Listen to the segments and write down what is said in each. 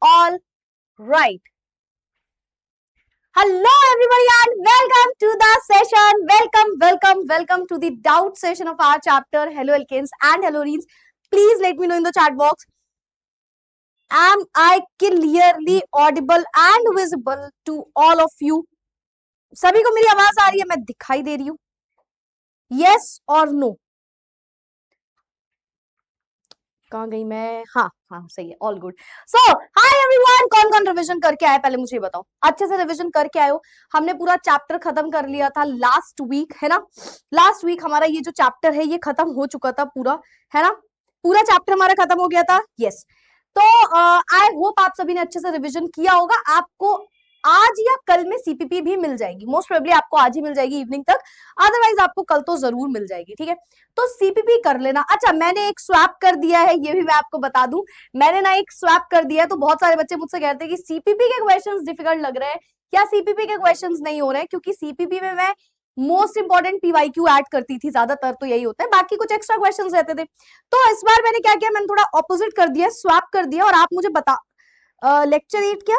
All right. Hello everybody and welcome to the session. Welcome to the doubt session of our chapter. Hello Alkanes and Hallorenes. Please let me know in the chat box. Am I clearly audible and visible to all of you? सभी को मेरी आवाज आ रही है, मैं दिखाई दे रही हूँ? Yes or no? कहाँ गई मैं? हाँ हाँ सही है, ऑल गुड. सो हाय एवरीवन, कौन कौन रिवीजन करके आए पहले मुझे बताओ. अच्छे से रिवीजन करके आए हो? हमने पूरा चैप्टर खत्म कर लिया था लास्ट वीक, है ना. लास्ट वीक हमारा ये जो चैप्टर है ये खत्म हो चुका था पूरा, है ना. पूरा चैप्टर हमारा खत्म हो गया था. यस. तो आई होप आप सभी ने अच्छे से रिवीजन किया होगा. आपको आज या कल में सीपीपी भी मिल जाएगी. मोस्ट प्रोबेबली आपको आज ही मिल जाएगी इवनिंग तक, अदरवाइज आपको कल तो जरूर मिल जाएगी. ठीक है, तो सीपीपी कर लेना. अच्छा, मैंने एक स्वैप कर दिया है, ये भी मैं आपको बता दूं. मैंने ना एक स्वैप कर दिया है, तो बहुत सारे बच्चे मुझसे कहते हैं कि सीपीपी के क्वेश्चंस डिफिकल्ट लग रहे हैं या सीपीपी के क्वेश्चंस नहीं हो रहे हैं, क्योंकि सीपीपी में मैं मोस्ट इंपॉर्टेंट पीवाईक्यू ऐड करती थी. ज्यादातर तो यही होता है, बाकी कुछ एक्स्ट्रा क्वेश्चंस रहते थे. तो इस बार मैंने क्या किया, मैंने थोड़ा ऑपोजिट कर दिया, स्वैप कर दिया. और आप मुझे बता, लेक्चर 8 क्या,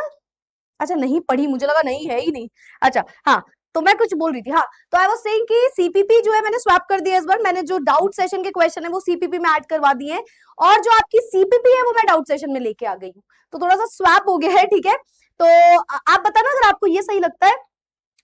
अच्छा नहीं पढ़ी, मुझे लगा नहीं है ही नहीं. अच्छा हाँ, तो मैं कुछ बोल रही थी. हाँ, तो आई वाज सेइंग कि सीपीपी जो है मैंने स्वैप कर दिया इस बार. मैंने जो डाउट सेशन के क्वेश्चन है वो सीपीपी में ऐड करवा दिए हैं, और जो आपकी सीपीपी है वो मैं डाउट सेशन में लेके आ गई हूँ. तो थोड़ा सा स्वैप हो गया है. ठीक है, तो आप बताना अगर आपको ये सही लगता है,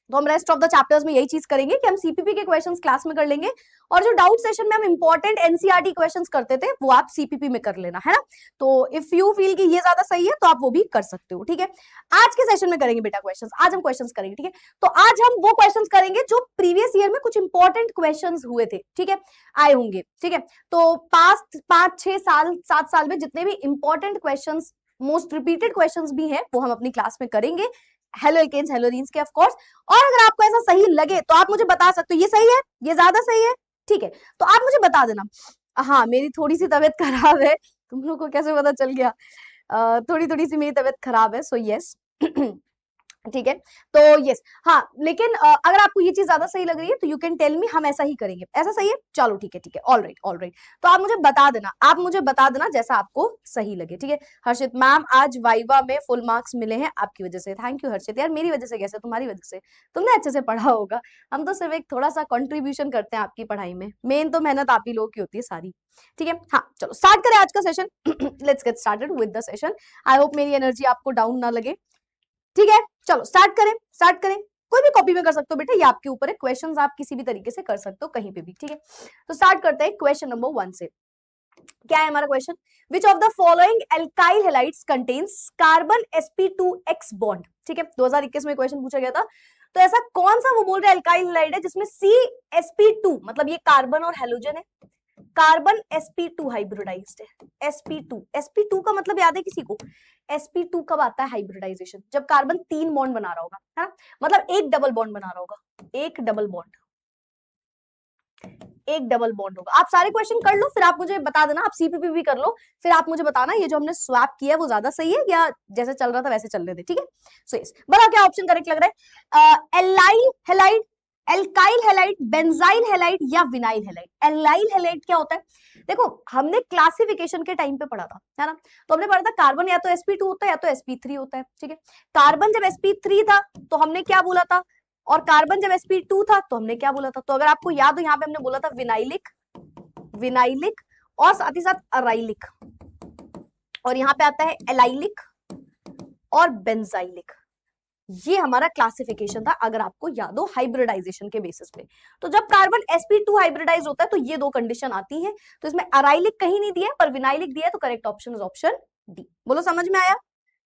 तो हम रेस्ट ऑफ द चैप्टर्स में यही चीज करेंगे कि हम सीपीपी के क्वेश्चंस क्लास में कर लेंगे, और जो डाउट सेशन में हम इंपॉर्टेंट एनसीईआरटी क्वेश्चंस करते थे वो आप सीपीपी में कर लेना, है ना. तो इफ यू फील कि ये ज्यादा सही है तो आप वो भी कर सकते हो. ठीक है, आज के सेशन में करेंगे बेटा क्वेश्चंस. आज हम क्वेश्चंस करेंगे. ठीक है, तो आज हम वो क्वेश्चंस करेंगे जो प्रीवियस ईयर में कुछ इंपॉर्टेंट क्वेश्चंस हुए थे. ठीक है, आए होंगे. ठीक है, तो पास्ट 5-6 साल 7 साल में जितने भी important questions, most repeated questions भी हैं, वो हम अपनी क्लास में करेंगे. हेलो एकेन्स, हेलो रीन्स के ऑफ कोर्स. और अगर आपको ऐसा सही लगे तो आप मुझे बता सकते हो ये सही है, ये ज्यादा सही है. ठीक है, तो आप मुझे बता देना. हाँ, मेरी थोड़ी सी तबीयत खराब है. तुम लोग को कैसे पता चल गया? थोड़ी थोड़ी सी मेरी तबीयत खराब है, सो यस. ठीक है, तो यस. हाँ, लेकिन अगर आपको ये चीज ज्यादा सही लग रही है तो यू कैन टेल मी, हम ऐसा ही करेंगे. ऐसा सही है? चलो ठीक है, ठीक है, ऑल राइट, ऑल राइट. तो आप मुझे बता देना, आप मुझे बता देना जैसा आपको सही लगे. ठीक है, हर्षित मैम आज वाइवा में फुल मार्क्स मिले हैं आपकी वजह से. थैंक यू हर्षित. यार मेरी वजह से कैसे, तुम्हारी वजह से. तुमने अच्छे से पढ़ा होगा. हम तो सिर्फ एक थोड़ा सा कंट्रीब्यूशन करते हैं आपकी पढ़ाई में, मेन तो मेहनत आप ही लोग की होती है सारी. ठीक है, हाँ चलो स्टार्ट करें आज का session. Let's get started with the session. I hope मेरी एनर्जी आपको डाउन ना लगे. ठीक है, चलो स्टार्ट करें, स्टार्ट करें. कोई भी कॉपी में कर सकते हो बेटा, ये आपके ऊपर है. क्वेश्चंस आप किसी भी तरीके से कर सकते हो कहीं पे भी. ठीक है, तो स्टार्ट करते हैं क्वेश्चन नंबर 1 से. क्या है हमारा question? Which of the following alkyl halides contains carbon sp2x bond. ठीक है, 2021 में क्वेश्चन पूछा गया था. तो ऐसा कौन सा वो बोल रहे एल्काइल हैलाइड है जिसमें CsP2, मतलब ये कार्बन और हेलोजन है, कार्बन sp2 हाइब्रिडाइज्ड है. sp2 का मतलब याद है किसी को? sp2 कब आता है हाइब्रिडाइजेशन? जब कार्बन 3 बॉन्ड बना रहा होगा, है ना, मतलब एक डबल बॉन्ड बना रहा होगा. एक डबल बॉन्ड होगा. आप सारे क्वेश्चन कर लो, फिर आप मुझे बता देना. आप सीपीपी भी कर लो, फिर आप मुझे बताना ये जो हमने स्वैप किया है वो ज्यादा सही है या जैसे चल रहा था वैसे चल रहे थे. ठीक है, सो यस, बताओ क्या ऑप्शन करेक्ट लग रहा है? Allyl halide, alkyl halide, benzyl halide या विनाइल हैलाइड. एलाइल हैलाइड क्या होता है? देखो हमने क्लासिफिकेशन के टाइम पे पढ़ा था, है ना, तो हमने पढ़ा था कार्बन या तो sp2 होता है या तो sp3 होता है. ठीक है, कार्बन जब sp3 था तो हमने क्या बोला था, और कार्बन जब sp2 था तो हमने क्या बोला था? तो अगर आपको याद हो, यहाँ पे हमने बोला था विनाइलिक, विनाइलिक और साथ ही साथ अराइलिक, और यहाँ पे आता है एलाइलिक और बेंजाइलिक. ये हमारा क्लासिफिकेशन था, अगर आपको याद हो, हाइब्रिडाइजेशन के बेसिस पे. तो जब कार्बन sp2 हाइब्रिडाइज होता है तो ये दो कंडीशन आती है. तो इसमें अराइलिक कहीं नहीं दिया है पर विनाइलिक दिया है, तो correct option is option D. बोलो समझ में आया?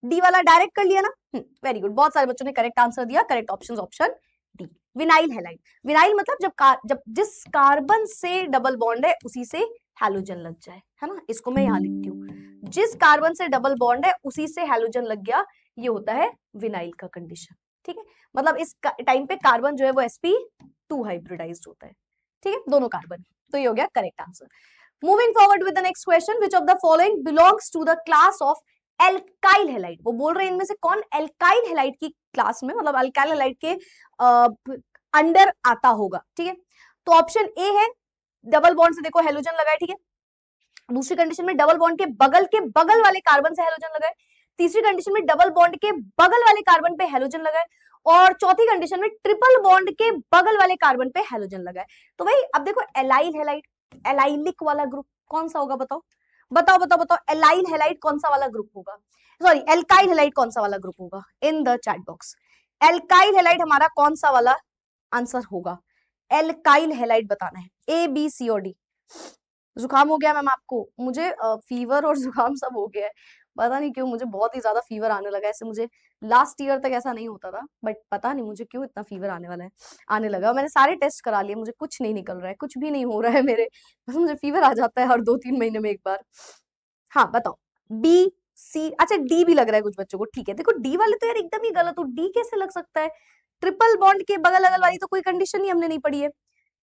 डी वाला डायरेक्ट कर लिया ना. वेरी गुड, बहुत सारे बच्चों ने करेक्ट आंसर दिया. Correct option option D, vinyl halide. Vinyl मतलब जब जिस कार्बन से डबल बॉन्ड है उसी से हैलोजन लग जाए, है ना. इसको मैं यहाँ लिखती हूँ, जिस कार्बन से डबल बॉन्ड है उसी से हैलोजन लग गया, ये होता है विनाइल का कंडीशन. ठीक है, मतलब इस टाइम पे कार्बन जो है वो sp2 हाइब्रिडाइज्ड होता है. ठीक है, दोनों कार्बन. तो ये हो गया correct answer. Moving forward with the next question. Which of the following belongs to the class of alkyl halide. वो बोल रहे हैं इनमें से कौन एल्काइल हैलाइड की क्लास में, मतलब एल्काइल हैलाइड के अंडर आता होगा. ठीक है, तो ऑप्शन ए है, डबल बॉन्ड से देखो हेलोजन लगाए. ठीक है, दूसरी कंडीशन में डबल बॉन्ड के बगल वाले कार्बन से हेलोजन लगाए. तीसरी कंडीशन में डबल बॉन्ड के बगल वाले कार्बन पे हेलोजन लगा है, और चौथी कंडीशन में ट्रिपल बॉन्ड के बगल वाले कार्बन पे हेलोजन लगा है। तो भाई अब देखो एलाइल हैलाइड, एलाइलिक वाला ग्रुप कौन सा होगा, बताओ बताओ बताओ बताओ, एलाइल हैलाइड कौन सा वाला ग्रुप होगा, सॉरी एल्काइल हैलाइड कौन सा वाला ग्रुप होगा, in the chat box. Alkyl halide हमारा कौन सा वाला आंसर होगा, एल्काइल हैलाइड बताना है, ए बी सी और डी। जुकाम हो गया मैम आपको, मुझे फीवर और जुकाम सब हो गया है, पता नहीं क्यों मुझे बहुत ही ज्यादा फीवर आने लगा है। ऐसे मुझे लास्ट ईयर तक ऐसा नहीं होता था, बट पता नहीं मुझे क्यों इतना फीवर आने वाला है, आने लगा। मैंने सारे टेस्ट करा लिए, मुझे कुछ नहीं निकल रहा है, कुछ भी नहीं हो रहा है मेरे, बस मुझे फीवर आ जाता है हर 2-3 महीने में एक बार। हाँ बताओ, बी सी, अच्छा डी भी लग रहा है कुछ बच्चों को, ठीक है। देखो डी वाले तो यार एकदम ही गलत हो, डी कैसे लग सकता है, ट्रिपल बॉन्ड के बगल अगल वाली तो कोई कंडीशन ही हमने नहीं पढ़ी है,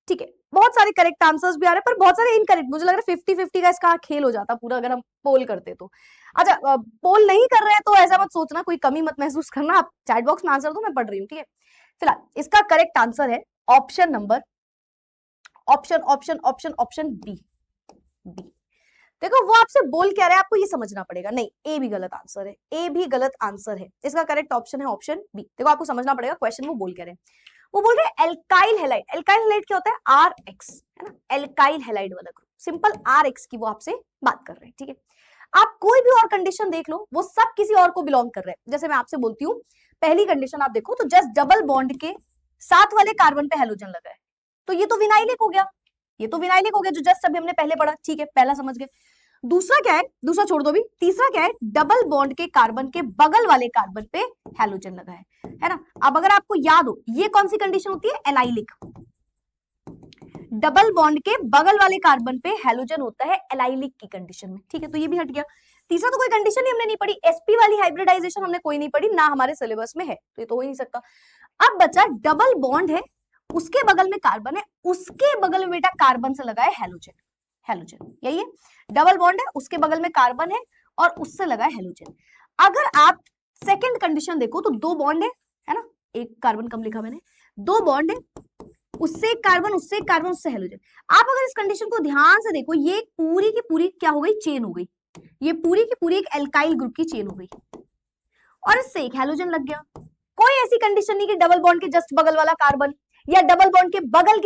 ठीक है। बहुत सारे करेक्ट आंसर्स भी आ रहे हैं, पर बहुत सारे इनकरेक्ट, मुझे लग रहा है 50-50 का इसका खेल हो जाता पूरा अगर हम पोल करते तो। अच्छा पोल नहीं कर रहे हैं तो ऐसा मत सोचना, कोई कमी मत महसूस करना, आप चैट बॉक्स में आंसर दो, मैं पढ़ रही हूँ, ठीक है। फिलहाल इसका करेक्ट आंसर है option number, option option option option B, B. देखो वो आपसे बोल क्या रहे हैं, आपको ये समझना पड़ेगा, नहीं ए भी गलत आंसर है, ए भी गलत आंसर है, इसका करेक्ट ऑप्शन है ऑप्शन बी। देखो आपको समझना पड़ेगा क्वेश्चन वो बोल क्या रहे हैं, वो बोल रहे हैं एल्काइल हैलाइड। एल्काइल हैलाइड क्या होता है, आर एक्स, है ना, एल्काइल हैलाइड वाला ग्रुप, सिंपल आर एक्स की वो आपसे बात कर रहे हैं, ठीक है। आप कोई भी और कंडीशन देख लो, वो सब किसी और को बिलोंग कर रहे हैं। जैसे मैं आपसे बोलती हूँ पहली कंडीशन आप देखो तो जस्ट डबल बॉन्ड के साथ वाले कार्बन पे हेलोजन लगा है, तो ये तो विनाइलिक हो गया, ये तो विनाइलिक हो गया जो जस्ट अभी हमने पहले पढ़ा, ठीक है, पहला समझ गए। दूसरा क्या है, दूसरा छोड़ दो भी, तीसरा क्या है, डबल बॉन्ड के कार्बन के बगल वाले कार्बन पे हेलोजन लगा है ना। अब अगर आपको याद हो ये कौन सी कंडीशन होती है, एलाइलिक, डबल बॉन्ड के बगल वाले कार्बन पे हेलोजन होता है एलाइलिक की कंडीशन में, ठीक है, तो ये भी हट गया। तीसरा तो कोई कंडीशन ही हमने नहीं पढ़ी, एसपी वाली हाइब्रिडाइजेशन हमने कोई नहीं पढ़ी, ना हमारे सिलेबस में है, तो ये तो हो ही नहीं सकता। अब बचा डबल बॉन्ड है, उसके बगल में कार्बन है, उसके बगल में बेटा कार्बन से लगा है हेलोजन, हेलोजन यही है, डबल बॉन्ड है, उसके बगल में कार्बन है और उससे लगा है हेलोजन। अगर आप सेकंड कंडीशन देखो तो दो बॉन्ड है ना, एक कार्बन कम लिखा मैंने, दो बॉन्ड है, उससे एक कार्बन, उससे एक कार्बन, उससे हेलोजन। आप अगर इस कंडीशन को ध्यान से देखो, ये पूरी की पूरी क्या हो गई, चेन हो गई, ये पूरी की पूरी एक एल्काइल ग्रुप की चेन हो गई, और इससे एक हेलोजन लग गया। कोई ऐसी कंडीशन नहीं कि डबल बॉन्ड के जस्ट बगल वाला कार्बन या डबल बॉन्ड के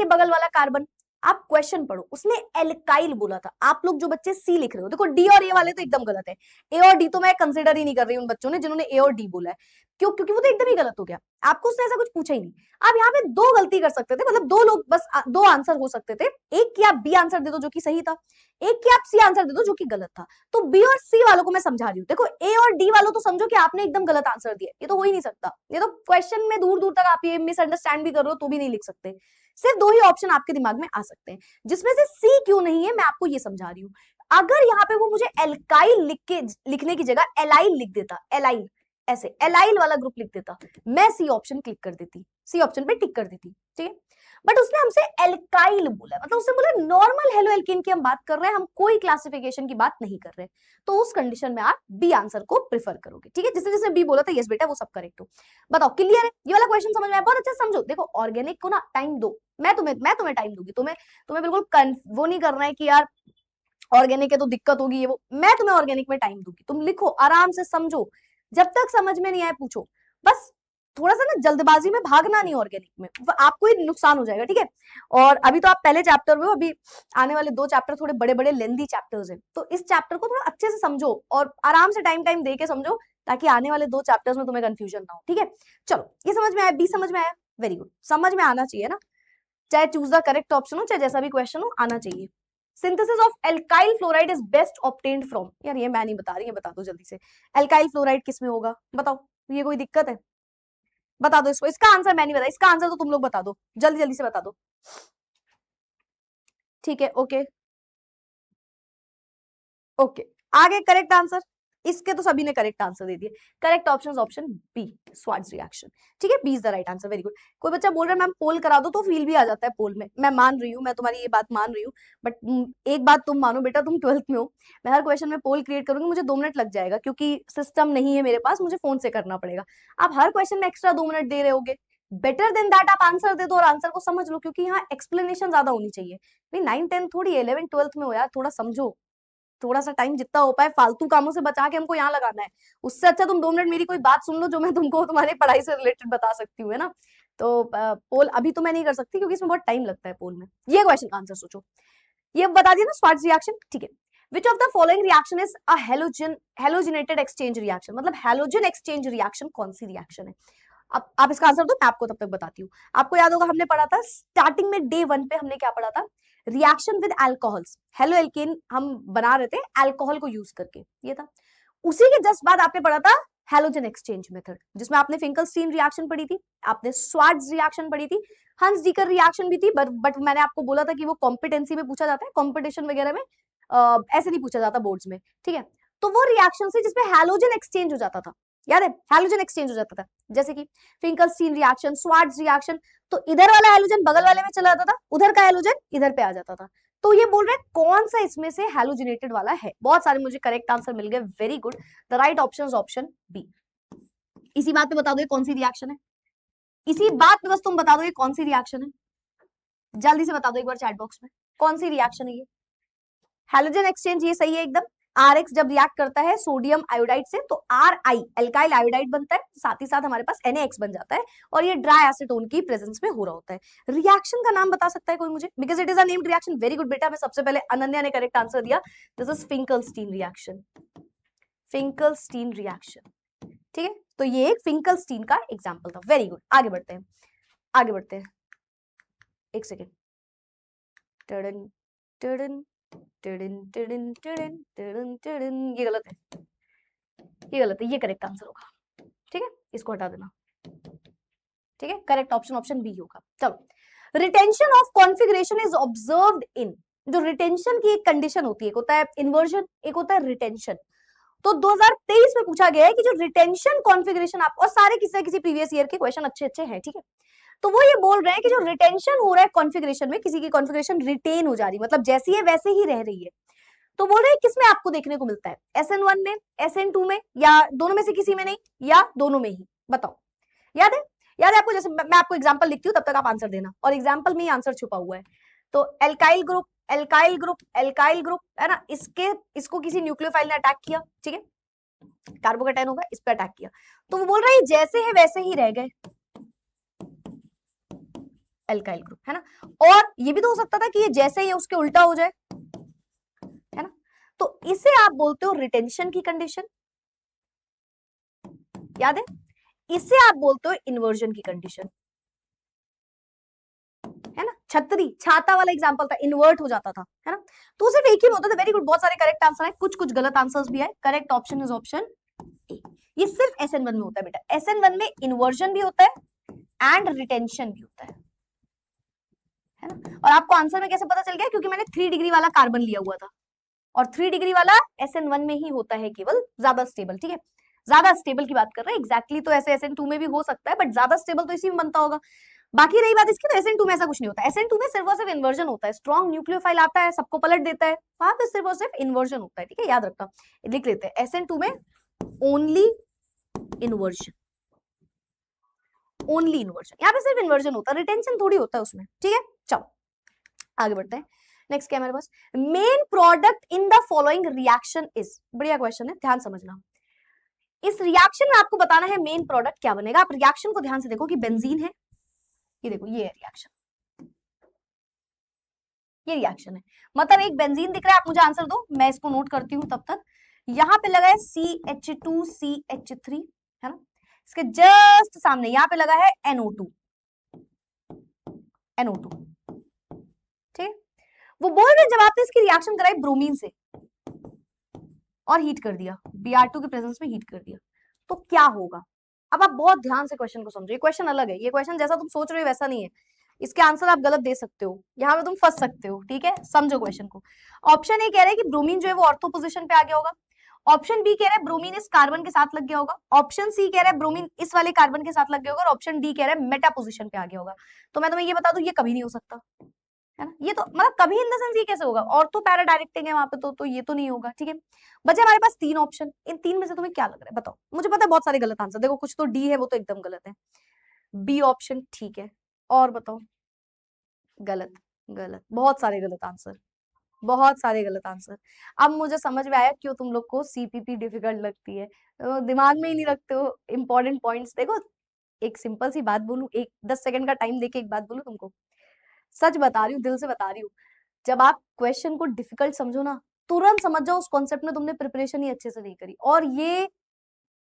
बगल वाला कार्बन। आप क्वेश्चन पढ़ो, उसने एल्काइल बोला था। आप लोग जो बच्चे सी लिख रहे हो, देखो डी और ए वाले तो एकदम गलत है, ए और डी तो मैं कंसिडर ही नहीं कर रही हूं उन बच्चों ने जिन्होंने ए और डी बोला है, क्यों, क्योंकि वो तो एकदम ही गलत हो गया, आपको उसने ऐसा कुछ पूछा ही नहीं। आप यहाँ पे दो गलती कर सकते थे, मतलब दो लोग बस दो आंसर हो सकते थे, एक की आप बी आंसर दे दो जो कि सही था, एक की आप सी आंसर दे दो जो कि गलत था। तो बी और सी वालों को मैं समझा रही हूँ, देखो ए और डी वालों तो समझो कि आपने एकदम गलत आंसर दिया, ये तो हो ही नहीं सकता, ये तो क्वेश्चन में दूर दूर तक आप ये मिसअंडरस्टैंड भी कर रहे हो तो भी नहीं लिख सकते। सिर्फ दो ही ऑप्शन आपके दिमाग में आ सकते हैं, जिसमें से सी क्यों नहीं है मैं आपको ये समझा रही हूँ। अगर यहाँ पे वो मुझे एल्काइल लिखने की जगह एलाइल लिख देता, एलाइल ऐसे एलाइल वाला ग्रुप लिख देता, मैं सी ऑप्शन क्लिक कर देती, सी ऑप्शन पे टिक कर देती, ठीक है। बट उसने हमसे एल्काइल बोला, मतलब उसने बोला नॉर्मल हेलो एल्कीन की हम बात कर रहे हैं, हम कोई क्लासिफिकेशन की बात नहीं कर रहे, तो उस कंडीशन में आप बी आंसर को प्रेफर करोगे, ठीक है। जिसने जिसने बी बोला था यस बेटा वो सब करेक्ट हो। बताओ क्लियर है, ये वाला क्वेश्चन समझ में आया, बहुत अच्छा समझो। देखो ऑर्गेनिक को ना टाइम दो, मैं तुम्हें टाइम दूंगी, तुम्हें बिल्कुल वो नहीं करना है कि यार ऑर्गेनिक है तो दिक्कत होगी ये वो, मैं तुम्हें ऑर्गेनिक में टाइम दूंगी, तुम लिखो आराम से समझो, जब तक समझ में नहीं आए पूछो, बस थोड़ा सा ना जल्दबाजी में भागना नहीं ऑर्गेनिक में, आपको ही नुकसान हो जाएगा, ठीक है। और अभी तो आप पहले चैप्टर में हो, अभी आने वाले 2 चैप्टर थोड़े बड़े बड़े लेंदी चैप्टर्स हैं, तो इस चैप्टर को थोड़ा अच्छे से समझो और आराम से टाइम दे के समझो, ताकि आने वाले 2 चैप्टर्स में तुम्हें कंफ्यूजन ना हो, ठीक है। चलो ये समझ में आया, बी समझ में आया, वेरी गुड, समझ में आना चाहिए ना, चाहे चूज द करेक्ट ऑप्शन हो, चाहे जैसा भी क्वेश्चन हो, आना चाहिए। Synthesis of alkyl fluoride is best obtained from, यार ये मैं नहीं बता रही है, बता दो जल्दी से, एल्काइल फ्लोराइड किस में होगा बताओ, ये कोई दिक्कत है, बता दो इसको, इसका आंसर मैं नहीं बता, इसका आंसर तो तुम लोग बता दो, जल्दी जल्दी से बता दो, ठीक है। ओके ओके, आगे करेक्ट आंसर, इसके तो सभी ने करेक्ट आंसर दे दिए, correct option option B, Swarts reaction, ठीक है, B is the right answer, very good. कोई बच्चा बोल रहा है मैम पोल करा दो, तो फील भी आ जाता है पोल में, मैं मान रही हूँ, मैं तुम्हारी ये बात मान रही हूँ, बट एक बात तुम मानो बेटा, तुम 12th में हो, मैं हर क्वेश्चन में पोल क्रिएट करूंगी, मुझे 2 मिनट लग जाएगा, क्योंकि सिस्टम नहीं है मेरे पास, मुझे फोन से करना पड़ेगा। आप हर क्वेश्चन में एक्स्ट्रा 2 मिनट दे रहे होगे, बेटर देन दैट आप आंसर दे दो और आंसर को समझ लो, क्योंकि यहाँ एक्सप्लेनेशन ज्यादा होनी चाहिए भाई, 9th 10th थोड़ी 11th 12th में हो यार, थोड़ा समझो, थोड़ा सा टाइम जितना हो पाए फालतू कामों से बचा के हमको यहाँ लगाना है। उससे अच्छा तुम 2 मिनट मेरी कोई बात सुन लो जो मैं तुमको तुम्हारी पढ़ाई से रिलेटेड बता सकती हूँ, है ना। तो पोल अभी तो मैं नहीं कर सकती क्योंकि इसमें बहुत टाइम लगता है पोल में। ये क्वेश्चन का आंसर सोचो, ये बता दिया ना स्वार्ट्ज रिएक्शन, ठीक है। विच of the following reaction is a halogenated exchange reaction, मतलब हेलोजन एक्सचेंज रिएक्शन कौन सी रिएक्शन है। अब आप इसका आंसर दो, मैं आपको तब तक बताती हूँ। आपको याद होगा हमने पढ़ा था स्टार्टिंग में डे 1 पे हमने क्या पढ़ा था, reaction with alcohols, halo alkane हम बना रहे थे अल्कोहल को यूज करके, ये था। उसी के जस्ट बाद आपने पढ़ा था हेलोजन एक्सचेंज मेथड, जिसमें आपने फिंकलस्टीन रिएक्शन पढ़ी थी, आपने स्वार्ट्ज रिएक्शन पढ़ी थी, हंस डीकर रिएक्शन भी थी, बट मैंने आपको बोला था कि वो कॉम्पिटेंसी में पूछा जाता है, कॉम्पिटिशन वगैरह में ऐसे नहीं पूछा जाता बोर्ड्स में, ठीक है। तो वो रिएक्शन से जिसमें हेलोजन एक्सचेंज हो जाता था, याद है हेलोजन एक्सचेंज हो जाता था, जैसे कि फिंकलस्टीन रिएक्शन, स्वार्ट्ज रिएक्शन, तो इधर वाला हेलोजन बगल वाले में चला जाता था, उधर का हेलोजन इधर पे आ जाता था। तो ये बोल रहे हैं कौन सा इसमें से हेलोजिनेटेड वाला है। बहुत सारे मुझे करेक्ट आंसर मिल गए, very good. The right option is option B. इसी बात पे बता दो ये कौन सी रिएक्शन है, इसी बात पे बस तुम बता दो ये कौन सी रिएक्शन है, जल्दी से बता दो एक बार चैट बॉक्स में कौन सी रिएक्शन है ये। हेलोजन एक्सचेंज ये सही है एकदम। RX जब रिएक्ट करता है सोडियम आयोडाइड से तो RI एल्काइल आयोडाइड बनता है, साथ ही साथ हमारे पास NaX बन जाता है, और ये ड्राई एसीटोन की प्रेजेंस में हो रहा होता है। रिएक्शन का नाम बता सकता है कोई मुझे, because it is a named reaction. Very good बेटा, मैं सबसे पहले अनन्या ने करेक्ट आंसर दिया, this is Finkelstein reaction, Finkelstein reaction, ठीक है। तो ये एक फिंकलस्टीन का एग्जाम्पल था, वेरी गुड। आगे बढ़ते हैं, आगे बढ़ते हैं, एक सेकेंड, टडन टडन टडन टडन टडन टडन टडन, ये गलत है, ये गलत है, ये करेक्ट आंसर होगा, ठीक है, इसको हटा देना, ठीक है। करेक्ट ऑप्शन ऑप्शन बी होगा। चलो, retention of configuration is observed in, जो रिटेंशन की एक कंडीशन होती है, एक होता है इन्वर्जन, एक होता है रिटेंशन। तो 2023 में पूछा गया है कि जो रिटेंशन कॉन्फिगरेशन आप, और सारे किसी ना किसी प्रीवियस ईयर के क्वेश्चन अच्छे अच्छे हैं, ठीक है। तो वो ये बोल रहे हैं कि जो रिटेंशन हो रहा है कॉन्फ़िगरेशन में, किसी की कॉन्फ़िगरेशन रिटेन हो जा रही है, मतलब जैसी है वैसे ही रह रही है। तो बोल रहे हैं किसमें आपको देखने को मिलता है, SN1 में, SN2 में, या दोनों में से किसी में नहीं, या दोनों में ही, बताओ। याद है, याद है आपको, जैसे मैं आपको एग्जांपल लिखती हूँ तब तक आप आंसर देना, और एग्जांपल में ही आंसर छुपा हुआ है। तो alkyl group, alkyl group, alkyl group, है ना, इसको किसी न्यूक्लियोफाइल ने अटैक किया, ठीक है, कार्बोकेटाइन होगा, इस पे अटैक किया, तो वो बोल रहा है जैसे है वैसे ही रह गए, एल्काइल ग्रुप, है ना। और ये भी तो हो सकता था कि ये जैसे ही उसके उल्टा हो जाए, है ना। तो इसे आप बोलते हो रिटेंशन की कंडीशन, याद है, इसे आप बोलते हो इन्वर्जन की कंडीशन, है ना। छतरी, छाता वाला एग्जांपल था, इन्वर्ट हो जाता था, है ना। तो सिर्फ एक ही होता था, वेरी गुड, बहुत सारे करेक्ट आंसर है, कुछ कुछ गलत आंसर्स भी है। Correct option is option A. ये सिर्फ SN1 में होता है बेटा, SN1 में इन्वर्जन भी होता है एंड रिटेंशन भी होता है ना। और आपको आंसर में कैसे पता चल गया, क्योंकि मैंने 3 डिग्री वाला कार्बन लिया हुआ था, और 3 डिग्री वाला SN1 में ही होता है केवल, ज्यादा स्टेबल, ठीक है, ज्यादा स्टेबल की बात कर रहे हैं। एग्जैक्टली तो ऐसे SN2 में भी हो सकता है, बट ज्यादा स्टेबल तो इसी में बनता होगा। बाकी रही बात इसकी, तो SN2 में ऐसा कुछ नहीं होता, SN2 में सिर्फ और सिर्फ इन्वर्जन होता है, स्ट्रॉन्ग न्यूक्लियोफाइल आता है, सबको पलट देता है, वहां पे सिर्फ और सिर्फ इन्वर्जन होता है, ठीक है, याद रखना, लिख लेते हैं SN2 में ओनली इन्वर्जन, ओनली इन्वर्जन, यहाँ पे सिर्फ इन्वर्जन होता है, रिटेंशन थोड़ी होता है उसमें, ठीक है। चलो आगे बढ़ते हैं, नेक्स्ट क्या है हमारे पास, main product in the following reaction is, बढ़िया क्वेश्चन है, ध्यान समझना। इस रिएक्शन में आपको बताना है मेन प्रोडक्ट क्या बनेगा। आप रिएक्शन को ध्यान से देखो कि बेंजीन है, ये देखो ये है रिएक्शन, ये रिएक्शन है, मतलब एक बेंजीन दिख रहा है, आप मुझे आंसर दो, मैं इसको नोट करती हूं तब तक। यहाँ पे लगा है CH2CH3, है ना, इसके जस्ट सामने यहाँ पे लगा है NO2, NO2, ठीक। वो बोल रहे जब आपने इसकी रिएक्शन कराई ब्रोमीन से और हीट कर दिया, Br2 के प्रेजेंस में हीट कर दिया, तो क्या होगा। अब आप बहुत ध्यान से क्वेश्चन को समझो, ये क्वेश्चन अलग है, ये क्वेश्चन जैसा तुम सोच रहे हो वैसा नहीं है, इसके आंसर आप गलत दे सकते हो, यहाँ पे तुम फंस सकते हो, ठीक है, समझो क्वेश्चन को। ऑप्शन ए कह रहा है कि ब्रोमीन जो है वो ऑर्थो पोजीशन पे आ गया होगा, ऑप्शन बी कह रहा है ब्रोमीन इस कार्बन के साथ लग गया होगा, ऑप्शन सी कह रहा है ब्रोमीन इस वाले कार्बन के साथ लग गया होगा, और ऑप्शन डी कह रहा है मेटा पोजीशन पे आ गया होगा। तो मैं तुम्हें ये बता दूं, ये कभी नहीं हो सकता, है ना, ये तो मतलब कभी इन द सेंस ये कैसे होगा, ऑर्थो पैरा डायरेक्टिंग है वहां पे, तो ये तो नहीं होगा, ठीक है। बचे हमारे पास 3 ऑप्शन, इन 3 में से तुम्हें क्या लग रहा है बताओ, मुझे पता है बहुत सारे गलत आंसर, देखो कुछ तो डी है वो तो एकदम गलत है, बी ऑप्शन ठीक है, और बताओ, गलत, गलत, बहुत सारे गलत आंसर, बहुत सारे गलत आंसर। अब मुझे समझ में आया क्यों तुम लोग को सीपीपी डिफिकल्ट लगती है, तो दिमाग में ही नहीं रखते हो इंपॉर्टेंट पॉइंट्स। देखो एक सिंपल सी बात बोलूं, एक 10 सेकंड का टाइम देके एक बात बोलूं तुमको, सच बता रही हूँ, दिल से बता रही हूँ, जब आप क्वेश्चन को डिफिकल्ट समझो ना, तुरंत समझ जाओ उस कॉन्सेप्ट में तुमने प्रिपरेशन ही अच्छे से नहीं करी। और ये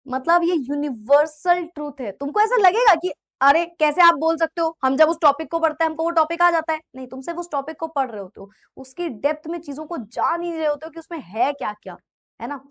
मतलब ये यूनिवर्सल ट्रूथ है। तुमको ऐसा लगेगा कि अरे कैसे आप बोल सकते हो, हम जब उस टॉपिक को पढ़ते हैं हमको वो टॉपिक आ जाता है। नहीं, तुम सिर्फ उस टॉपिक को पढ़ रहे होते हो, उसकी डेप्थ में चीजों को जान ही नहीं रहे होते हो कि उसमें है क्या क्या, है ना।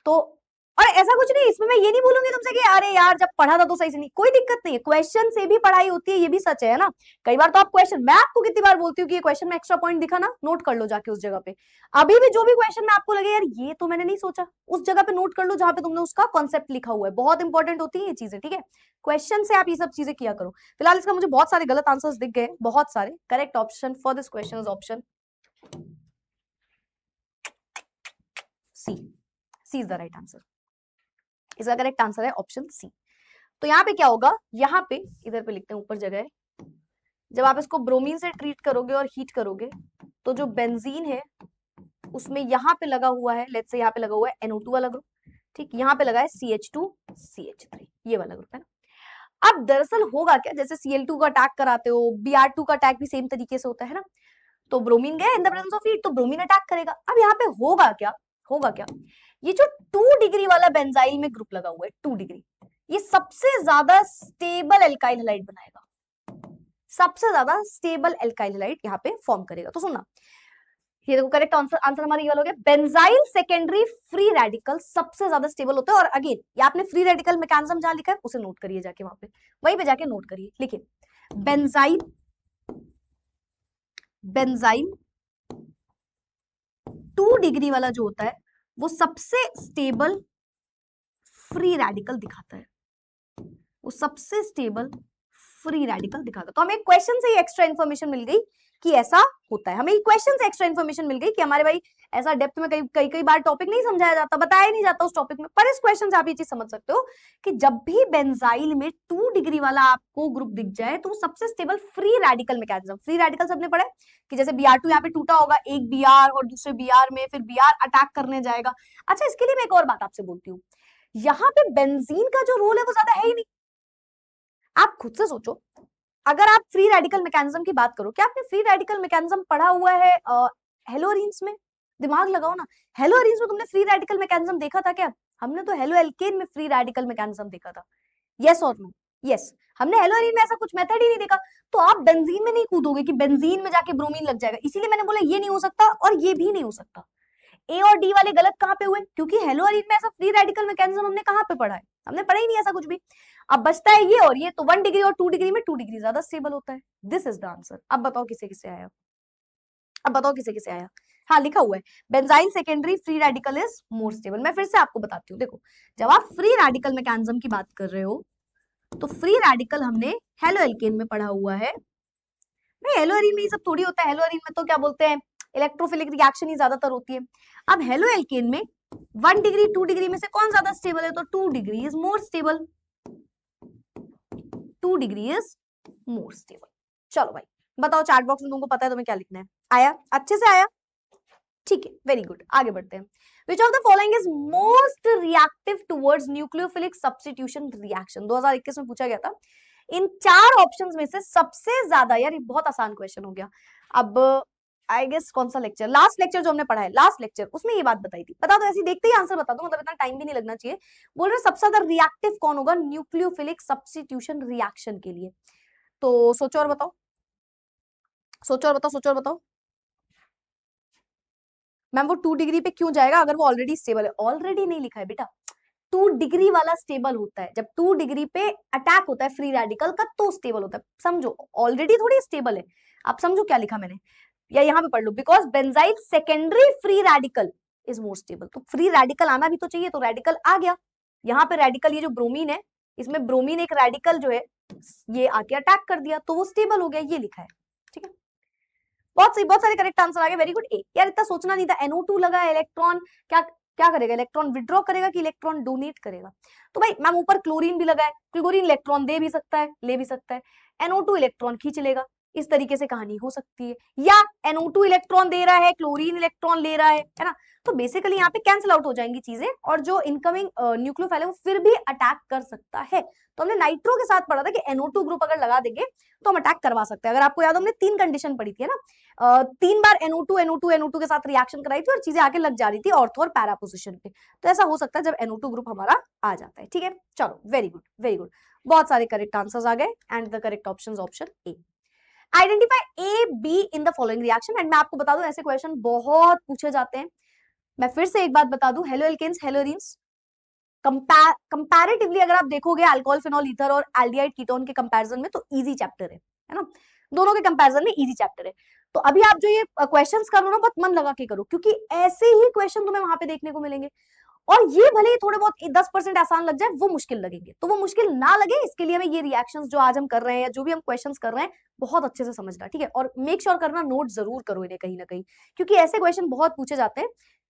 तो और ऐसा कुछ नहीं, इसमें मैं ये नहीं बोलूंगी तुमसे कि अरे यार जब पढ़ा था तो सही से नहीं, कोई दिक्कत नहीं है, क्वेश्चन से भी पढ़ाई होती है, ये भी सच है ना। कई बार तो आप क्वेश्चन, मैं आपको कितनी बार बोलती हूँ कि ये क्वेश्चन में एक्स्ट्रा पॉइंट दिखा ना, नोट कर लो जाके उस जगह पे। अभी भी जो भी क्वेश्चन में आपको लगे यार ये तो मैंने नहीं सोचा, उस जगह पे नोट कर लो जहां पे तुमने उसका कॉन्सेप्ट लिखा हुआ है। बहुत इंपॉर्टेंट होती है ये चीजें, ठीक है। क्वेश्चन से आप ये सब चीजें किया करो। फिलहाल इसका मुझे बहुत सारे गलत आंसर्स दिख गए, बहुत सारे। Correct option for this question is option C. C is the right answer. इसका करेक्ट आंसर है ऑप्शन सी। तो यहाँ पे क्या होगा, यहाँ पे इधर पे लिखते हैं, ऊपर जगह है, जब आप इसको ब्रोमीन से ट्रीट करोगे और हीट करोगे तो जो बेंजीन है उसमें यहाँ पे लगा हुआ है, लेट्स से यहाँ पे लगा हुआ है NO2 वाला ग्रुप, ठीक, यहाँ पे लगा है CH2 CH3, ये वाला ग्रुप है ना। अब दरअसल होगा क्या, जैसे Cl2 का अटैक कराते हो, Br2 का अटैक भी सेम तरीके से होता है ना। तो ब्रोमीन गया in the presence of heat तो ब्रोमीन अटैक करेगा। अब यहाँ पे होगा क्या, होगा क्या, ये जो 2 डिग्री वाला बेंजाइल में ग्रुप लगा हुआ है 2 डिग्री, ये सबसे ज्यादा स्टेबल एल्काइल हैलाइड बनाएगा, सबसे ज्यादा स्टेबल एल्काइल हैलाइड यहाँ पे फॉर्म करेगा। तो सुनना, ये देखो करेक्ट आंसर, आंसर हमारा ये वाला हो गया। बेंजाइल सेकेंडरी फ्री रेडिकल सबसे ज्यादा स्टेबल होता है। और अगेन ये आपने फ्री रेडिकल मैकेनिज्म जहां लिखा है उसे नोट करिए जाके, वहां पे वहीं पे जाके नोट करिए, लिखिए बेंजाइल, बेंजाइल 2 डिग्री वाला जो होता है वो सबसे स्टेबल फ्री रेडिकल दिखाता है, वो सबसे स्टेबल फ्री रेडिकल दिखाता है। तो हमें क्वेश्चन से ही एक्स्ट्रा इन्फॉर्मेशन मिल गई कि ऐसा होता है, हमें क्वेश्चन से एक्स्ट्रा इन्फॉर्मेशन मिल गई कि हमारे भाई ऐसा डेप्थ में कई कई बार टॉपिक नहीं समझाया जाता, बताया नहीं जाता उस टॉपिक में, पर इस क्वेश्चन से आप ये चीज समझ सकते हो कि जब भी बेंजाइल में 2 डिग्री वाला आपको ग्रुप दिख जाए तो सबसे stable free radical mechanism, free radical सबने पढ़ा है कि जैसे Br2 यहाँ पे टूटा होगा, एक Br और दूसरे Br में, फिर Br अटैक करने जाएगा। अच्छा इसके लिए मैं एक और बात आपसे बोलती हूँ, यहाँ पे बेंजीन का जो रोल है वो ज्यादा है ही नहीं। आप खुद से सोचो, अगर आप फ्री रेडिकल मैकेनिज्म की बात करो, क्या आपने फ्री रेडिकल मैकेनिज्म पढ़ा हुआ है हेलोरीन्स में? दिमाग लगाओ ना, हेलोरीन्स में तुमने फ्री रेडिकल मैकेनिज्म देखा था क्या? हमने तो हेलो एल्केन में फ्री रेडिकल मैकेनिज्म देखा था, यस और नो? यस, हमने हेलोरीन में ऐसा कुछ मेथड ही नहीं देखा। तो आप बेंजीन में नहीं कूदोगे कि बेंजीन में जाके ब्रोमीन लग जाएगा, इसीलिए मैंने बोला ये नहीं हो सकता और ये भी नहीं हो सकता। ए और डी वाले गलत कहां पे हुए, क्योंकि हेलोरीन में ऐसा फ्री रेडिकल मैकेनिज्म हमने कहां पे पढ़ा है, हमने पढ़ा ही नहीं ऐसा कुछ भी। अब बचता है ये और ये, तो 1 डिग्री और 2 डिग्री में 2 डिग्री ज्यादा स्टेबल होता है। This is the answer. अब बताओ किसे किसे आया, अब बताओ किसे किसे आया। हाँ लिखा हुआ है benzyl secondary free radical is more stable. मैं फिर से आपको बताती हूँ, देखो जब आप फ्री रेडिकल मैकेनिज्म की बात कर रहे हो तो फ्री रेडिकल हमने हेलो एल्केन में पढ़ा हुआ है। नहीं हेलोरीन में ये सब थोड़ी होता है, हेलोरीन में तो क्या बोलते हैं इलेक्ट्रोफिलिक रिएक्शन ही ज्यादातर होती है। अब हेलो एल्केन में 1 डिग्री 2 डिग्री में से कौन ज्यादा स्टेबल है, तो 2 degree is more stable, 2 degree is more stable. चलो भाई बताओ चैट बॉक्स में तुमको पता है तुम्हें क्या लिखना है, आया अच्छे से आया, ठीक है वेरी गुड। आगे बढ़ते हैं। Which of the following is most reactive towards nucleophilic substitution reaction? 2021 में पूछा गया था। इन 4 ऑप्शंस में से सबसे ज्यादा, यार ये बहुत आसान क्वेश्चन हो गया। अब आई गेस कौन सा लेक्चर, लास्ट लेक्चर जो हमने पढ़ा है, लास्ट लेक्चर उसमें ये बात बताई थी। बता दो, ऐसे देखते ही आंसर बता दो, मतलब इतना टाइम भी नहीं लगना चाहिए। बोल रहे सबसे ज्यादा रिएक्टिव कौन होगा न्यूक्लियोफिलिक सब्स्टिट्यूशन रिएक्शन के लिए? तो सोचो और बताओ, सोचो और बताओ, सोचो और बताओ। मैम वो 2 डिग्री पे क्यों जाएगा अगर वो ऑलरेडी स्टेबल है? ऑलरेडी नहीं लिखा है बेटा, 2 डिग्री वाला स्टेबल होता है, जब 2 डिग्री पे अटैक होता है फ्री रेडिकल का तो स्टेबल होता है। समझो ऑलरेडी थोड़ी स्टेबल है, आप समझो क्या लिखा मैंने, या यहाँ पे पढ़ लो because benzyl secondary free radical is more stable. तो फ्री रेडिकल आना भी तो चाहिए, तो रेडिकल आ गया यहाँ पे। रेडिकल ये जो ब्रोमीन है, इसमें ब्रोमीन एक रेडिकल जो है ये आके अटैक कर दिया तो वो स्टेबल हो गया, ये लिखा है, ठीक है। बहुत सही, बहुत सारे करेक्ट आंसर आ गए, वेरी गुड। ए यार इतना सोचना नहीं था, NO2 लगा है, इलेक्ट्रॉन क्या क्या करेगा, इलेक्ट्रॉन विड्रॉ करेगा कि इलेक्ट्रॉन डोनेट करेगा? तो भाई मैम ऊपर क्लोरीन भी लगा है, क्लोरीन इलेक्ट्रॉन दे भी सकता है ले भी सकता है, NO2 इलेक्ट्रॉन खींच लेगा। इस तरीके से कहानी हो सकती है, या NO2 इलेक्ट्रॉन दे रहा है, क्लोरीन इलेक्ट्रॉन ले रहा है ना, तो बेसिकली यहाँ पे कैंसिल आउट हो जाएंगी चीजें, और जो इनकमिंग न्यूक्लियोफाइल है वो फिर भी अटैक कर सकता है। तो हमने नाइट्रो के साथ पढ़ा था कि NO2 ग्रुप अगर लगा देंगे तो हम अटैक करवा सकते हैं। अगर आपको याद हो, हमने 3 कंडीशन पढ़ी थी, है ना, 3 बार NO2 के साथ रिएक्शन कराई थी और चीजें आके लग जा रही थी ऑर्थो और पैरा पोजिशन पे। तो ऐसा हो सकता है जब NO2 ग्रुप हमारा आ जाता है। ठीक है, चलो, वेरी गुड वेरी गुड, बहुत सारे करेक्ट आंसर्स आ गए and the correct option option A. Identify A be in the following reaction. And मैं आपको बता दूं ऐसे क्वेश्चन बहुत पूछे जाते हैं। मैं फिर से एक बात बता दूं, halo alkanes halo arenes, comparatively अगर आप देखोगे अल्कोहल फिनॉल ईथर और एल्डिहाइड कीटोन के कंपैरिजन में तो इजी चैप्टर है ना, दोनों के कंपैरिजन में इजी चैप्टर है। तो अभी आप जो ये क्वेश्चंस कर रहे हो ना, बहुत मन लगा के करो, क्योंकि ऐसे ही क्वेश्चन तुम्हें वहां पे देखने को मिलेंगे, और ये भले ही थोड़े बहुत 10% आसान लग जाए, वो मुश्किल लगेंगे। तो वो मुश्किल ना लगे इसके लिए हमें ये रिएक्शंस जो आज हम कर रहे हैं, जो भी हम क्वेश्चंस कर रहे हैं, बहुत अच्छे से समझना, ठीक है, और मेक श्योर करना नोट जरूर करो इन्हें कहीं ना कहीं, क्योंकि ऐसे क्वेश्चन बहुत पूछे जाते हैं,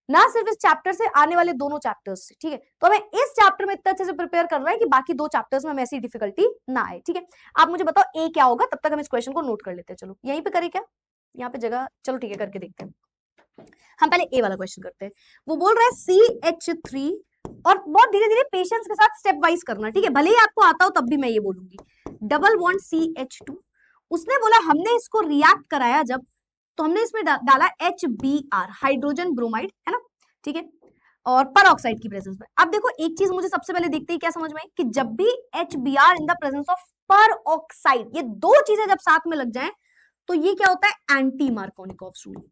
ना सिर्फ इस चैप्टर से, आने वाले दोनों चैप्टर्स से। ठीक है, तो हमें इस चैप्टर में इतने अच्छे से प्रिपेयर करना है कि बाकी 2 चैप्टर्स में हमें ऐसी डिफिकल्टी ना आए। ठीक है, आप मुझे बताओ ए क्या होगा, तब तक हम इस क्वेश्चन को नोट कर लेते हैं। चलो यहीं पे करें क्या, यहाँ पे जगह, चलो ठीक है करके देखते हैं। हम पहले ए वाला क्वेश्चन करते हैं। वो बोल रहा है CH3, और बहुत धीरे धीरे पेशेंस के साथ स्टेप वाइज करना, ठीक है, भले ही आपको आता हो तब भी मैं ये बोलूंगी। डबल बॉन्ड CH2, उसने बोला हमने इसको रिएक्ट कराया जब, तो हमने इसमें डाला HBr, हाइड्रोजन ब्रोमाइड, है ना, ठीक है, और पर ऑक्साइड की प्रेजेंस में। अब देखो एक चीज मुझे सबसे पहले देखते ही क्या समझ में आई कि जब भी HBr in the presence of पर ऑक्साइड, ये 2 चीजें जब साथ में लग जाएं तो ये क्या होता है, anti Markovnikov's rule.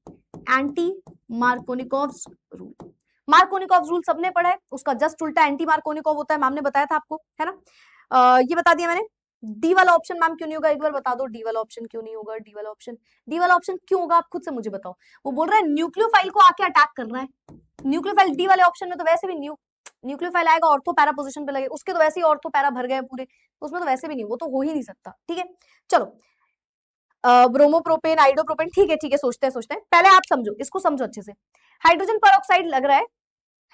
Anti Markovnikov's rule, Markovnikov's rule सबने पढ़ा है, उसका जस्ट उल्टा एंटी मार्कोनिकॉव होता है, मैम ने बताया था आपको, है ना, ये बता दिया मैंने। डी वाला ऑप्शन मैम क्यों नहीं होगा, एक बार बता दो, डी वाला ऑप्शन क्यों नहीं होगा, डी वाला ऑप्शन क्यों होगा, आप खुद से मुझे बताओ। वो बोल रहा है न्यूक्लियोफाइल को आके अटैक करना है, न्यूक्लियोफाइल डी वाले ऑप्शन में तो वैसे भी न्यूक्लियोफाइल आएगा ऑर्थो पैरा पोजीशन पे लगे, उसके तो वैसे ही ऑर्थो पैरा भर गए पूरे, तो उसमें तो वैसे भी नहीं, वो तो हो ही नहीं सकता। ठीक है, चलो, ब्रोमोप्रोपेन आइडोप्रोपेन, ठीक है, सोचते हैं, पहले आप समझो, इसको समझो अच्छे से। हाइड्रोजन पर ऑक्साइड लग रहा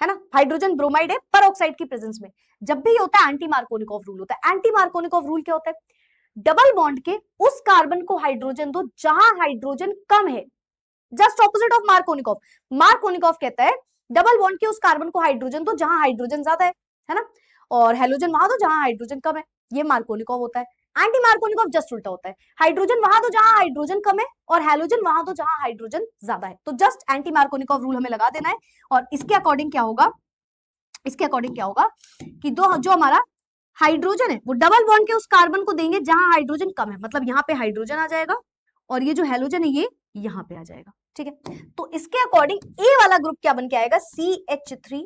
है ना, हाइड्रोजन ब्रोमाइड है पर ऑक्साइड की प्रेजेंस में, जब भी ये होता है एंटी मार्कोनिकॉव रूल होता है। एंटी मार्कोनिकॉव रूल क्या होता है, डबल बॉन्ड के उस कार्बन को हाइड्रोजन दो जहां हाइड्रोजन कम है, just opposite of Markovnikov. Markovnikov कहता है डबल बॉन्ड के उस कार्बन को हाइड्रोजन दो जहां हाइड्रोजन ज्यादा है ना, और हेलोजन वहां दो जहां हाइड्रोजन कम है, ये मार्कोनिकॉव होता है। एंटी मार्कोनिकॉव जस्ट उल्टा होता है, हाइड्रोजन वहां दो जहां हाइड्रोजन कम है और हेलोजन वहां दो जहां हाइड्रोजन ज्यादा है। तो जस्ट एंटी मार्कोनिकॉव रूल हमें लगा देना है, और इसके अकॉर्डिंग क्या होगा, कि जो हमारा हाइड्रोजन है वो डबल बॉन्ड के उस कार्बन को देंगे जहां हाइड्रोजन कम है, मतलब यहाँ पे हाइड्रोजन आ जाएगा और ये जो हेलोजन है ये यहाँ पे आ जाएगा। ठीक है, तो इसके अकॉर्डिंग ए वाला ग्रुप क्या बन के आएगा, CH3,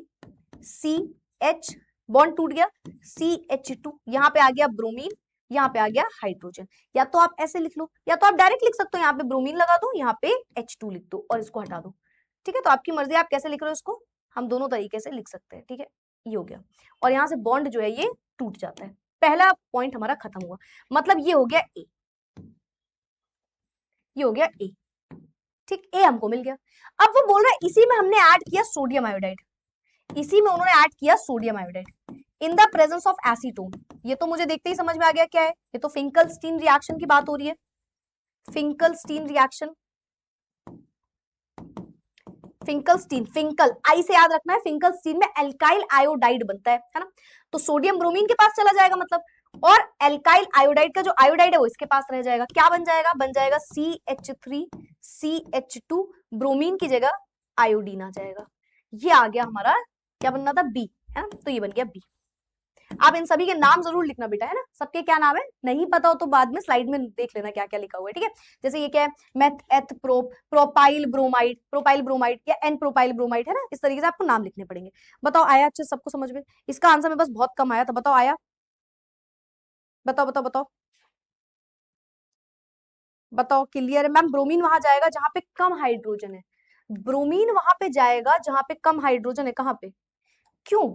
CH बॉन्ड टूट गया, CH2, यहाँ पे आ गया ब्रोमीन, यहाँ पे आ गया हाइड्रोजन। या तो आप ऐसे लिख लो, या तो आप डायरेक्ट लिख सकते हो, यहाँ पे ब्रोमीन लगा दो, यहाँ पे H2 लिख दो और इसको हटा दो। ठीक है, तो आपकी मर्जी, आप कैसे लिख रहे हो इसको, हम दोनों तरीके से लिख सकते हैं। ठीक है, ये हो गया, और यहाँ से बॉन्ड जो है ये टूट जाता है। पहला पॉइंट हमारा खत्म हुआ, मतलब ये हो गया ए, ये हो गया ए। ठीक, ए हमको मिल गया। अब वो बोल रहा है इसी में हमने ऐड किया सोडियम आयोडाइड, इसी में उन्होंने ऐड किया sodium iodide in the presence of acetone. ये तो मुझे देखते ही समझ में आ गया क्या है, ये तो फिंकलस्टीन रिएक्शन की बात हो रही है। फिंकलस्टीन रिएक्शन, फिंकल आई से याद रखना है, फिंकलस्टीन में एल्काइल आयोडाइड बनता है ना, तो सोडियम ब्रोमीन के पास चला जाएगा मतलब, और एल्काइल आयोडाइड का जो आयोडाइड है वो इसके पास रह जाएगा। क्या बन जाएगा CH3 CH2, ब्रोमीन की जगह आयोडीन आ जाएगा। ये आ गया हमारा, क्या बनना था, बी, है ना, तो ये बन गया बी। आप इन सभी के नाम जरूर लिखना बेटा, है ना, सबके क्या नाम है, नहीं पता हो तो बाद में स्लाइड में देख लेना क्या क्या लिखा हुआ है। ठीक है, जैसे ये क्या है, मेथ एथ प्रोपाइल ब्रोमाइड या एन प्रोपाइल ब्रोमाइड, है ना, इस तरीके से आपको नाम लिखने पड़ेंगे। बताओ आया अच्छे सबको समझ में, इसका आंसर में बस बहुत कम आया था, बताओ आया, बताओ क्लियर है मैम। ब्रोमीन वहां जाएगा जहां पे कम हाइड्रोजन है, ब्रोमीन वहां पे जाएगा जहां पे कम हाइड्रोजन है, कहां पे, क्यों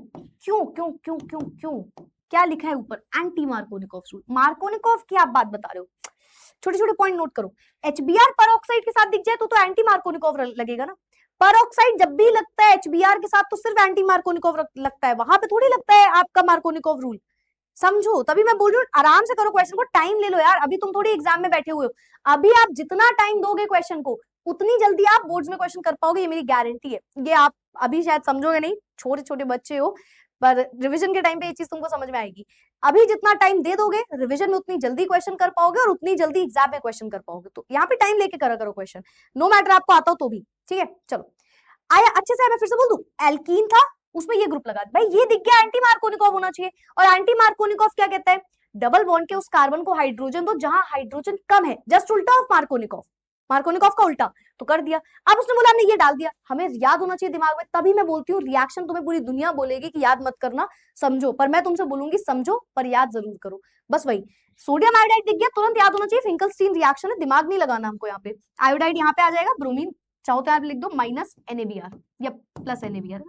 क्यों क्यों क्यों क्यों क्यों, क्या लिखा है ऊपर, एंटी मार्कोनिकॉव रूल। मार्कोनिकॉव की आप बात बता रहे हो, छोटे छोटे पॉइंट नोट करो। HBr पर ऑक्साइड के साथ दिख जाए तो एंटी मार्कोनिकॉव लगेगा ना, पर ऑक्साइड जब भी लगता है HBr के साथ तो सिर्फ एंटी मार्कोनिकॉव लगता है, वहां पे थोड़ी लगता है आपका मार्कोनिकॉव रूल। समझो, तभी मैं बोल रही हूँ आराम से करो क्वेश्चन को, टाइम ले लो यार, अभी तुम थोड़ी एग्जाम में बैठे हुए हो, अभी आप जितना टाइम दोगे क्वेश्चन को उतनी जल्दी आप बोर्ड्स में क्वेश्चन कर पाओगे, ये मेरी गारंटी है। ये आप अभी शायद समझोगे नहीं, छोटे छोटे बच्चे हो, पर रिवीजन के टाइम पे ये चीज तुमको समझ में आएगी। अभी जितना टाइम दे दोगे रिवीजन में उतनी जल्दी क्वेश्चन कर पाओगे और उतनी जल्दी एग्जाम में क्वेश्चन कर पाओगे। तो यहाँ पे टाइम लेके करा करो क्वेश्चन, नो मैटर आपको आता हो तो भी, ठीक है। चलो आया अच्छे से, मैं फिर से बोल दूं, एल्कीन था उसमें ये ग्रुप लगा, भाई ये दिख गया एंटी मार्कोनिकॉफ होना चाहिए। और एंटी मार्कोनिकॉफ क्या कहता है, डबल बॉन्ड के उस कार्बन को हाइड्रोजन दो जहां हाइड्रोजन कम है, जस्ट उल्टा ऑफ मार्कोनिकॉफ, मार्कोनिकॉफ का उल्टा, तो कर दिया। अब उसने बोला हमने ये डाल दिया, हमें याद होना चाहिए दिमाग में, तभी मैं बोलती हूँ रिएक्शन तुम्हें पूरी दुनिया बोलेगी कि याद मत करना, समझो, पर मैं तुमसे बोलूंगी समझो पर याद जरूर करो, बस वही। सोडियम आयोडाइड दिख गया, तुरंत याद होना चाहिए, फिंकलस्टीन रिएक्शन है, दिमाग नहीं लगाना हमको यहाँ पे। आयोडाइड यहाँ पे आ जाएगा, ब्रोमीन चाहो तो आप लिख दो माइनस NaBr या प्लस NaBr,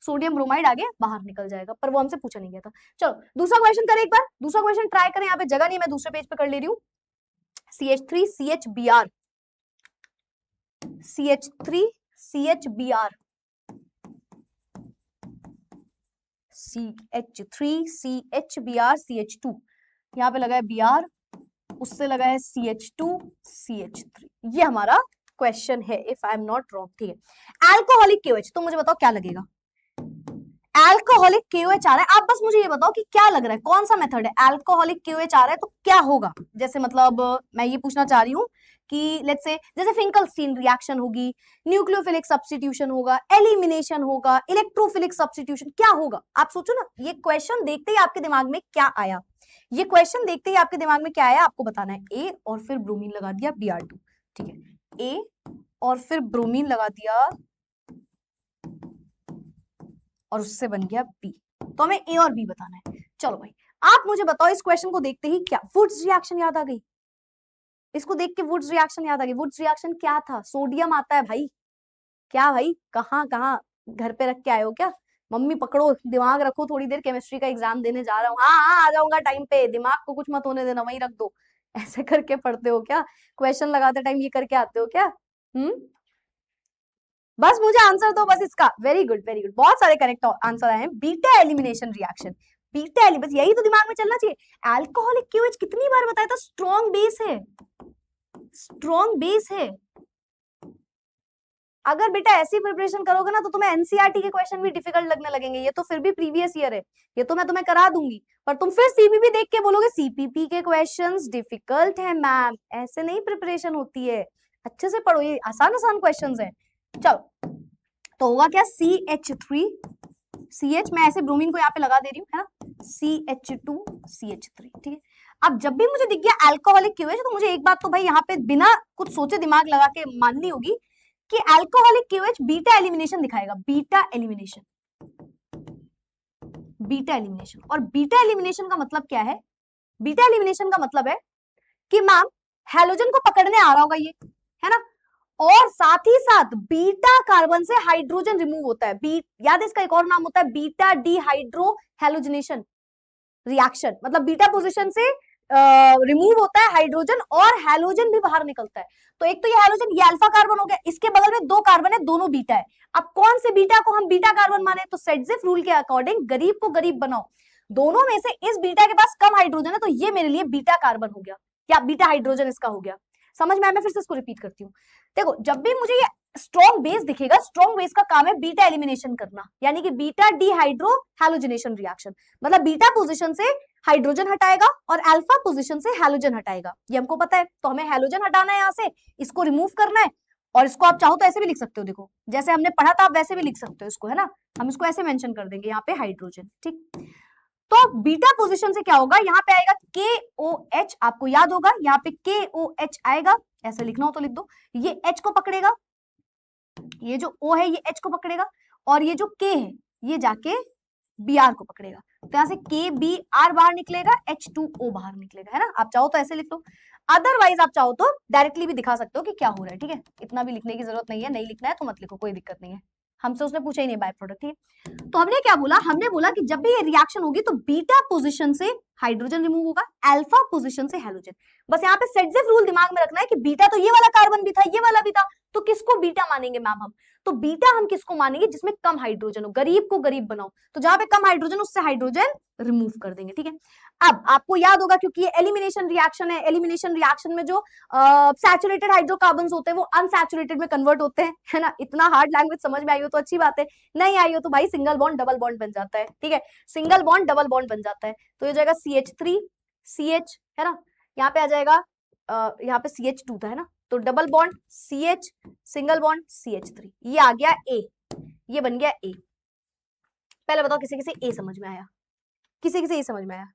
सोडियम ब्रोमाइड आगे बाहर निकल जाएगा, पर वो हमसे पूछा नहीं गया था। चलो दूसरा क्वेश्चन करें एक बार, दूसरा क्वेश्चन ट्राई करें, यहाँ पे जगह नहीं, मैं दूसरे पेज पे कर ले रही हूँ। CH3 CHBr, CH3 CHBr, CH3 CHBr CH2, यहाँ पे लगा है Br, उससे लगा है CH2 CH3, ये हमारा क्वेश्चन है if I am not wrong, ठीक है। अल्कोहलिक KOH, तो मुझे बताओ क्या लगेगा, अल्कोहलिक KOH आ रहा है, आप बस मुझे ये बताओ कि क्या लग रहा है, कौन सा मेथड है, अल्कोहलिक KOH आ रहा है तो क्या होगा। जैसे मतलब मैं ये पूछना चाह रही हूँ कि लेट्स से जैसे फिंकलस्टीन रिएक्शन होगी, न्यूक्लियोफिलिक सब्स्टिट्यूशन होगा, एलिमिनेशन होगा, इलेक्ट्रोफिलिक सब्स्टिट्यूशन, क्या होगा आप सोचो ना। ये क्वेश्चन देखते ही आपके दिमाग में क्या आया, ये क्वेश्चन देखते ही आपके दिमाग में क्या आया आपको बताना है। ए और फिर ब्रोमीन लगा दिया Br2, ठीक है, ए और फिर ब्रोमीन लगा दिया और उससे बन गया बी, तो हमें ए और बी बताना है। चलो भाई आप मुझे बताओ इस क्वेश्चन को देखते ही क्या वुड्स रिएक्शन याद आ गई, इसको देख के वुड्स रिएक्शन याद आ गई। वुड्स रिएक्शन क्या था, सोडियम आता है भाई, क्या भाई कहाँ कहाँ घर पे रख के आए हो क्या, मम्मी पकड़ो दिमाग रखो, थोड़ी देर केमिस्ट्री का एग्जाम देने जा रहा हूँ, हाँ हाँ आ जाऊंगा टाइम पे, दिमाग को कुछ मत होने देना, वहीं रख दो, ऐसे करके पढ़ते हो क्या, क्वेश्चन लगाते टाइम ये करके आते हो क्या। बस मुझे आंसर दो बस इसका, वेरी गुड वेरी गुड, बहुत सारे करेक्ट आंसर आए हैं। बीटा एलिमिनेशन रिएक्शन, बीटा बस यही तो दिमाग में चलना चाहिए। अल्कोहलिक KOH कितनी बार बताया था, स्ट्रॉन्ग बेस है, स्ट्रॉन्ग बेस है। अगर बेटा ऐसी प्रिपरेशन करोगे ना तो तुम्हें NCERT के क्वेश्चन भी डिफिकल्ट लगने लगेंगे, ये तो फिर भी प्रीवियस ईयर है, ये तो मैं तुम्हें करा दूंगी, पर तुम फिर CPP देख के बोलोगे CPP के क्वेश्चंस डिफिकल्ट है मैम, ऐसे नहीं प्रिपरेशन होती है, अच्छे से पढ़ो, ये आसान आसान क्वेश्चंस है। चलो तो होगा क्या, CH3 CH, मैं ऐसे ब्रोमीन को यहाँ पे लगा दे रही हूँ, है ना, CH2 CH3, ठीक है। अब जब भी मुझे दिख गया अल्कोहलिक KOH तो मुझे एक बात तो भाई यहाँ पे बिना कुछ सोचे दिमाग लगा के माननी होगी कि अल्कोहलिक KOH बीटा एलिमिनेशन दिखाएगा, बीटा एलिमिनेशन, बीटा एलिमिनेशन। और बीटा एलिमिनेशन का मतलब क्या है, बीटा एलिमिनेशन का मतलब है कि मैम हैलोजन को पकड़ने आ रहा होगा ये, है ना, और साथ ही साथ बीटा कार्बन से हाइड्रोजन रिमूव होता है, याद है इसका एक और नाम होता है बीटा डिहाइड्रो हैलोजनेशन रिएक्शन, मतलब बीटा पोजीशन से रिमूव होता है हाइड्रोजन और हैलोजन भी बाहर निकलता है। तो एक तो ये हैलोजन, ये अल्फा कार्बन हो गया, इसके बगल में दो कार्बन है, दोनों बीटा है। अब कौन से बीटा को हम बीटा कार्बन माने, तो सेडजिफ रूल के अकॉर्डिंग गरीब को गरीब बनाओ, दोनों में से इस बीटा के पास कम हाइड्रोजन है तो ये मेरे लिए बीटा कार्बन हो गया, या बीटा हाइड्रोजन इसका हो गया। समझ में आया, मैं फिर से इसको रिपीट करती हूँ। देखो जब भी मुझे ये स्ट्रॉन्ग बेस दिखेगा, स्ट्रॉन्ग बेस का काम है बीटा एलिमिनेशन करना, यानी कि बीटा डिहाइड्रो हैलोजनेशन रिएक्शन, मतलब बीटा पोजीशन से हाइड्रोजन हटाएगा और अल्फा पोजीशन से हैलोजन हटाएगा, ये हमको पता है। तो हमें हैलोजन हटाना है यहाँ से, इसको रिमूव करना है, और इसको आप चाहो तो ऐसे भी लिख सकते हो, देखो जैसे हमने पढ़ा था आप वैसे भी लिख सकते हो इसको, है ना, हम इसको ऐसे मेंशन कर देंगे यहाँ पे हाइड्रोजन, ठीक। तो बीटा पोजीशन से क्या होगा, यहाँ पे आएगा KOH, आपको याद होगा यहाँ पे KOH आएगा, ऐसे लिखना हो तो लिख दो, ये H को पकड़ेगा, ये जो O है ये H को पकड़ेगा, और ये जो K है ये जाके Br को पकड़ेगा, तो यहाँ से KBr बाहर निकलेगा, H2O बाहर निकलेगा, है ना। आप चाहो तो ऐसे लिख लो, अदरवाइज आप चाहो तो डायरेक्टली भी दिखा सकते हो कि क्या हो रहा है, ठीक है, इतना भी लिखने की जरूरत नहीं है, नहीं लिखना है तो मत लिखो, कोई दिक्कत नहीं है, हमसे उसने पूछा ही नहीं बाय प्रोडक्ट, ठीक है। तो हमने क्या बोला, हमने बोला कि जब भी ये रिएक्शन होगी तो बीटा पोजीशन से हाइड्रोजन रिमूव होगा अल्फा पोजीशन से हैलोजन। बस यहाँ पे सेट रूल दिमाग में रखना है कि बीटा तो ये वाला कार्बन भी था, ये वाला भी था, तो किसको बीटा मानेंगे मैम हम? तो बीटा हम किसको मानेंगे? जिसमें कम हाइड्रोजन हो, गरीब को गरीब बनाओ, तो जहां पे कम हाइड्रोजन उससे हाइड्रोजन रिमूव कर देंगे, ठीक है। अब आपको याद होगा क्योंकि ये एलिमिनेशन रिएक्शन है, एलिमिनेशन रिएक्शन में जो सैचुरेटेड हाइड्रोकार्बन्स होते हैं वो अनसैचुरेटेड में कन्वर्ट होते हैं, है ना। इतना हार्ड लैंग्वेज समझ में आई हो तो अच्छी बात है, नहीं आई हो तो भाई सिंगल बॉन्ड डबल बॉन्ड बन जाता है, ठीक है, सिंगल बॉन्ड डबल बॉन्ड बन जाता है। तो ये जाएगा CH3 CH, है ना, यहाँ पे आ जाएगा यहाँ पे CH2 था, है ना, तो double bond CH, single bond CH3, ये आ गया A, ये बन गया A। पहले बताओ किसी किसी A समझ में आया? किसी किसी A समझ में आया?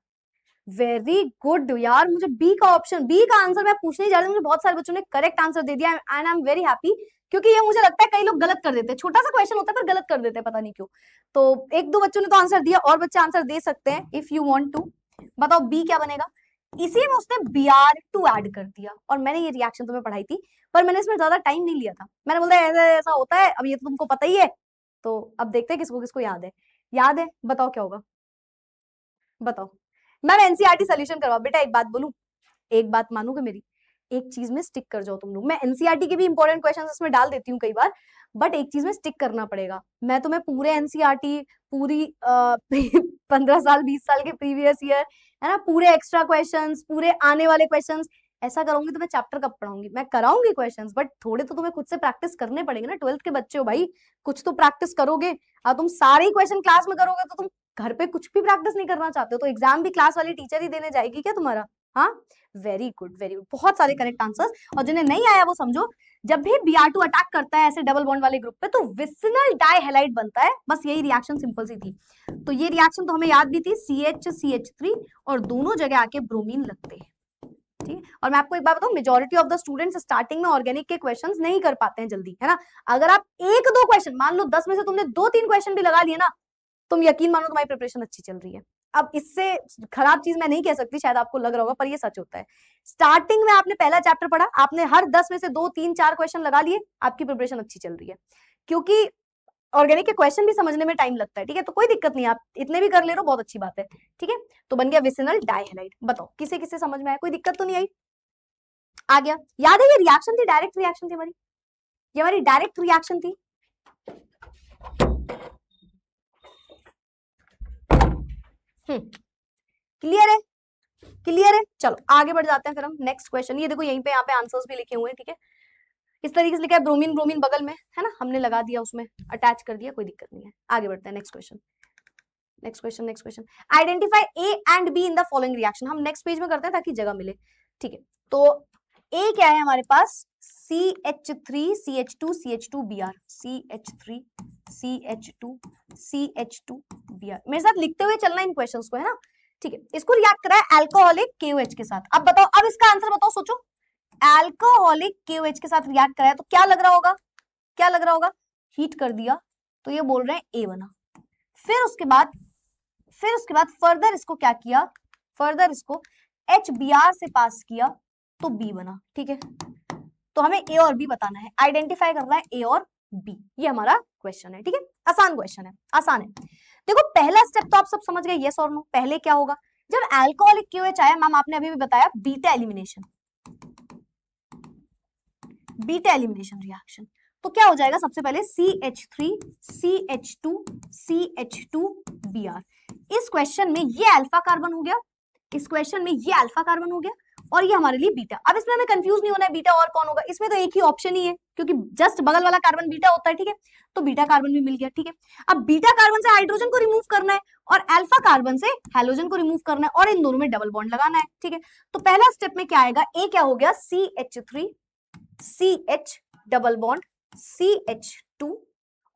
वेरी गुड यार, मुझे बी का ऑप्शन, बी का आंसर मैं पूछने ही जा रही हूँ, मुझे बहुत सारे बच्चों ने करेक्ट आंसर दे दिया and I am very happy, क्योंकि ये मुझे लगता है कई लोग गलत कर देते हैं, छोटा सा क्वेश्चन होता है पर गलत कर देते हैं, पता नहीं क्यों। तो एक दो बच्चों ने तो आंसर दिया, और बच्चे आंसर दे सकते हैं इफ यू वांट टू। बताओ बी क्या बनेगा? इसी में उसने Br2 ऐड कर दिया, और मैंने ये रिएक्शन तुम्हें पढ़ाई थी पर मैंने इसमें ज्यादा टाइम नहीं लिया था, मैंने बोला ऐसा ऐसा होता है, अब ये तो तुमको पता ही है, तो अब देखते हैं किसको किसको याद है। याद है? बताओ क्या होगा, बताओ। मैम एनसीईआरटी सोल्यूशन करवाओ बेटा, एक बात बोलूं, एक बात मानोगे मेरी, एक चीज में स्टिक कर जाओ तुम लोग। मैं एनसीईआरटी के भी इंपॉर्टेंट क्वेश्चंस इसमें डाल देती हूँ कई बार, बट एक चीज में स्टिक करना पड़ेगा। मैं तुम्हें पूरे एनसीईआरटी, पूरी 15 साल 20 साल के प्रीवियस ईयर, है ना, पूरे एक्स्ट्रा क्वेश्चंस, पूरे आने वाले क्वेश्चंस, ऐसा करूंगी तो मैं चैप्टर कब पढ़ाऊंगी? मैं कराऊंगी क्वेश्चंस, बट थोड़े तो तुम्हें खुद से प्रैक्टिस करने पड़ेंगे ना, 12th के बच्चे हो भाई, कुछ तो प्रैक्टिस करोगे। और तुम सारे क्वेश्चन क्लास में करोगे तो तुम घर पे कुछ भी प्रैक्टिस नहीं करना चाहते हो, तो एग्जाम भी क्लास वाली टीचर ही देने जाएगी क्या तुम्हारा? हाँ, वेरी गुड वेरी गुड, बहुत सारे करेक्ट आंसर्स। और जिन्हें नहीं आया वो समझो, जब भी Br2 अटैक करता है ऐसे डबल बॉन्ड वाले ग्रुप पे तो विसिनल डाइहैलाइड बनता है, बस यही रिएक्शन सिंपल सी थी। तो ये रिएक्शन तो हमें याद भी थी, CH CH3, और दोनों जगह आके ब्रोमीन लगते हैं, ठीक है। और मैं आपको एक बात बताऊं, majority of the students starting में ऑर्गेनिक के क्वेश्चंस नहीं कर पाते हैं जल्दी, है ना। अगर आप एक दो क्वेश्चन, मान लो 10 में से तुमने 2-3 क्वेश्चन भी लगा लिए ना, तुम यकीन मानो तुम्हारी प्रिपरेशन अच्छी चल रही है। अब इससे खराब चीज मैं नहीं कह सकती, शायद आपको लग रहा होगा, पर ये सच होता है। स्टार्टिंग में आपने पहला चैप्टर पढ़ा, आपने हर 10 में से 2-3-4 क्वेश्चन लगा लिए, आपकी प्रिपरेशन अच्छी चल रही है, क्योंकि ऑर्गेनिक के क्वेश्चन भी समझने में टाइम लगता है, ठीक है। तो कोई दिक्कत नहीं, आप इतने भी कर ले रहे हो, बहुत अच्छी बात है, ठीक है। तो बन गया विसिनल डाइहैलाइड। बताओ किसे किसे समझ में आया? कोई दिक्कत तो नहीं आई? आ गया? याद है ये रिएक्शन थी, डायरेक्ट रिएक्शन थी हमारी, ये हमारी डायरेक्ट रिएक्शन थी। क्लियर है? क्लियर है? चलो आगे बढ़ जाते हैं फिर हम नेक्स्ट क्वेश्चन। ये देखो यहीं पे, यहाँ पे आंसर्स भी लिखे हुए हैं, ठीक है। इस तरीके से लिखा है, ब्रोमीन ब्रोमीन बगल में है ना, हमने लगा दिया, उसमें अटैच कर दिया, कोई दिक्कत नहीं है। आगे बढ़ते हैं, next question next question next question. Identify A and be in the following reaction. हम नेक्स्ट पेज में करते हैं ताकि जगह मिले, ठीक है। तो ए क्या है हमारे पास? CH3 CH2 CH2 Br, CH3 CH2 CH2 Br। मेरे साथ लिखते हुए चलना इन क्वेश्चंस को, है ना, ठीक है। इसको रिएक्ट करा है अल्कोहलिक KOH के साथ। अब बताओ, अब इसका आंसर बताओ, सोचो। अल्कोहलिक KOH के साथ रिएक्ट कराया तो क्या लग रहा होगा? क्या लग रहा होगा? हीट कर दिया तो ये बोल रहे हैं A बना। फिर उसके बाद फर्दर इसको क्या किया? फर्दर इसको HBr से पास किया तो B बना, ठीक है। तो हमें A और B बताना है, आइडेंटिफाई करना है A और B, ये हमारा क्वेश्चन है, ठीक है। आसान क्वेश्चन है, आसान है। देखो पहला स्टेप तो आप सब समझ गए, यस और नो। पहले क्या होगा? जब अल्कोहलिक KOH आया, मैम आपने अभी भी बताया, beta elimination, beta elimination reaction. तो क्या हो जाएगा? सबसे पहले CH3 CH2 CH2 Br। इस क्वेश्चन में ये अल्फा कार्बन हो गया, इस क्वेश्चन में ये अल्फा कार्बन हो गया, और ये हमारे लिए बीटा। अब इसमें हमें कंफ्यूज नहीं होना है बीटा और कौन होगा, इसमें तो एक ही ऑप्शन ही है, क्योंकि जस्ट बगल वाला कार्बन बीटा होता है, ठीक है। तो बीटा कार्बन भी मिल गया, ठीक है। अब बीटा कार्बन से हाइड्रोजन को रिमूव करना है और अल्फा कार्बन से हैलोजन को रिमूव करना है, और इन दोनों में डबल बॉन्ड लगाना है, ठीक है। तो पहला स्टेप में क्या आएगा? ए क्या हो गया? CH3 CH double bond CH2,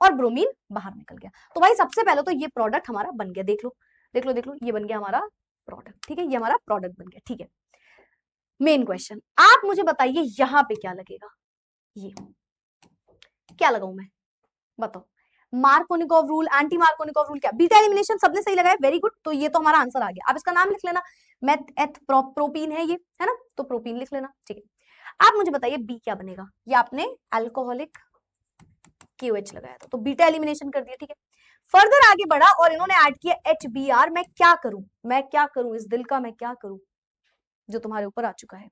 और ब्रोमीन बाहर निकल गया। तो भाई सबसे पहले तो ये प्रोडक्ट हमारा बन गया, देख लो देख लो देख लो, ये बन गया हमारा प्रोडक्ट, ठीक है। ये हमारा प्रोडक्ट बन गया, ठीक है। मेन क्वेश्चन, आप मुझे बताइए यहां पे क्या लगेगा? ये क्या लगाऊं मैं? बताओ। Markovnikov rule, anti Markovnikov rule, क्या? बीटा एलिमिनेशन सबने सही लगाया, वेरी गुड। तो ये तो हमारा आंसर आ गया। आप इसका नाम लिख लेना, मेथ एथ प्रोपीन है ये, है ना, तो प्रोपीन लिख लेना, ठीक है। आप मुझे बताइए बी क्या बनेगा? ये आपने अल्कोहलिक KOH लगाया था तो बीटा एलिमिनेशन कर दिया, ठीक है। फर्दर आगे बढ़ा और इन्होंने ऐड किया HBr। मैं क्या करूं इस दिल का, मैं क्या करूं जो तुम्हारे ऊपर आ चुका है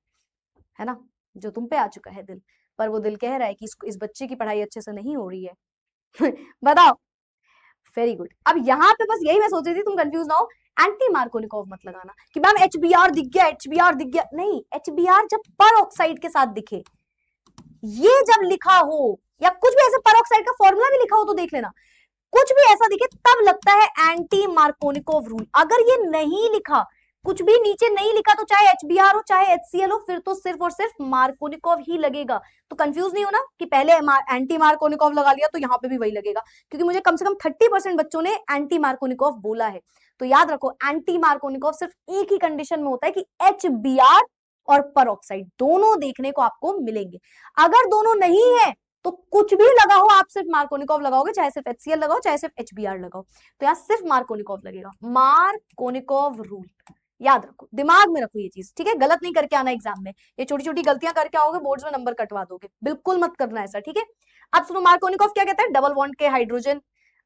ना, जो तुम पे आ चुका है दिल, पर वो दिल कह रहा है कि इस बच्चे की पढ़ाई अच्छे से नहीं हो रही है। बताओ। Very good. अब यहाँ पे बस यही मैं सोच रही थी तुम कंफ्यूज ना हो, एंटी मार्कोनिकोव मत लगाना कि मैम HBr दिख गया, HBr दिख गया। नहीं, HBr जब पर ऑक्साइड के साथ दिखे, ये जब लिखा हो या कुछ भी ऐसे पर ऑक्साइड का फॉर्मूला भी लिखा हो तो देख लेना, कुछ भी ऐसा दिखे तब लगता है एंटी मार्कोनिकोव रूल। अगर ये नहीं लिखा, कुछ भी नीचे नहीं लिखा, तो चाहे HBr हो चाहे HCl हो, फिर तो सिर्फ और सिर्फ मार्कोनिकोव ही लगेगा। तो कंफ्यूज नहीं होना कि पहले एंटी मार्कोनिकोव लगा लिया तो यहाँ पे भी वही लगेगा, क्योंकि मुझे कम से कम 30% बच्चों ने एंटी मार्कोनिकोव बोला है। तो याद रखो, एंटी मार्कोनिकोव सिर्फ एक ही कंडीशन में होता है कि HBr और परऑक्साइड दोनों देखने को आपको मिलेंगे। अगर दोनों नहीं है तो कुछ भी लगा हो, आप सिर्फ मार्कोनिकोव लगाओगे, चाहे सिर्फ HCl लगाओ चाहे सिर्फ HBr लगाओ, तो यहाँ सिर्फ मार्कोनिकोव लगेगा। मार्कोनिकोव रूल याद रखो, दिमाग में रखो ये चीज, ठीक है। गलत नहीं करके आना एग्जाम में, ये छोटी छोटी गलतियां करके आओगे बोर्ड्स में नंबर कटवा दोगे, बिल्कुल मत करना ऐसा, ठीक है। अब सुनो, मार्कोनिकोव क्या कहता है, डबल बॉन्ड के हाइड्रोजन,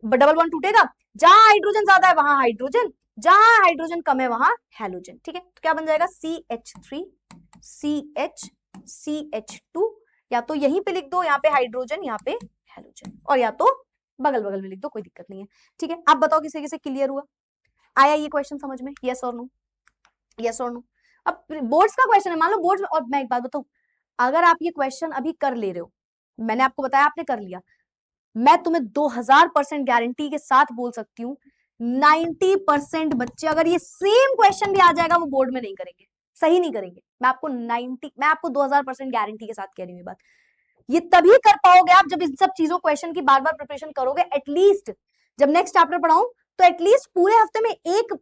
डबल बॉन्ड टूटेगा, जहां हाइड्रोजन ज्यादा है वहां हाइड्रोजन, जहां हाइड्रोजन कम है वहां हैलोजन, ठीक है। तो क्या बन जाएगा, CH3 CH CH2, या तो यहीं पे लिख दो, यहाँ पे हाइड्रोजन यहाँ पे हैलोजन, और या तो बगल बगल में लिख दो, कोई दिक्कत नहीं है, ठीक है। आप बताओ किसे किसे क्लियर हुआ, आया ये क्वेश्चन समझ में, यस और नो, यस और नो। अब बोर्ड्स का क्वेश्चन है, मान लो बोर्ड्स में, और मैं एक बात बताऊं, अगर आप ये क्वेश्चन अभी कर ले रहे हो, मैंने आपको बताया आपने कर लिया, मैं तुम्हें 2000% गारंटी के साथ बोल सकती हूँ 90% बच्चे अगर ये सेम क्वेश्चन भी आ जाएगा वो बोर्ड में नहीं करेंगे, सही नहीं करेंगे। मैं आपको 2000% गारंटी के साथ कह रही हूँ ये बात। ये तभी कर पाओगे आप जब इन सब चीजों क्वेश्चन की बार बार प्रिपरेशन करोगे। एटलीस्ट जब नेक्स्ट चैप्टर पढ़ाऊं तो एटलीस्ट पूरे हफ्ते में एक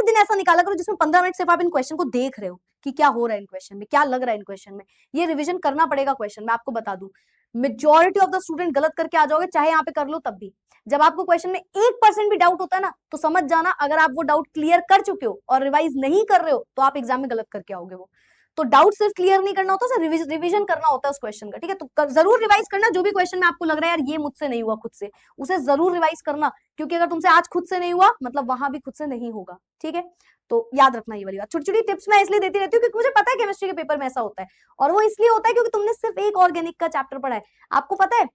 दिन ऐसा निकाला करो जिसमें 15 मिनट सिर्फ आप इन क्वेश्चन को देख रहे हो कि क्या हो रहा है इन क्वेश्चन में, क्या लग रहा है इन क्वेश्चन में। ये रिवीजन करना पड़ेगा क्वेश्चन, मैं आपको बता दूं। मेजॉरिटी ऑफ द स्टूडेंट गलत करके आ जाओगे, चाहे यहाँ पे कर लो तब भी। जब आपको क्वेश्चन में 1% भी डाउट होता है ना, तो समझ जाना अगर आप वो डाउट क्लियर कर चुके हो और रिवाइज नहीं कर रहे हो तो आप एग्जाम में गलत करके आओगे। वो तो डाउट सिर्फ क्लियर नहीं करना होता, सिर्फ रिवीजन करना होता है उस क्वेश्चन का, ठीक है। तो जरूर रिवाइज करना, जो भी क्वेश्चन में आपको लग रहा है यार ये मुझसे नहीं हुआ खुद से, उसे जरूर रिवाइज करना, क्योंकि अगर तुमसे आज खुद से नहीं हुआ मतलब वहां भी खुद से नहीं होगा, ठीक है। तो याद रखना ये वाली बात। छोटी छोटी टिप्स मैं इसलिए देती रहती हूँ क्योंकि मुझे पता है केमिस्ट्री के पेपर में ऐसा होता है, और वो इसलिए होता है क्योंकि तुमने सिर्फ एक ऑर्गेनिक का चैप्टर पढ़ा है। आपको पता है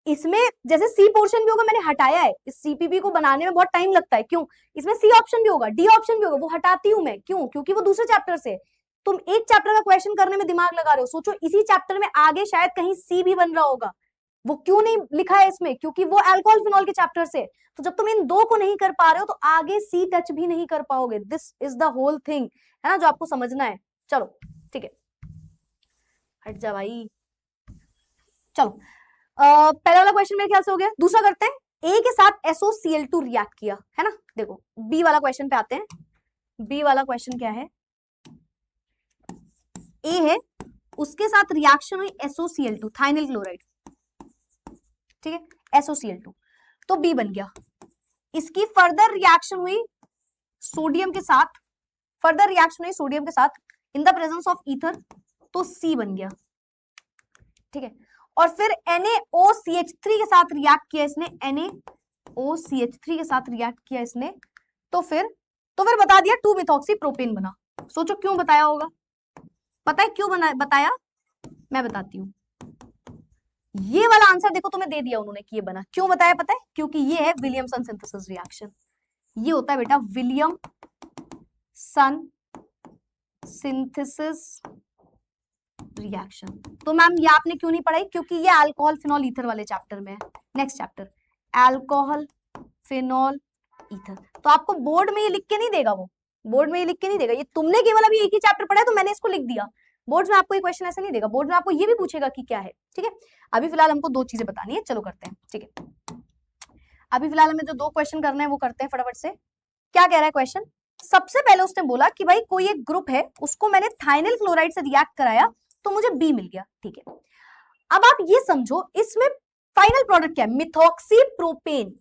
इसमें जैसे सी पोर्शन भी होगा, मैंने हटाया है, इस CPP को बनाने में बहुत टाइम लगता है, क्यों, इसमें C ऑप्शन भी होगा, D ऑप्शन भी होगा, वो हटाती हूं मैं, क्यों, क्योंकि वो दूसरे चैप्टर से। तुम एक चैप्टर का क्वेश्चन करने में दिमाग लगा रहे हो, सोचो इसी चैप्टर में आगे शायद कहीं C भी बन रहा होगा, वो क्यों नहीं लिखा है इसमें, क्योंकि वो अल्कोहल फिनॉल के चैप्टर से। तो जब तुम इन दो को नहीं कर पा रहे हो तो आगे C टच भी नहीं कर पाओगे। This is the whole thing, है ना, जो आपको समझना है। चलो ठीक है, हट जा भाई। चलो पहला वाला क्वेश्चन मेरे ख्याल से हो गया, दूसरा करते हैं। ए के साथ SOCl2 रिएक्ट किया, है ना। देखो बी वाला क्वेश्चन पे आते हैं। बी वाला क्वेश्चन क्या है, ए है, उसके साथ रिएक्शन हुई SOCl2 थाइनिल क्लोराइड, ठीक है, SOCl2, तो बी बन गया। इसकी फर्दर रिएक्शन हुई सोडियम के साथ, फर्दर रिएक्शन हुई सोडियम के साथ in the presence of ether, तो सी बन गया, ठीक है। और फिर NaOCH3 के साथ रिएक्ट किया इसने, NaOCH3 के साथ रिएक्ट किया इसने, तो फिर बता दिया 2-मिथॉक्सी प्रोपेन बना। सोचो क्यों बताया होगा, पता है क्यों बताया, मैं बताती हूँ। ये वाला आंसर देखो तुम्हें दे दिया उन्होंने कि ये बना, क्यों बताया पता है, क्योंकि ये है विलियमसन सिंथेसिस रिएक्शन। ये होता है बेटा विलियमसन सिंथेसिस रिएक्शन। तो मैम ये आपने क्यों नहीं पढ़ाई, क्योंकि ये अल्कोहल फिनॉल ईथर वाले चैप्टर में है। Next chapter alcohol phenol ether, तो आपको बोर्ड में ये लिख के नहीं देगा, वो बोर्ड में ये लिख के नहीं देगा, ये तुमने केवल अभी एक ही चैप्टर पढ़ा है तो मैंने इसको लिख दिया। बोर्ड में आपको ये क्वेश्चन ऐसा नहीं देगा, बोर्ड में आपको ये भी पूछेगा कि क्या है, ठीक है। अभी फिलहाल हमको 2 चीजें बतानी है, चलो करते हैं, ठीक है। अभी फिलहाल हमें जो 2 क्वेश्चन करने हैं वो करते हैं फटाफट से। क्या कह रहा है क्वेश्चन, सबसे पहले उसने बोला कि भाई कोई एक ग्रुप है, उसको मैंने थाइनिल क्लोराइड से रिएक्ट कराया तो मुझे बी मिल गया, ठीक है। अब आप ये समझो इसमें फाइनल प्रोडक्ट क्या है, मिथॉक्सी प्रोपेन,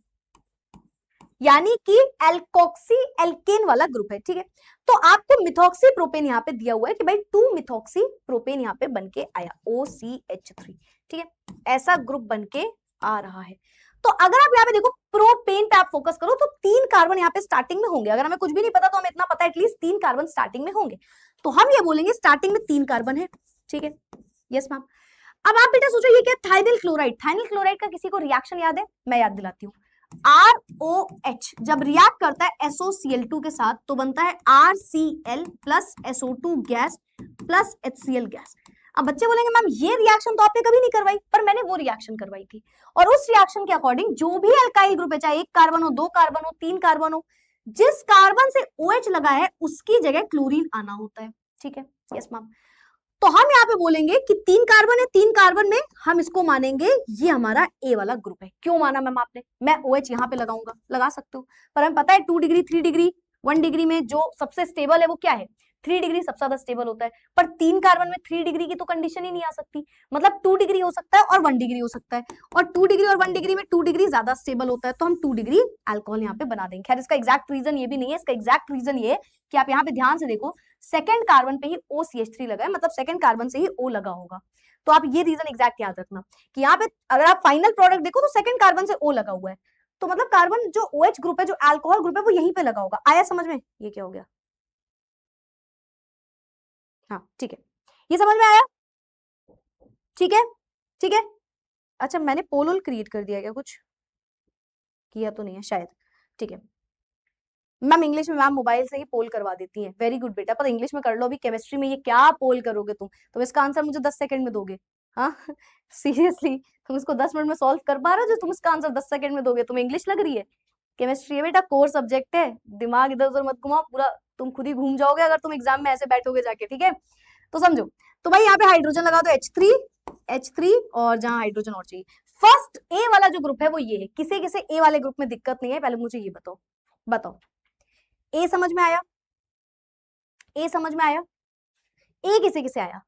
यानी कि एल्कोक्सी एल्केन वाला ग्रुप है, ठीक है। तो आपको मिथॉक्सी प्रोपेन यहाँ पे दिया हुआ है कि भाई 2-मिथॉक्सी प्रोपेन यहाँ पे बनके आया OCH3, ठीक है, ऐसा ग्रुप बनके आ रहा है। तो अगर आप यहाँ पे देखो प्रोपेन पे आप फोकस करो तो 3 कार्बन यहाँ पे स्टार्टिंग में होंगे। अगर हमें कुछ भी नहीं पता तो हमें इतना पता है एटलीस्ट 3 कार्बन स्टार्टिंग में होंगे, तो हम ये बोलेंगे स्टार्टिंग में 3 कार्बन है, ठीक है। Yes ma'am. अब आप बेटा सोचो ये क्या, थाइनिल क्लोराइड। थाइनिल क्लोराइड का किसी को रिएक्शन याद है? मैं याद दिलाती हूँ। ROH जब रिएक्ट करता है SOCl2 के साथ तो बनता है RCl plus SO2 gas plus HCl gas. अब बच्चे बोलेंगे मैम ये रिएक्शन तो आपने कभी नहीं करवाई, पर मैंने वो रिएक्शन करवाई थी, और उस रिएक्शन के अकॉर्डिंग जो भी अल्काइल ग्रुप है, चाहे 1 कार्बन हो, 2 कार्बन हो, 3 कार्बन हो, जिस कार्बन से OH लगा है उसकी जगह क्लोरीन आना होता है, ठीक है। Yes ma'am. तो हम यहाँ पे बोलेंगे कि 3 कार्बन है, 3 कार्बन में हम इसको मानेंगे ये हमारा ए वाला ग्रुप है। क्यों माना मैम आपने? मैं OH यहाँ पे लगाऊंगा, लगा सकते हो, पर हमें पता है 2 डिग्री 3 डिग्री 1 डिग्री में जो सबसे स्टेबल है वो क्या है? 3 डिग्री सबसे ज्यादा स्टेबल होता है, पर 3 कार्बन में 3 डिग्री की तो कंडीशन ही नहीं आ सकती, मतलब 2 डिग्री हो सकता है और 1 डिग्री हो सकता है, और 2 डिग्री और 1 डिग्री में 2 डिग्री ज्यादा स्टेबल होता है, तो हम 2 डिग्री अल्कोहल यहाँ पे बना देंगे। खैर इसका एग्जैक्ट रीजन ये भी नहीं है, इसका एग्जैक्ट रीजन ये है कि आप यहाँ पे ध्यान से देखो सेकंड कार्बन पे ही OCH3 लगा है, मतलब सेकंड कार्बन से ही O लगा होगा, तो आप ये रीजन एग्जैक्ट याद रखना कि यहाँ पे अगर आप फाइनल प्रोडक्ट देखो तो सेकंड कार्बन से O लगा हुआ है, तो मतलब कार्बन जो OH ग्रुप है, जो अल्कोहल ग्रुप है, वो यहीं पे लगा होगा। आया समझ में? ये क्या हो गया? हाँ ठीक है, ये समझ में आया? ठीक है, ठीक है। अच्छा मैंने पोल क्रिएट कर दिया क्या? कुछ किया तो नहीं है शायद, ठीक है। मैम इंग्लिश में मैम मोबाइल से ही पोल करवा देती हैं, वेरी गुड बेटा, पर इंग्लिश में कर लो। अभी केमिस्ट्री में ये क्या पोल करोगे तुम इसका आंसर मुझे 10 सेकंड में दोगे? हाँ सीरियसली तुम इसको 10 मिनट में सॉल्व कर पा रहे हो जो तुम इसका आंसर 10 सेकंड में दोगे? तुम्हें इंग्लिश लग रही है? केमिस्ट्री है बेटा, कोर सब्जेक्ट है, दिमाग इधर उधर मत घुमाओ, पूरा तुम खुद ही घूम जाओगे अगर तुम एग्जाम में ऐसे बैठोगे जाके, ठीक है। तो समझो, तो भाई यहाँ पे हाइड्रोजन लगा दो H3 और जहां हाइड्रोजन और चाहिए। फर्स्ट ए वाला जो ग्रुप है वो ये है। किसे किसे ए वाले ग्रुप में दिक्कत नहीं है, पहले मुझे ये बताओ ए समझ में आया? ए समझ में आया? ए किसे किसे आया?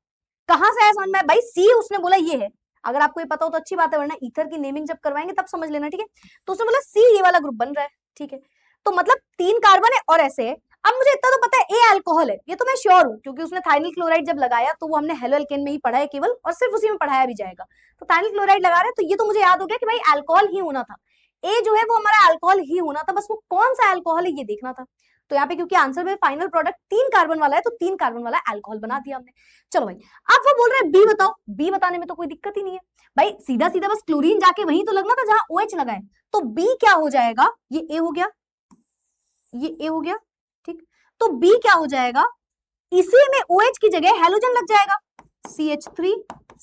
कहां से आया समझ में? भाई सी उसने बोला ये है, अगर आपको ये पता हो तो अच्छी बात है, वरना ईथर की नेमिंग जब करवाएंगे तब समझ लेना, ठीक है। तो उसने बोला सी ये वाला ग्रुप बन रहा है, ठीक है, तो मतलब 3 कार्बन है और ऐसे है। अब मुझे इतना तो पता है ए अल्कोहल है, ये तो मैं श्योर हूं, क्योंकि उसने थाइनिल क्लोराइड जब लगाया तो वो हमने हेलो एल्केन में ही पढ़ा है केवल, और सिर्फ उसी में पढ़ाया भी जाएगा। तो थाइनिल क्लोराइड लगा रहे हैं तो ये तो मुझे याद हो गया कि भाई अल्कोहल ही होना था, ए जो है वो हमारा अल्कोहल ही होना था, बस वो कौन सा अल्कोहल है ये देखना था। तो यहाँ पे क्योंकि आंसर में फाइनल प्रोडक्ट 3 कार्बन वाला है तो 3 कार्बन वाला अल्कोहल बना दिया हमने। चलो भाई, अब वो बोल रहे हैं बी बताओ। बी बताने में तो कोई दिक्कत ही नहीं है भाई, सीधा सीधा बस क्लोरीन जाके वहीं तो लगना था जहां OH लगा है। तो बी क्या हो जाएगा? ये ए हो गया, ये ए हो गया, ठीक। तो बी क्या हो जाएगा? इसी में OH की जगह हेलोजन लग जाएगा, CH3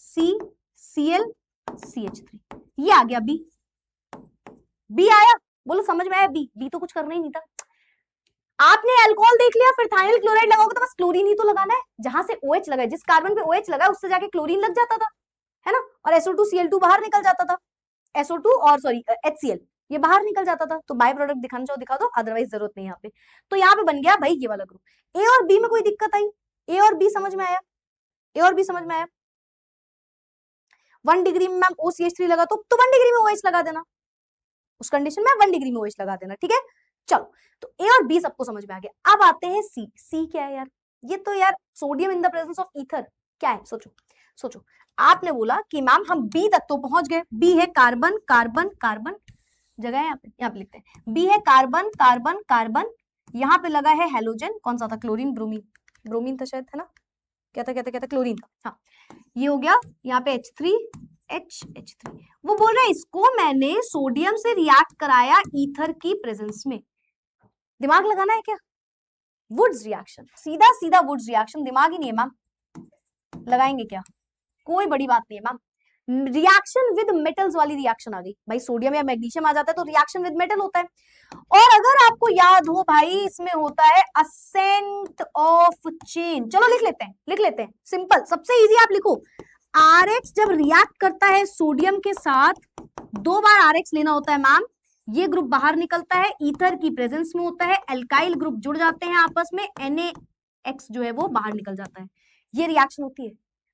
CCl CH3, ये आ गया बी। बी आया? बोलो समझ में आया? बी तो कुछ करना ही नहीं था। आपने अल्कोहल देख लिया, फिर थाइनिल क्लोराइड लगाओगे तो बस क्लोरीन ही तो लगाना है, जहां से OH लगा है, जिस कार्बन पे OH लगा है उससे जाके क्लोरीन लग जाता था, है ना, और SO2Cl2 बाहर निकल जाता था, SO2 और सॉरी HCl ये बाहर निकल जाता था। तो बाय प्रोडक्ट दिखाना चाहो दिखा दो, अदरवाइज जरूरत नहीं यहाँ पे। तो यहाँ पे बन गया भाई ये वाला ग्रुप। ए और बी में कोई दिक्कत आई? ए और बी समझ में आया? ए और बी समझ में आया? 1 डिग्री में मैम OCH3 लगा तो 1 डिग्री में OH लगा देना, उस कंडीशन में 1 डिग्री में OH लगा देना, ठीक है। चलो, तो ए और बी सबको समझ में आ गया। अब आते हैं सी। सी क्या है यार? ये तो यार sodium in the presence of ether क्या है? सोचो आपने बोला कि मैम हम बी तक तो पहुंच गए। बी है कार्बन कार्बन कार्बन, जगह है यहाँ पे लिखते हैं, बी है कार्बन कार्बन कार्बन, यहाँ पे लगा है हेलोजन, कौन सा था? क्लोरीन ब्रोमीन था शायद, है ना? क्या था? क्लोरीन था, हाँ। ये हो गया यहाँ पे H3 वो बोल रहा है इसको मैंने सोडियम से रिएक्ट कराया ईथर की प्रेजेंस में। दिमाग लगाना है क्या? वुड्स रिएक्शन, सीधा सीधा वुड्स रिएक्शन, दिमाग ही नहीं है मैम, लगाएंगे क्या? कोई बड़ी बात नहीं है मैम। रिएक्शन विद मेटल्स वाली रिएक्शन आ गई भाई, सोडियम या मैग्नीशियम आ जाता है तो रिएक्शन विद मेटल होता है। और अगर आपको याद हो भाई, इसमें होता है असेंट ऑफ चेन। चलो लिख लेते हैं सिंपल, सबसे इजी आप लिखो, RH जब रिएक्ट करता है सोडियम के साथ, 2 बार RH लेना होता है मैम, ये ग्रुप बाहर निकलता है, ईथर की प्रेजेंस में होता है, एल्काइल ग्रुप जुड़ जाते हैं आपस में, NaX जो है वो बाहर निकल जाता है, ये रिएक्शन होती है।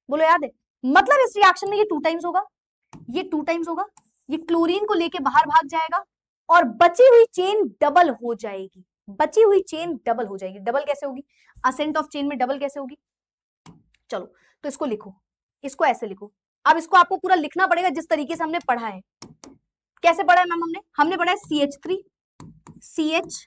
बोलो याद है? मतलब इस रिएक्शन में ये 2 टाइम्स होगा, ये 2 टाइम्स होगा, ये क्लोरीन को लेके बाहर भाग जाएगा और बची हुई चेन डबल हो जाएगी। डबल कैसे होगी? असेंट ऑफ चेन में डबल कैसे होगी? चलो तो इसको लिखो, इसको ऐसे लिखो। अब इसको आपको पूरा लिखना पड़ेगा जिस तरीके से हमने पढ़ा है। कैसे पढ़ा है मैम? हमने पढ़ा है CH3 CH,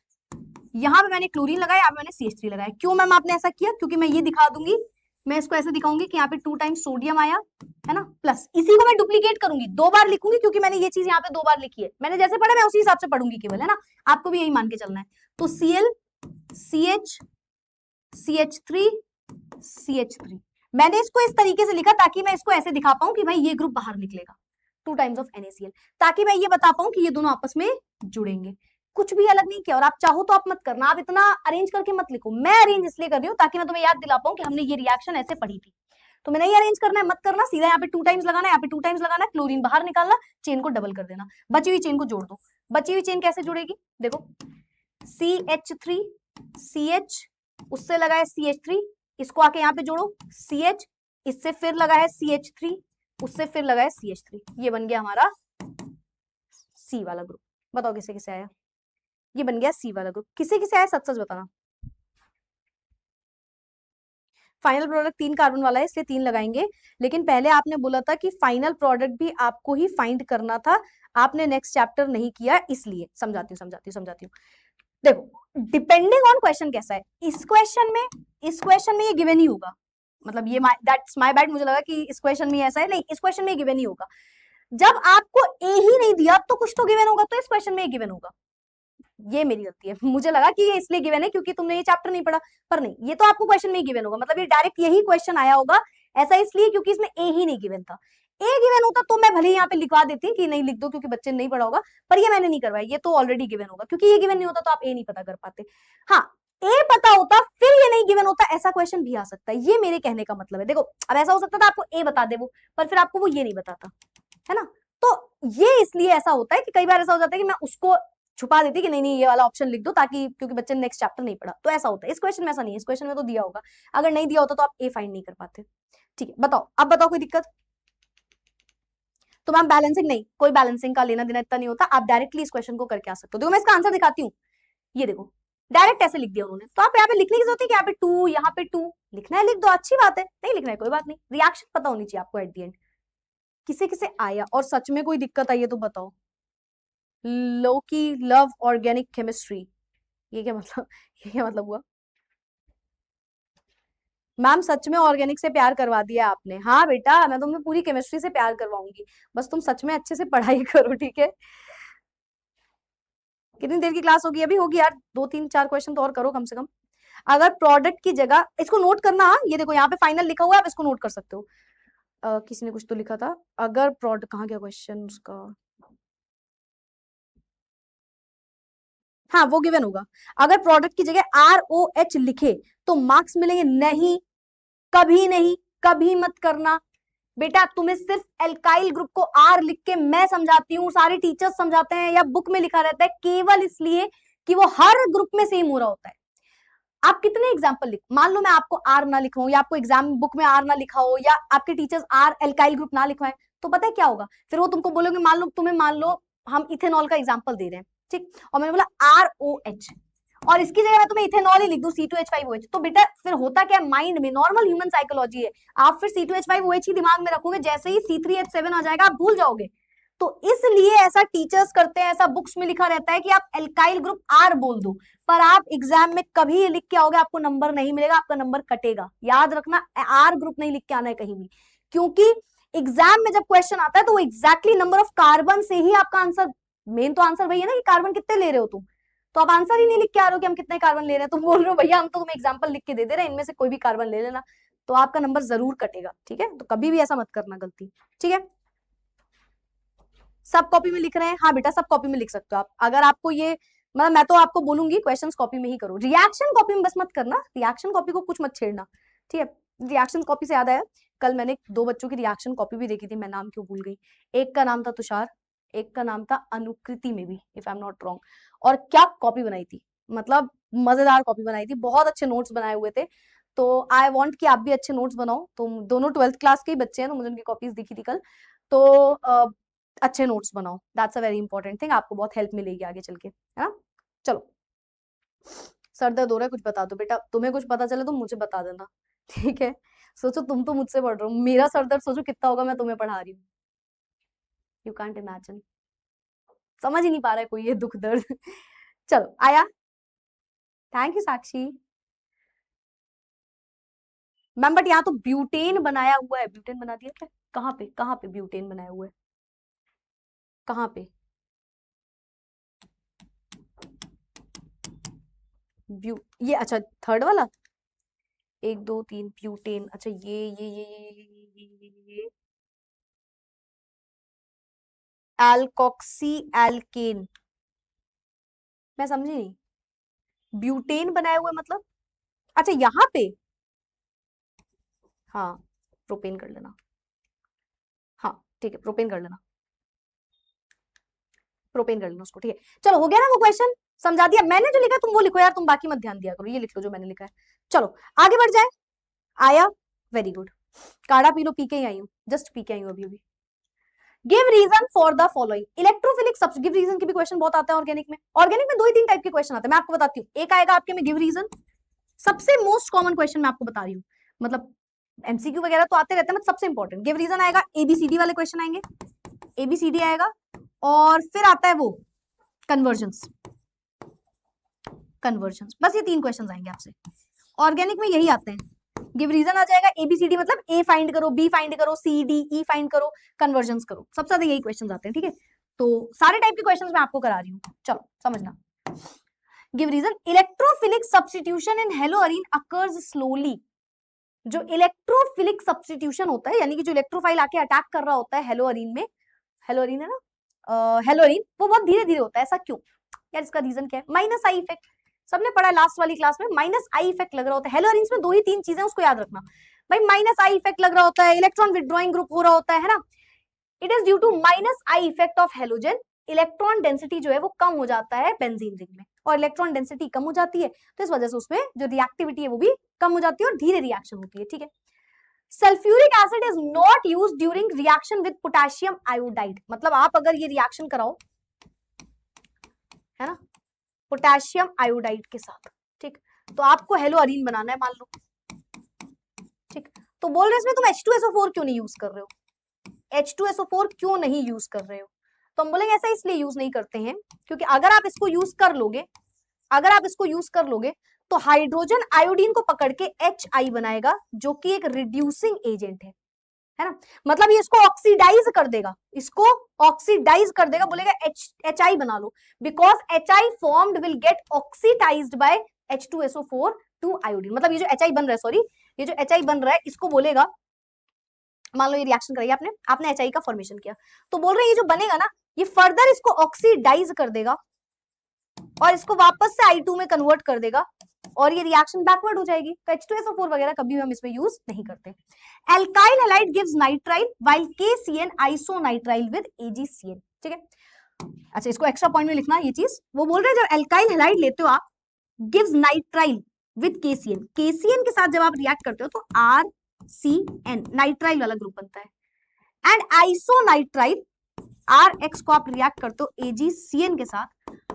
यहां पे मैंने क्लोरीन लगाया, यहाँ पे मैंने CH3 लगाया। क्यों मैम आपने ऐसा किया? क्योंकि मैं ये दिखा दूंगी, मैं इसको ऐसे दिखाऊंगी कि यहाँ पे 2 टाइम्स सोडियम आया है ना, प्लस इसी को मैं डुप्लीकेट करूंगी, 2 बार लिखूंगी, क्योंकि मैंने ये चीज यहाँ पे 2 बार लिखी है। मैंने जैसे पढ़ा मैं उसी हिसाब से पढ़ूंगी केवल, है ना, आपको भी यही मान के चलना है। तो Cl CH CH3 CH3, मैंने इसको इस तरीके से लिखा ताकि मैं इसको ऐसे दिखा पाऊं कि भाई ये ग्रुप बाहर निकलेगा, 2 टाइम्स ऑफ NaCl, ताकि मैं ये बता पाऊं कि ये दोनों आपस में जुड़ेंगे। कुछ भी अलग नहीं किया। और आप चाहो तो आप मत करना, आप इतना अरेंज करके मत लिखो, मैं अरेंज इसलिए कर रही हूँ ताकि मैं तुम्हें याद दिला पाऊं कि हमने ये रिएक्शन ऐसे पढ़ी थी। तो मैंने ये अरेंज करना है, मत करना, सीधा यहाँ पे 2 टाइम्स लगाना है, यहाँ पे 2 टाइम्स लगाना है, क्लोरीन बाहर निकालना, चेन को डबल कर देना, बची हुई चेन को जोड़ दो। बची हुई चेन कैसे जुड़ेगी? देखो, CH3 CH, उससे लगा है CH3, इसको आके यहाँ पे जोड़ो, CH, इससे फिर लगा है CH3, उससे फिर लगा है CH3, ये बन गया हमारा C वाला ग्रुप। बताओ किसे किसे आया? ये बन गया C वाला ग्रुप। किसे किसे आया सच सच बताना। फाइनल प्रोडक्ट 3 कार्बन वाला है इसलिए 3 लगाएंगे, लेकिन पहले आपने बोला था कि फाइनल प्रोडक्ट भी आपको ही फाइंड करना था, आपने नेक्स्ट चैप्टर नहीं किया, इसलिए समझाती हूँ। देखो, डिपेंडिंग ऑन क्वेश्चन कैसा है, इस क्वेश्चन में ये गिवन ही होगा, मतलब ये दैट्स माय बैड, मुझे लगा कि इस क्वेश्चन में ऐसा है, नहीं, इस क्वेश्चन में गिवन ही होगा। जब आपको ए ही नहीं दिया तो कुछ तो गिवन होगा, तो इस क्वेश्चन में गिवन होगा। ये मेरी गलती है, मुझे लगा कि ये इसलिए गिवन है क्योंकि तुमने ये चैप्टर नहीं पढ़ा, पर नहीं, ये तो आपको क्वेश्चन में ही गिवन होगा, मतलब ये डायरेक्ट यही क्वेश्चन आया होगा, ऐसा इसलिए क्योंकि इसमें ए ही नहीं गिवन था। ए गिवन होता तो मैं भले ही यहाँ पे लिखवा देती कि नहीं लिख दो क्योंकि बच्चे ने नहीं पढ़ा होगा, पर ये मैंने नहीं करवाया, ये तो ऑलरेडी गिवन होगा, क्योंकि ये गिवन नहीं होता तो आप ए नहीं पता कर पाते। हाँ, ए पता होता फिर ये नहीं गिवन होता, ऐसा क्वेश्चन भी आ सकता है, ये मेरे कहने का मतलब है। देखो, अब ऐसा हो सकता था आपको ए बता दे वो, पर फिर आपको वो ये नहीं बताता, है ना, तो ये इसलिए ऐसा होता है कि कई बार ऐसा हो जाता है कि मैं उसको छुपा देती कि नहीं ये वाला ऑप्शन लिख दो, ताकि क्योंकि बच्चे ने नेक्स्ट चैप्टर नहीं पढ़ा, तो ऐसा होता है। इस क्वेश्चन में ऐसा नहीं है, इस क्वेश्चन में तो दिया होगा, अगर नहीं दिया होता तो आप ए फाइंड नहीं कर पाते। ठीक है, बताओ, अब बताओ कोई दिक्कत? तो मैम बैलेंसिंग नहीं, कोई बैलेंसिंग का लेना देना इतना नहीं होता, आप डायरेक्टली इस क्वेश्चन को करके आ सकते हो। देखो मैं इसका आंसर दिखाती हूँ, ये देखो डायरेक्ट ऐसे लिख दिया उन्होंने, तो आप यहाँ पे लिखने की जरूरत है कि यहाँ पे 2, यहाँ पे 2 लिखना है लिख दो, अच्छी बात है, नहीं लिखना है कोई बात नहीं, रिएक्शन पता होनी चाहिए आपको एट द एंड। किसे किसे आया और सच में कोई दिक्कत आई है तो बताओ। लोकी लव ऑर्गेनिक केमिस्ट्री, ये क्या मतलब, ये क्या मतलब हुआ? मैम सच में ऑर्गेनिक से प्यार करवा दिया आपने। हाँ बेटा, मैं तुम्हें पूरी केमिस्ट्री से प्यार करवाऊंगी, बस तुम सच में अच्छे से पढ़ाई करो, ठीक है? कितनी देर की क्लास होगी? अभी होगी यार, 2 3 4 क्वेश्चन तो और करो कम से कम। अगर प्रोडक्ट की जगह, इसको नोट करना, ये देखो यहाँ पे फाइनल लिखा हुआ है, आप इसको नोट कर सकते हो। किसी ने कुछ तो लिखा था, अगर प्रोडक्ट, कहाँ गया क्वेश्चन उसका, हाँ वो गिवन होगा। अगर प्रोडक्ट की जगह ROH लिखे तो मार्क्स मिलेंगे? नहीं, कभी नहीं, कभी मत करना बेटा। तुम्हें सिर्फ एल्काइल ग्रुप को R लिख के मैं समझाती हूँ, सारे टीचर्स समझाते हैं, या बुक में लिखा रहता है, केवल इसलिए कि वो हर ग्रुप में सेम हो रहा होता है। आप कितने एग्जाम्पल लिख, मान लो मैं आपको R ना लिखवाऊं, या आपको एग्जाम बुक में R ना लिखा हो, या आपके टीचर्स R एल्काइल ग्रुप ना लिखवाएं, तो पता है क्या होगा? फिर वो तुमको बोलोगे, मान लो हम इथेनॉल का एग्जाम्पल दे रहे हैं, ठीक, और मैंने बोला ROH, और इसकी जगह मैं तुम्हें इथेनॉल ही लिख दूं, C2H5OH, तो बेटा फिर होता क्या, माइंड में नॉर्मल ह्यूमन साइकोलॉजी है, आप फिर C2H5OH ही दिमाग में रखोगे, जैसे ही C3H7 आ जाएगा आप भूल जाओगे। तो इसलिए ऐसा टीचर्स करते हैं, ऐसा बुक्स में लिखा रहता है कि आप एल्काइल ग्रुप R बोल दो, पर आप एग्जाम में कभी ये लिख के आओगे आपको नंबर नहीं मिलेगा, आपका नंबर कटेगा। याद रखना, R ग्रुप नहीं लिख के आना है कहीं भी, क्योंकि एग्जाम में जब क्वेश्चन आता है तो वो एग्जैक्टली नंबर ऑफ कार्बन से ही आपका आंसर, मेन तो आंसर वही है ना कि कार्बन कितने ले रहे हो तुम, तो आप आंसर ही नहीं लिख के आ रहे हो कि हम कितने कार्बन ले रहे हैं, तुम बोल रहे हो भैया हम तो तुम्हें एग्जाम्पल लिख के दे रहे हैं, इनमें से कोई भी कार्बन ले लेना, तो आपका नंबर जरूर कटेगा, ठीक है? तो कभी भी ऐसा मत करना गलती, ठीक है? सब कॉपी में लिख रहे हैं? हाँ बेटा सब कॉपी में लिख सकते हो आप, अगर आपको ये, मतलब मैं तो आपको बोलूंगी क्वेश्चंस कॉपी में ही करो, रिएक्शन कॉपी में बस मत करना, रिएक्शन कॉपी को कुछ मत छेड़ना, ठीक है? रिएक्शन कॉपी से याद आया, कल मैंने 2 बच्चों की रिएक्शन कॉपी भी देखी थी, मैं नाम क्यों भूल गई, एक का नाम था तुषार, एक का नाम था अनुकृति में भी, if I am not wrong, और क्या कॉपी बनाई थी, मतलब मजेदार कॉपी बनाई थी, बहुत अच्छे नोट्स बनाए हुए थे। तो आई वांट कि आप भी अच्छे नोट्स बनाओ, तो दोनों 12th क्लास के ही बच्चे हैं, तो मुझे उनकी कॉपीज दिखी थी कल, तो अच्छे नोट्स बनाओ, that's a very important thing, आपको बहुत हेल्प मिलेगी आगे चल के, है ना? चलो, सर दर्द हो रहा है, कुछ बता दो बेटा, तुम्हें कुछ पता चले तो मुझे बता देना, ठीक है? सोचो तुम तो मुझसे पढ़ रहे हो, मेरा सर दर्द सोचो कितना होगा, मैं तुम्हें पढ़ा रही हूँ, यू कांट इमेजिन। समझ ही नहीं पा रहा है कोई ये दुख दर्द। चलो आया, thank you Sakshi ma'am. But यहाँ तो ब्यूटेन बनाया हुआ है, ब्यूटेन बना दिया क्या? कहाँ पे ब्यूटेन बनाया हुआ है, कहाँ पे? ये अच्छा थर्ड वाला, 1 2 3 ब्यूटेन, अच्छा ये एल्कोक्सी एल्केन, मैं समझी नहीं, ब्यूटेन बनाया हुआ है मतलब? अच्छा यहाँ पे, हाँ प्रोपेन कर लेना, हाँ ठीक है प्रोपेन कर लेना, प्रोपेन कर लेना उसको, ठीक है। चलो हो गया ना वो क्वेश्चन, समझा दिया मैंने जो लिखा है, तुम वो लिखो यार, तुम बाकी मत ध्यान दिया करो, ये लिख लो जो मैंने लिखा है। चलो आगे बढ़ जाए, आया, वेरी गुड। काढ़ा पी लो, पी के ही आई हूँ, जस्ट पी के आई हूँ अभी अभी। Give reason for the following electrophilic substance, give reason के भी क्वेश्चन बहुत आते हैं ऑर्गेनिक में। ऑर्गेनिक में 2 ही 3 टाइप के क्वेश्चन आते हैं, मैं आपको बताती हूँ। एक आएगा आपके में गिव रीजन, सबसे मोस्ट कॉमन क्वेश्चन मैं आपको बता रही हूँ, मतलब एमसीक्यू वगैरह तो आते रहते हैं, मतलब सबसे इंपॉर्टेंट गिव रीजन आएगा, एबीसीडी वाले क्वेश्चन आएंगे, एबीसीडी आएगा, और फिर आता है वो कन्वर्जन्स, कन्वर्जन्स, बस ये 3 क्वेश्चन आएंगे आपसे ऑर्गेनिक में, यही आते हैं। गिव रीजन आ जाएगा, एबीसीडी मतलब ए फाइंड करो, बी फाइंड करो, सी डी ई फाइंड करो, कन्वर्जन्स करो, सबसे ज्यादा यही क्वेश्चन आते हैं, ठीक है। तो सारे टाइप के क्वेश्चंस मैं आपको करा रही हूँ, चलो समझना। गिव रीजन, इलेक्ट्रोफिलिक सब्स्टिट्यूशन इन हेलोअरीन अकर्स स्लोली, जो इलेक्ट्रोफिलिक सब्स्टिट्यूशन होता है, यानी कि जो इलेक्ट्रोफाइल आके अटैक कर रहा होता है हेलोअरीन में, हेलोअरीन है ना, हेलोअरीन, वो बहुत धीरे धीरे होता है, ऐसा क्यों यार? इसका रीजन क्या है? माइनस आई इफेक्ट, सबने पढ़ा लास्ट वाली क्लास में, माइनस आई इफेक्ट लग रहा होता है हेलोअरीन्स में, 2 ही 3 चीजें उसको याद रखना भाई, माइनस आई इफेक्ट लग रहा होता है, इलेक्ट्रॉन विड्रॉइंग ग्रुप हो रहा होता है ना, it is due to minus I effect of halogen, electron density जो है वो कम हो जाता है बेंजीन रिंग में, और इलेक्ट्रॉन डेंसिटी कम हो जाती है तो इस वजह से उसमें जो रिएक्टिविटी है वो भी कम हो जाती है और धीरे रिएक्शन होती है, ठीक है। Sulphuric acid is not used during reaction with potassium iodide, मतलब आप अगर ये रिएक्शन कराओ, है ना, पोटेशियम आयोडाइड के साथ, ठीक, तो आपको हेलोअरीन बनाना है मान लो, ठीक, तो बोल रहे इसमें तुम H2SO4 क्यों नहीं यूज कर रहे हो, H2SO4 क्यों नहीं यूज कर रहे हो? तो हम बोलेंगे ऐसा इसलिए यूज नहीं करते हैं क्योंकि अगर आप इसको यूज कर लोगे, अगर आप इसको यूज कर लोगे तो हाइड्रोजन आयोडीन को पकड़ के HI बनाएगा, जो कि एक रिड्यूसिंग एजेंट है ना, मतलब ये इसको ऑक्सीडाइज कर देगा, इसको ऑक्सीडाइज कर देगा, बोलेगा HI बना लो, because HI formed will get oxidized by H2SO4 to iodine, मतलब ये जो HI बन रहा है, सॉरी ये जो HI बन रहा है इसको बोलेगा, मान लो ये रिएक्शन कराई आपने, आपने HI का फॉर्मेशन किया, तो बोल रहे हैं ये जो बनेगा ना ये फर्दर इसको ऑक्सीडाइज कर देगा और इसको वापस से I2 में कन्वर्ट कर देगा और ये रिएक्शन बैकवर्ड हो जाएगी, तो H2SO4 वगैरह कभी भी हम इसमें यूज नहीं करते। Alkyl halide gives nitrile while KCN isonitrile with AgCN, ठीक है। अच्छा इसको एक्स्ट्रा पॉइंट में लिखना ये चीज, वो बोल रहे हैं जब एल्काइल हैलाइड लेते हो आप, gives nitrile with KCN, KCN के साथ जब आप रिएक्ट करते हो तो RCN नाइट्राइल वाला ग्रुप बनता है, एंड आइसोनाइट्राइल RX को आप रिएक्ट करते हो AgCN के साथ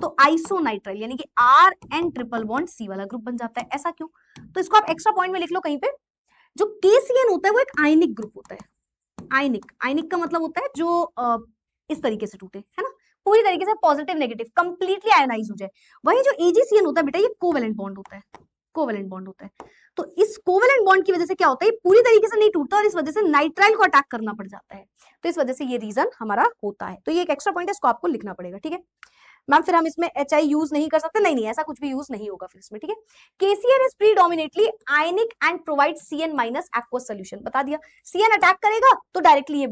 तो आइसोनाइट्राइल यानी कि RN ट्रिपल बॉन्ड C वाला ग्रुप बन जाता है, ऐसा क्यों? तो इसको आप एक्स्ट्रा पॉइंट में लिख लो कहीं पे, जो KCN होता है वो एक आयनिक ग्रुप होता है, आयनिक का मतलब होता है जो इस तरीके से टूटे, है ना, पूरी तरीके से पॉजिटिव नेगेटिव कंप्लीटली आयनाइज हो जाए। वही जो AgCN होता है बेटा ये कोवेलेंट बॉन्ड होता है, कोवेलेंट बॉन्ड होता है, तो इस कोवेलेंट बॉन्ड की वजह से क्या होता है, पूरी तरीके से नहीं टूटता और इस वजह से नाइट्राइल को अटैक करना पड़ जाता है, तो इस वजह से ये रीजन हमारा होता है, तो ये एक एक्स्ट्रा पॉइंट है, इसको आपको लिखना पड़ेगा, ठीक है मैम। फिर हम इसमें HI यूज नहीं कर सकते, नहीं ऐसा कुछ भी यूज नहीं होगा फिर इसमें, ठीक है। KCN is predominantly ionic and provide CN minus aqueous solution, बता दिया, CN अटैक करेगा तो डायरेक्टली ये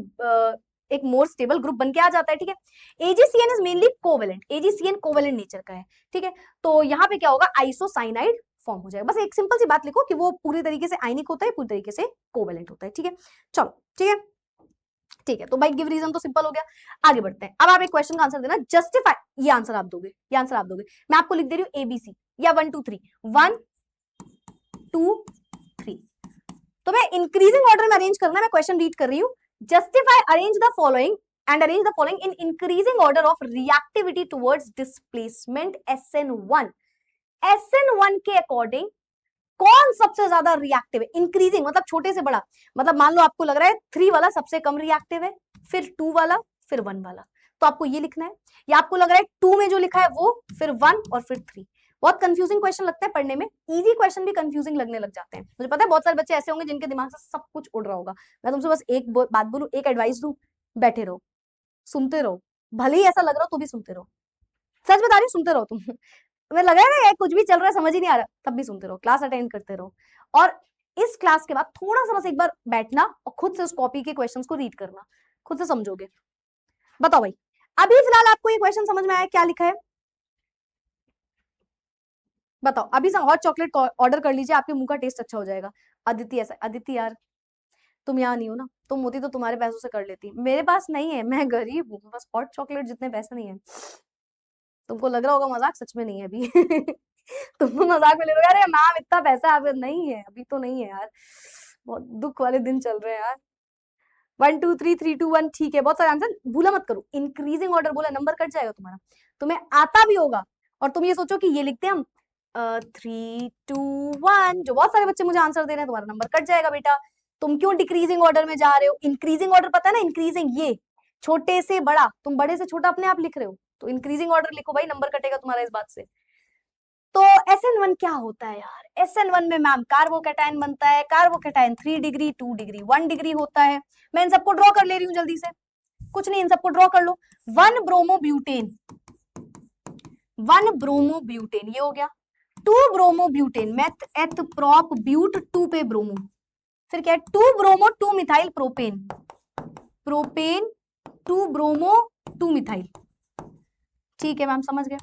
एक मोर स्टेबल ग्रुप बन के आ जाता है, ठीक है। AgCN is mainly covalent, AgCN covalent nature का है, ठीक है, तो यहाँ पे क्या होगा, आइसोसाइनाइड फॉर्म हो जाएगा, बस एक सिंपल सी बात लिखो कि वो पूरी तरीके से आयनिक होता है, पूरी तरीके से कोवेलेंट होता है, ठीक है। चलो ठीक है, ठीक है, तो भाई गिव रीजन तो सिंपल हो गया, आगे बढ़ते हैं। अब आप एक क्वेश्चन का आंसर देना, जस्टिफाई, ये आंसर आप दोगे, ये आंसर आप दोगे, मैं आपको लिख दे रही हूँ ABC या 1 2 3 1 2 3, तो मैं इंक्रीजिंग ऑर्डर में अरेंज करना, मैं क्वेश्चन रीड कर रही हूँ, justify arrange the following and arrange the following in increasing order of reactivity towards displacement SN1, SN1 के अकॉर्डिंग कौन सबसे ज्यादा रिएक्टिव है, इंक्रीजिंग मतलब छोटे से बड़ा, मतलब मान लो आपको लग रहा है 3 वाला सबसे कम रिएक्टिव है, फिर 2 वाला, फिर 1 वाला, तो आपको ये लिखना है, या आपको लग रहा है 2 में जो लिखा है वो, फिर 1 और फिर 3। बहुत कंफ्यूजिंग क्वेश्चन लगता है पढ़ने में, इजी क्वेश्चन भी कंफ्यूजिंग लगने लग जाते हैं। मुझे पता है बहुत सारे बच्चे ऐसे होंगे जिनके दिमाग से सब कुछ उड़ रहा होगा। मैं तुमसे बस एक बात बोलूं, एक एडवाइस दूं, बैठे रहो, सुनते रहो, भले ही ऐसा लग रहा हो तो भी सुनते रहो। सच बता रही हूँ, सुनते रहो तुम। तुम्हें लग रहा है ना कुछ भी चल रहा है, समझ ही नहीं आ रहा, तब भी सुनते रहो, क्लास अटेंड करते रहो। और इस क्लास के बाद थोड़ा सा बस एक बार बैठना और खुद से उस कॉपी के क्वेश्चंस को रीड करना, खुद से समझोगे। बताओ भाई, अभी फिलहाल आपको ये क्वेश्चन समझ में आया क्या लिखा है? बताओ अभी से हॉट चॉकलेट ऑर्डर कर लीजिए, आपके मुंह का टेस्ट अच्छा हो जाएगा। अदिति ऐसा, अदिति यार तुम यहाँ नहीं हो ना, तुम होती तो तुम्हारे पैसों से कर लेती, मेरे पास नहीं है, मैं गरीब हूँ, बस हॉट चॉकलेट जितने पैसे नहीं है। तुमको लग रहा होगा मजाक, सच में नहीं है अभी। तुम मजाक में ले रहे हो, अरे मैम इतना पैसा आप नहीं है, अभी तो नहीं है यार, बहुत दुख वाले दिन चल रहे हैं यार। 1 2 3 3 2 1, ठीक है, बहुत सारे आंसर भूला मत करो। इंक्रीजिंग ऑर्डर बोला, नंबर कट जाएगा तुम्हारा, तुम्हें आता भी होगा और तुम ये सोचो कि ये लिखते हैं हम 3 2 1, जो बहुत सारे बच्चे मुझे आंसर दे रहे हैं, तुम्हारा नंबर कट जाएगा बेटा। तुम क्यों डिक्रीजिंग ऑर्डर में जा रहे हो? इंक्रीजिंग ऑर्डर पता है ना, इंक्रीजिंग ये छोटे से बड़ा, तुम बड़े से छोटा अपने आप लिख रहे हो, तो इंक्रीजिंग ऑर्डर लिखो भाई, नंबर कटेगा तुम्हारा इस बात से। तो SN1 क्या होता है यार? SN1 में मैम कार्बोकैटायन बनता है, कार्बोकैटायन 3 डिग्री 2 डिग्री 1 डिग्री होता है। मैं इन सबको ड्रॉ कर ले रही हूँ जल्दी से, कुछ नहीं, इन सबको ड्रॉ कर लो। 1 ब्रोमोब्यूटेन, 1 ब्रोमोब्यूटेन ये हो गया। 2 bromobutane, meth eth prop but 2 पे ब्रोमो, फिर क्या है 2 bromo 2 methyl propane, propane 2 bromo 2 methyl, ठीक है मैम समझ गए।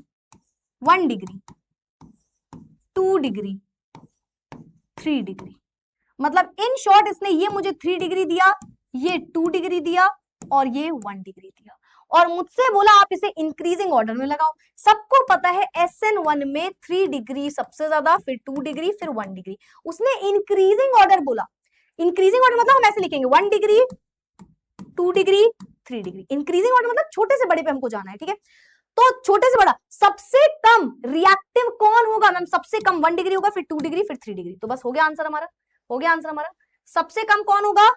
1 डिग्री 2 डिग्री 3 डिग्री, मतलब इन शॉर्ट इसने ये मुझे 3 डिग्री दिया, ये 2 डिग्री दिया और ये 1 डिग्री दिया, और मुझसे बोला आप इसे इंक्रीजिंग ऑर्डर में लगाओ। सबको पता है SN1 में 3 डिग्री सबसे ज्यादा, फिर 2 डिग्री, फिर 1 डिग्री। उसने इंक्रीजिंग ऑर्डर बोला, इंक्रीजिंग ऑर्डर मतलब हम ऐसे लिखेंगे 1 degree 2 degree 3 degree. Increasing order मतलब छोटे से बड़े पे हमको जाना है, ठीक है। तो छोटे से बड़ा सबसे कम रिएक्टिव कौन होगा मैम? सबसे कम 1 डिग्री होगा, फिर 2 डिग्री, फिर 3 डिग्री, तो बस हो गया आंसर हमारा, हो गया आंसर हमारा। सबसे कम कौन होगा?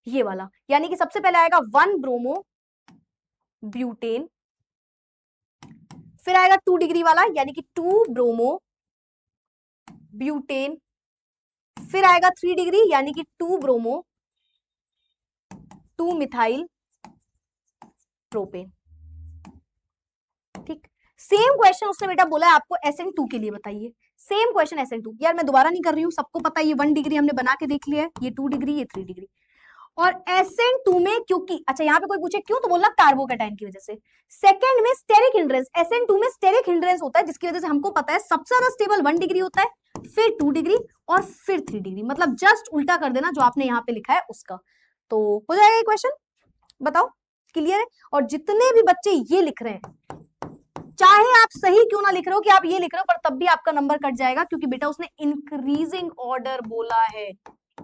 ये वाला, यानी कि सबसे पहले आएगा 1 ब्रोमो ब्यूटेन, फिर आएगा 2 डिग्री वाला यानी कि 2 ब्रोमो ब्यूटेन, फिर आएगा 3 डिग्री यानी कि 2 ब्रोमो 2 मिथाइल प्रोपेन, ठीक। सेम क्वेश्चन उसने बेटा बोला है आपको SN2 के लिए, बताइए सेम क्वेश्चन SN2। यार मैं दोबारा नहीं कर रही हूँ, सबको पता है ये 1 डिग्री हमने बना के देख लिया है, ये 2 डिग्री, ये 3 डिग्री। और SN2 में क्योंकि, अच्छा यहाँ पे कोई पूछे क्यों, तो बोलना कार्बोकैटायन की वजह से। सेकंड में स्टेरिक हिंड्रेंस, SN2 में स्टेरिक हिंड्रेंस होता है, जिसकी वजह से हमको पता है सबसे ज्यादा स्टेबल 1 डिग्री होता है, फिर 2 डिग्री और फिर 3 डिग्री, मतलब जस्ट उल्टा कर देना जो आपने यहाँ पे लिखा है उसका, तो हो जाएगा ये क्वेश्चन। बताओ क्लियर है? और जितने भी बच्चे ये लिख रहे हैं, चाहे आप सही क्यों ना लिख रहे हो कि आप ये लिख रहे हो, पर तब भी आपका नंबर कट जाएगा, क्योंकि बेटा उसने इंक्रीजिंग ऑर्डर बोला है।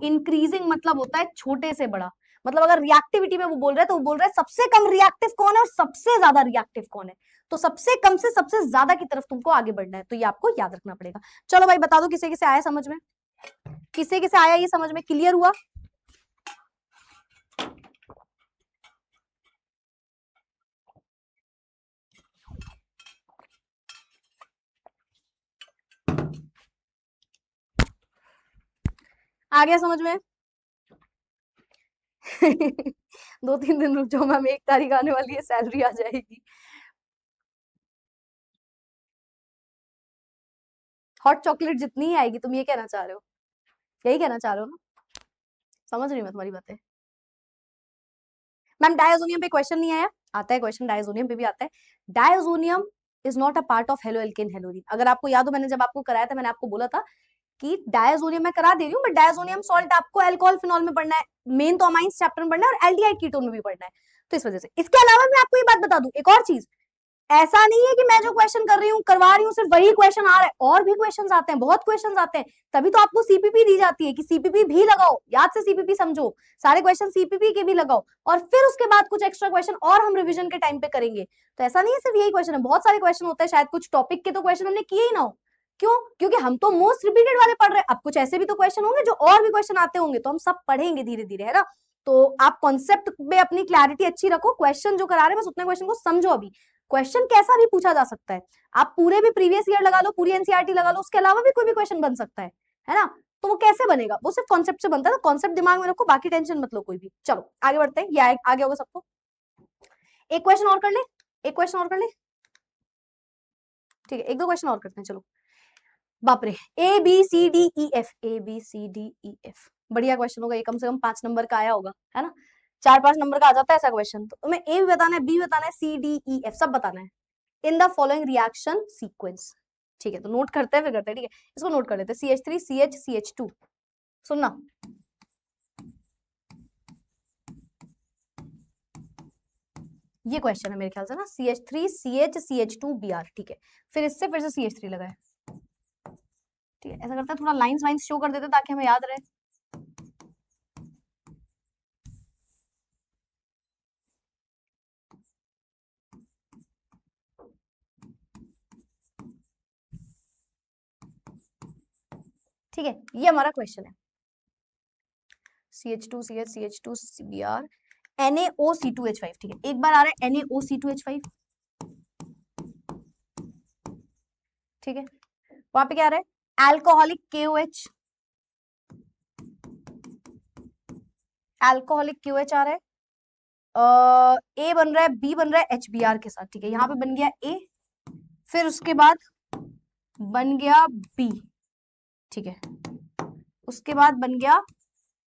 इंक्रीजिंग मतलब होता है छोटे से बड़ा, मतलब अगर रिएक्टिविटी में वो बोल रहे हैं तो वो बोल रहे हैं सबसे कम रिएक्टिव कौन है और सबसे ज्यादा रिएक्टिव कौन है, तो सबसे कम से सबसे ज्यादा की तरफ तुमको आगे बढ़ना है, तो ये आपको याद रखना पड़ेगा। चलो भाई बता दो किसे किसे आया समझ में, किसे किसे आया ये समझ में, क्लियर हुआ? आ गया समझ में? 2-3 दिन रुक जाओ मैम, 1 तारीख आने वाली है, सैलरी आ जाएगी। हॉट चॉकलेट जितनी ही आएगी, तुम ये कहना चाह रहे हो, यही कहना चाह रहे हो ना? समझ रही मैं तुम्हारी बातें। मैम डायजोनियम पे क्वेश्चन नहीं आया? आता है क्वेश्चन, डायजोनियम पे भी आता है। Diazonium is not a part of halo alkane haloarene. अगर आपको याद हो, मैंने जब आपको कराया था मैंने आपको बोला था कि डायजोनियम मैं करा दे रही हूँ, बट डायजोनियम सॉल्ट आपको अल्कोहल फिनॉल में पढ़ना है, मेन तो अमाइंस चैप्टर में पढ़ना है और एल्डिहाइड कीटोन में भी पढ़ना है, तो इस वजह से। इसके अलावा मैं आपको ये बात बता दूं, एक और चीज, ऐसा नहीं है कि मैं जो क्वेश्चन कर रही हूँ करवा रही हूँ सिर्फ वही क्वेश्चन आ रहा है, और भी क्वेश्चंस आते हैं, बहुत क्वेश्चंस आते हैं, तभी तो आपको सीपीपी दी जाती है कि सीपीपी भी लगाओ, याद से सीपीपी समझो, सारे क्वेश्चन सीपीपी के भी लगाओ, और फिर उसके बाद कुछ एक्स्ट्रा क्वेश्चन और हम रिवीजन के टाइम पे करेंगे। तो ऐसा नहीं है सिर्फ यही क्वेश्चन है, बहुत सारे क्वेश्चन होते हैं, शायद कुछ टॉपिक के तो क्वेश्चन हमने किए ही ना हो, क्यों? क्योंकि हम तो मोस्ट रिपीटेड वाले पढ़ रहे हैं, अब कुछ ऐसे भी तो क्वेश्चन होंगे जो और भी क्वेश्चन आते होंगे, तो हम सब पढ़ेंगे धीरे धीरे, है ना। तो आप कॉन्सेप्ट में अपनी क्लैरिटी अच्छी रखो, क्वेश्चन जो करा रहे हैं बस उतने क्वेश्चन को समझो। अभी क्वेश्चन कैसा भी पूछा जा सकता है, आप पूरे भी प्रीवियस ईयर लगा लो, पूरी एनसीईआरटी लगा लो, उसके अलावा भी कोई भी क्वेश्चन बन सकता है ना। तो वो कैसे बनेगा, वो सिर्फ कॉन्सेप्ट से बनता है, तो कॉन्सेप्ट दिमाग में रखो, बाकी टेंशन मत लो कोई भी। चलो आगे बढ़ते हैं, ये आगे होगा सबको। एक क्वेश्चन और कर ले, एक क्वेश्चन और कर ले, ठीक है, एक दो क्वेश्चन और करते हैं। चलो बाप रे, A B C D E F, A B C D E F, बढ़िया क्वेश्चन होगा ये, कम से कम 5 नंबर का आया होगा, है ना। 4-5 नंबर का आ जाता है ऐसा क्वेश्चन। तो तुम्हें ए भी बताना है, बी बताना है, सी डी ई एफ सब बताना है इन द फॉलोइंग रिएक्शन सीक्वेंस। ठीक है, तो नोट करते हैं, फिर करते हैं, ठीक है, इसको नोट कर लेते हैं। CH3 CH CH2, सुनना, ये क्वेश्चन है मेरे ख्याल से ना, CH3 CH CH2 Br, ठीक है, फिर इससे फिर से CH3 लगाए, ठीक है। ऐसा करते हैं, थोड़ा लाइंस वाइंस शो कर देते हैं ताकि हमें याद रहे। ठीक है, ये हमारा क्वेश्चन है, CH2 CH CH2 Br NaOC2H5, ठीक है, एक बार आ रहा है NaOC2H5, ठीक है, वहां पे क्या आ रहा है, अल्कोहलिक KOH, अल्कोहलिक KOH आ रहा है, ए बन रहा है, बी बन रहा है HBr के साथ, ठीक है, यहाँ पे बन गया ए, फिर उसके बाद बन गया बी, ठीक है, उसके बाद बन गया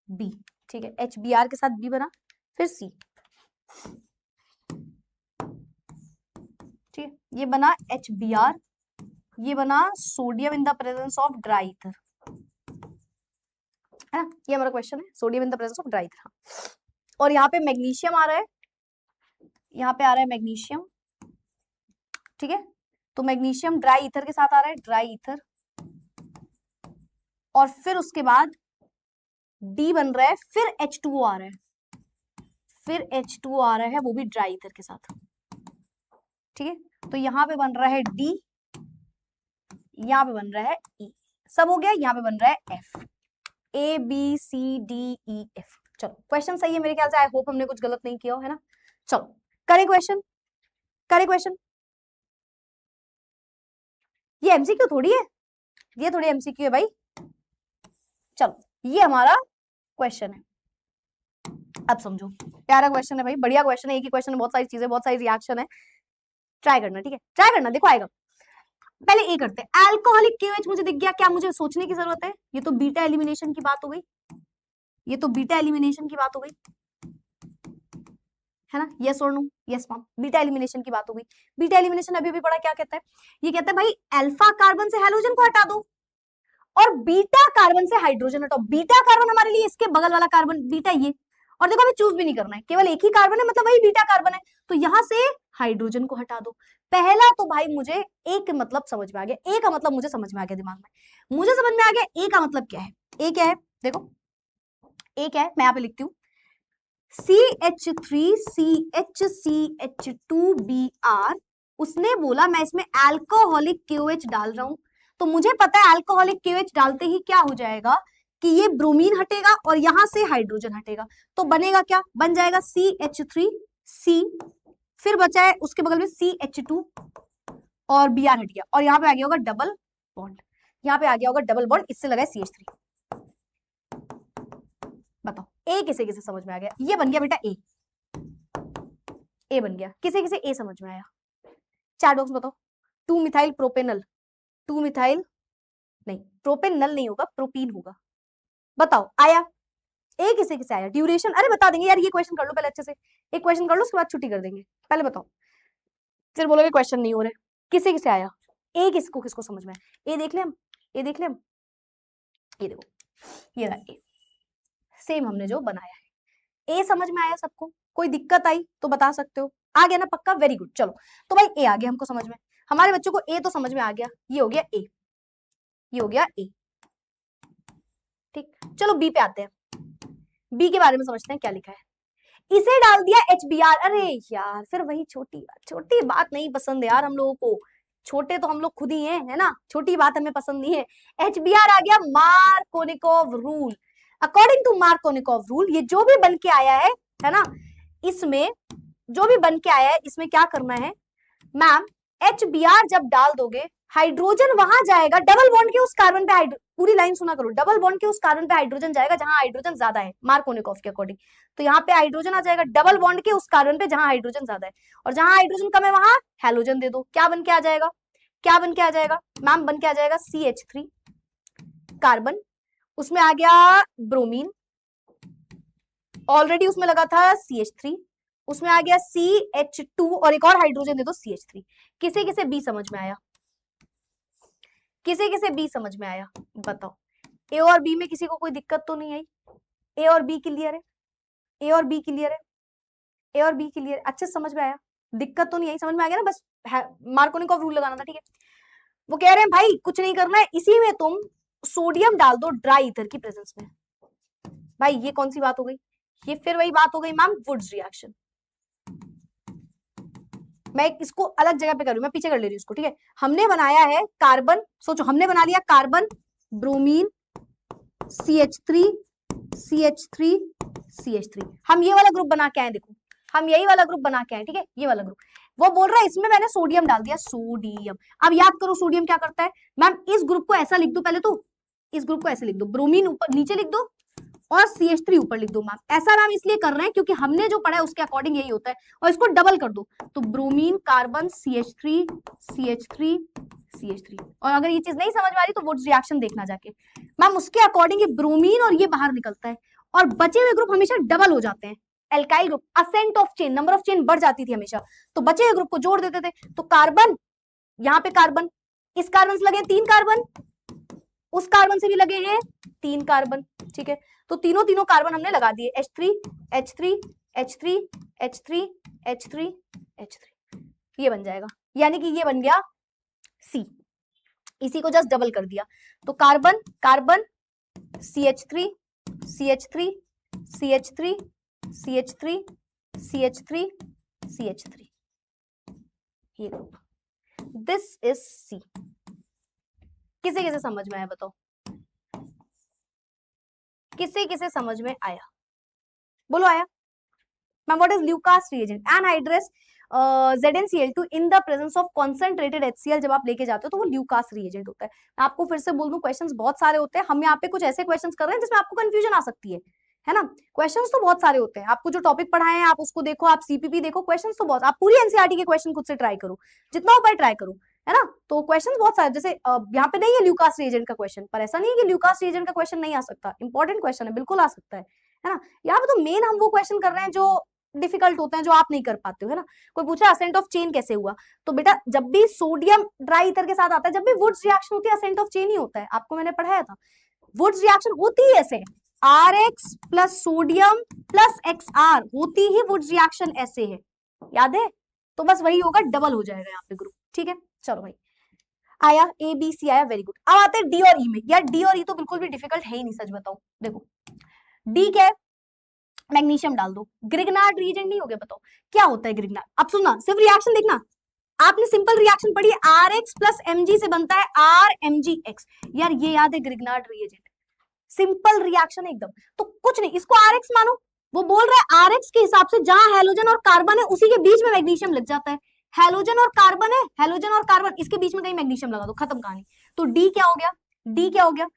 बी, ठीक है, HBr के साथ बी बना, फिर सी, ठीक है, ये बना HBr, ये बना sodium in the presence of dry ether, है ना, ये हमारा क्वेश्चन है, sodium in the presence of dry ether. और यहाँ पे मैग्नीशियम आ रहा है, यहाँ पे आ रहा है मैग्नीशियम, ठीक है, तो मैग्नीशियम ड्राई ईथर के साथ आ रहा है, ड्राई ईथर, और फिर उसके बाद डी बन रहा है, फिर H2O आ रहा है, फिर H2O आ रहा है, वो भी ड्राई ईथर के साथ, ठीक है, तो यहाँ पे बन रहा है डी, यहाँ पे बन रहा है ई, सब हो गया, यहाँ पे बन रहा है F, A B C D E F। चलो क्वेश्चन सही है मेरे ख्याल से, आई होप हमने कुछ गलत नहीं किया हो, है ना। चलो करे क्वेश्चन, करे क्वेश्चन, ये एमसीक्यू थोड़ी है, ये थोड़ी एमसीक्यू है भाई। चलो ये हमारा क्वेश्चन है, अब समझो, प्यारा क्वेश्चन है भाई, बढ़िया क्वेश्चन है, एक ही क्वेश्चन में बहुत सारी चीजें, बहुत सारी रिएक्शन है, ट्राई करना, ठीक है, ट्राई करना, देखो आएगा। पहले ए करते हैं, अल्कोहलिक KOH मुझे दिख गया, क्या मुझे सोचने की जरूरत है, ये तो बीटा एलिमिनेशन की बात हो गई, ये तो बीटा एलिमिनेशन की बात हो गई, है ना, यस और no, yes ma'am, beta elimination की बात हो गई। बीटा एलिमिनेशन अभी भी पढ़ा, क्या कहता है, ये कहता है भाई अल्फा कार्बन से हैलोजन को हटा दो और बीटा कार्बन से हाइड्रोजन हटाओ। बीटा कार्बन हमारे लिए इसके बगल वाला कार्बन बीटा, ये, और देखो हमें चूज भी नहीं करना है, केवल एक ही कार्बन है, मतलब वही बीटा कार्बन है, तो यहां से हाइड्रोजन को हटा दो। पहला तो भाई मुझे ए का मतलब समझ में आ गया, ए का मतलब मुझे समझ में आ गया, दिमाग में मुझे समझ में आ गया ए का मतलब क्या है। ए क्या है, देखो ए क्या है, मैं यहाँ पे लिखती हूँ, CH3 CH2Br, उसने बोला मैं इसमें अल्कोहलिक KOH डाल रहा हूं, तो मुझे पता है अल्कोहलिक KOH डालते ही क्या हो जाएगा कि ये ब्रोमीन हटेगा और यहां से हाइड्रोजन हटेगा, तो बनेगा क्या, बन जाएगा CH3C, फिर बचा है उसके बगल में CH2 और Br हट गया, और यहाँ पे आ गया होगा डबल बॉन्ड, यहाँ पे आ गया होगा डबल बॉन्ड, इससे लगा है CH3। बताओ ए किसे किसे समझ में आ गया, ये बन गया बेटा ए, ए बन गया, किसे किसे ए समझ में आया, चैट बॉक्स बताओ। 2 मिथाइल प्रोपेनल, 2 मिथाइल नहीं, प्रोपेनल नहीं होगा, प्रोपीन होगा, बताओ आया, ए किसे किसे आया, ड्यूरेशन, अरे बता देंगे यार, ये क्वेश्चन कर लो पहले अच्छे से, एक क्वेश्चन कर लो उसके बाद छुट्टी कर देंगे, पहले बताओ, फिर बोलोगे क्वेश्चन नहीं हो रहे, किसे किसे आया, ए किसको किसको समझ में आया, ए देख ले हम, ए देख ले हम, ये देखो, ये रहा ए, सेम हमने जो बनाया है, ए समझ में आया सबको, कोई दिक्कत आई तो बता सकते हो, आ गया ना पक्का, वेरी गुड। चलो तो भाई ए आ गया हमको समझ में, हमारे बच्चों को ए तो समझ में आ गया, ये हो गया ए, ये हो गया ए, ठीक, चलो बी पे आते हैं, बी के बारे में समझते हैं क्या लिखा है, इसे डाल दिया HBr, अरे यार फिर वही छोटी बात नहीं पसंद है यार हम लोगों को, छोटे तो हम लोग खुद ही हैं, है ना, छोटी बात हमें पसंद नहीं है, HBr आ गया, Markovnikov rule, according to Markovnikov rule ये जो भी बन के आया है ना, इसमें जो भी बन के आया है इसमें क्या करना है मैम, HBr जब डाल दोगे हाइड्रोजन वहां जाएगा डबल बॉन्ड के उस कार्बन पे, पूरी लाइन सुना करो, डबल बॉन्ड के उस कार्बन पे हाइड्रोजन जाएगा जहां हाइड्रोजन ज्यादा है मार्कोनिकॉव के अकॉर्डिंग। तो यहाँ पे हाइड्रोजन आ जाएगा डबल बॉन्ड के उस कार्बन पे जहां हाइड्रोजन ज्यादा है, और जहां हाइड्रोजन कम है वहां हैलोजन दे दो। क्या बन के आ जाएगा, क्या बन के आ जाएगा मैम, बन के आ जाएगा CH3 कार्बन, उसमें आ गया ब्रोमीन, ऑलरेडी उसमें लगा था CH3, उसमें आ गया CH2 और एक और हाइड्रोजन दे दो CH3। किसे किसे बी समझ में आया, किसे किसे बी समझ में आया बताओ। ए और बी में किसी को कोई दिक्कत तो नहीं आई, ए और बी क्लियर है, ए और बी क्लियर है, ए और बी क्लियर, अच्छे समझ में आया, दिक्कत तो नहीं आई, समझ में आ गया ना, बस मार्कोनिकॉव रूल लगाना था, ठीक है। वो कह रहे हैं भाई कुछ नहीं करना है, इसी में तुम सोडियम डाल दो ड्राई ईथर की प्रेजेंस में। भाई ये कौन सी बात हो गई, ये फिर वही बात हो गई मैम वुड्स रिएक्शन। मैं इसको अलग जगह पे करूँ, मैं पीछे कर ले रही हूँ इसको, ठीक है। हमने बनाया है कार्बन, सोचो हमने बना लिया carbon, bromine, CH3 CH3 CH3, हम ये वाला ग्रुप बना के आए, देखो हम यही वाला ग्रुप बना के आए, ठीक है, ये वाला ग्रुप। वो बोल रहा है इसमें मैंने सोडियम डाल दिया, सोडियम। अब याद करो सोडियम क्या करता है मैम, इस ग्रुप को ऐसा लिख दो पहले, तो इस ग्रुप को ऐसे लिख दो, ब्रोमीन ऊपर नीचे लिख दो और CH3 ऊपर लिख दो मैम। ऐसा मैम इसलिए कर रहे हैं क्योंकि हमने जो पढ़ा है उसके अकॉर्डिंग यही होता है, और इसको डबल कर दो तो bromine carbon CH3 CH3 CH3। और अगर ये चीज नहीं समझ में आ रही तो वुड्स रिएक्शन देखना जाके मैम, उसके अकॉर्डिंग ये ब्रोमीन और ये बाहर निकलता है, और बचे हुए ग्रुप हमेशा डबल हो जाते हैं। Alkyl group ascent of chain, number of chain बढ़ जाती थी हमेशा, तो बचे हुए ग्रुप को जोड़ देते थे। तो कार्बन, यहाँ पे कार्बन, इस कार्बन से लगे 3 कार्बन, उस कार्बन से भी लगे हैं 3 कार्बन, ठीक है। तो तीनों कार्बन हमने लगा दिए, H3 H3 H3 H3 H3 H3, ये बन जाएगा, यानी कि ये बन गया C। इसी को जस्ट डबल कर दिया, तो carbon carbon CH3 CH3 CH3 CH3 CH3 CH3, ये ग्रुप, दिस इज C। किसे किसे समझ में आया बताओ, किसे किसे समझ में आया, बोलो आया ma'am. What is Lucas reagent, anhydrous ZnCl2 in the presence of concentrated HCl जब आप लेके जाते हो तो वो ल्यूकास रिएजेंट होता है। मैं आपको फिर से बोल दूं, क्वेश्चंस बहुत सारे होते हैं, हम यहाँ पे कुछ ऐसे क्वेश्चंस कर रहे हैं जिसमें आपको कंफ्यूजन आ सकती है ना। क्वेश्चंस तो बहुत सारे होते हैं, आपको जो टॉपिक पढ़ाए हैं आप उसको देखो, आप CPP देखो, क्वेश्चंस तो बहुत, आप पूरी NCERT के क्वेश्चन खुद से ट्राई करो, जितना हो पाए ट्राई करो, है ना। तो क्वेश्चंस बहुत सारे, जैसे यहाँ पे नहीं है ल्यूकास रिएजेंट का क्वेश्चन, पर ऐसा नहीं है कि ल्यूकास रिएजेंट का क्वेश्चन नहीं आ सकता, इंपॉर्टेंट क्वेश्चन है, बिल्कुल आ सकता है ना। यहाँ पे तो मेन हम वो क्वेश्चन कर रहे हैं जो डिफिकल्ट होते हैं, जो आप नहीं कर पाते हो, है ना। कोई पूछा असेंट ऑफ चेन कैसे हुआ, तो बेटा जब भी सोडियम ड्राई ईथर के साथ आता है, जब भी वुड्स रिएक्शन होती है असेंट ऑफ चेन ही होता है, आपको मैंने पढ़ाया था। वुड्स रिएक्शन होती है ऐसे, RX plus sodium plus XR होती ही वुड्स रिएक्शन ऐसे है, याद है। तो बस वही होगा, डबल हो जाएगा यहाँ पे ग्रुप, ठीक है। चलो भाई आया, ABC आया, वेरी गुड। अब आते हैं D और E में। यार D और E तो बिल्कुल भी डिफिकल्ट है ही नहीं, सच बताऊं। देखो D क्या है, मैग्नीशियम डाल दो, ग्रिग्नार्ड रिएजेंट नहीं हो गया, बताओ क्या होता है ग्रिग्नार्ड। अब सुनना, सिर्फ रिएक्शन देखना, आपने सिंपल रिएक्शन पढ़ी है, RX प्लस Mg से बनता है RMgX, यार ये याद है ग्रिग्नार्ड रिएजेंट, सिंपल रिएक्शन एकदम। तो कुछ नहीं, इसको RX मानो, वो बोल रहा है RX के हिसाब से जहां हैलोजन और कार्बन है उसी के बीच में मैग्नीशियम लग जाता है, हैलोजन और कार्बन है, हैलोजन और कार्बन, इसके बीच में कहीं मैग्नीशियम लगा दो, खत्म कहानी। तो D क्या हो गया, D क्या हो गया,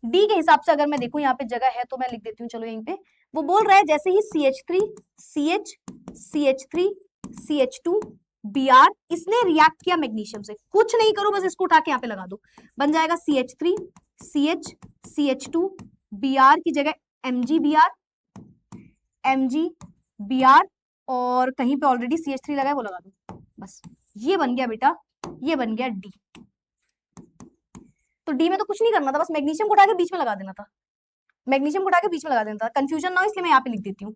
D के हिसाब से अगर मैं देखूं यहाँ पे जगह है तो मैं लिख देती हूँ, चलो यहीं पे। वो बोल रहा है जैसे ही CH3 CH CH3 CH2 Br, इसने रिएक्ट किया मैग्नीशियम से, कुछ नहीं करो बस इसको उठा के यहाँ पे लगा दो, बन जाएगा CH3 CH CH2 Br की जगह MgBr MgBr, और कहीं पे ऑलरेडी CH3 लगा है वो लगा दो, बस ये बन गया बेटा, ये बन गया D। तो D में तो कुछ नहीं करना था, बस मैग्नीशियम को उठा के बीच में लगा देना था, मैग्नीशियम को उठा के बीच में लगा देना था, कंफ्यूजन ना हो इसलिए मैं यहाँ पे लिख देती हूँ।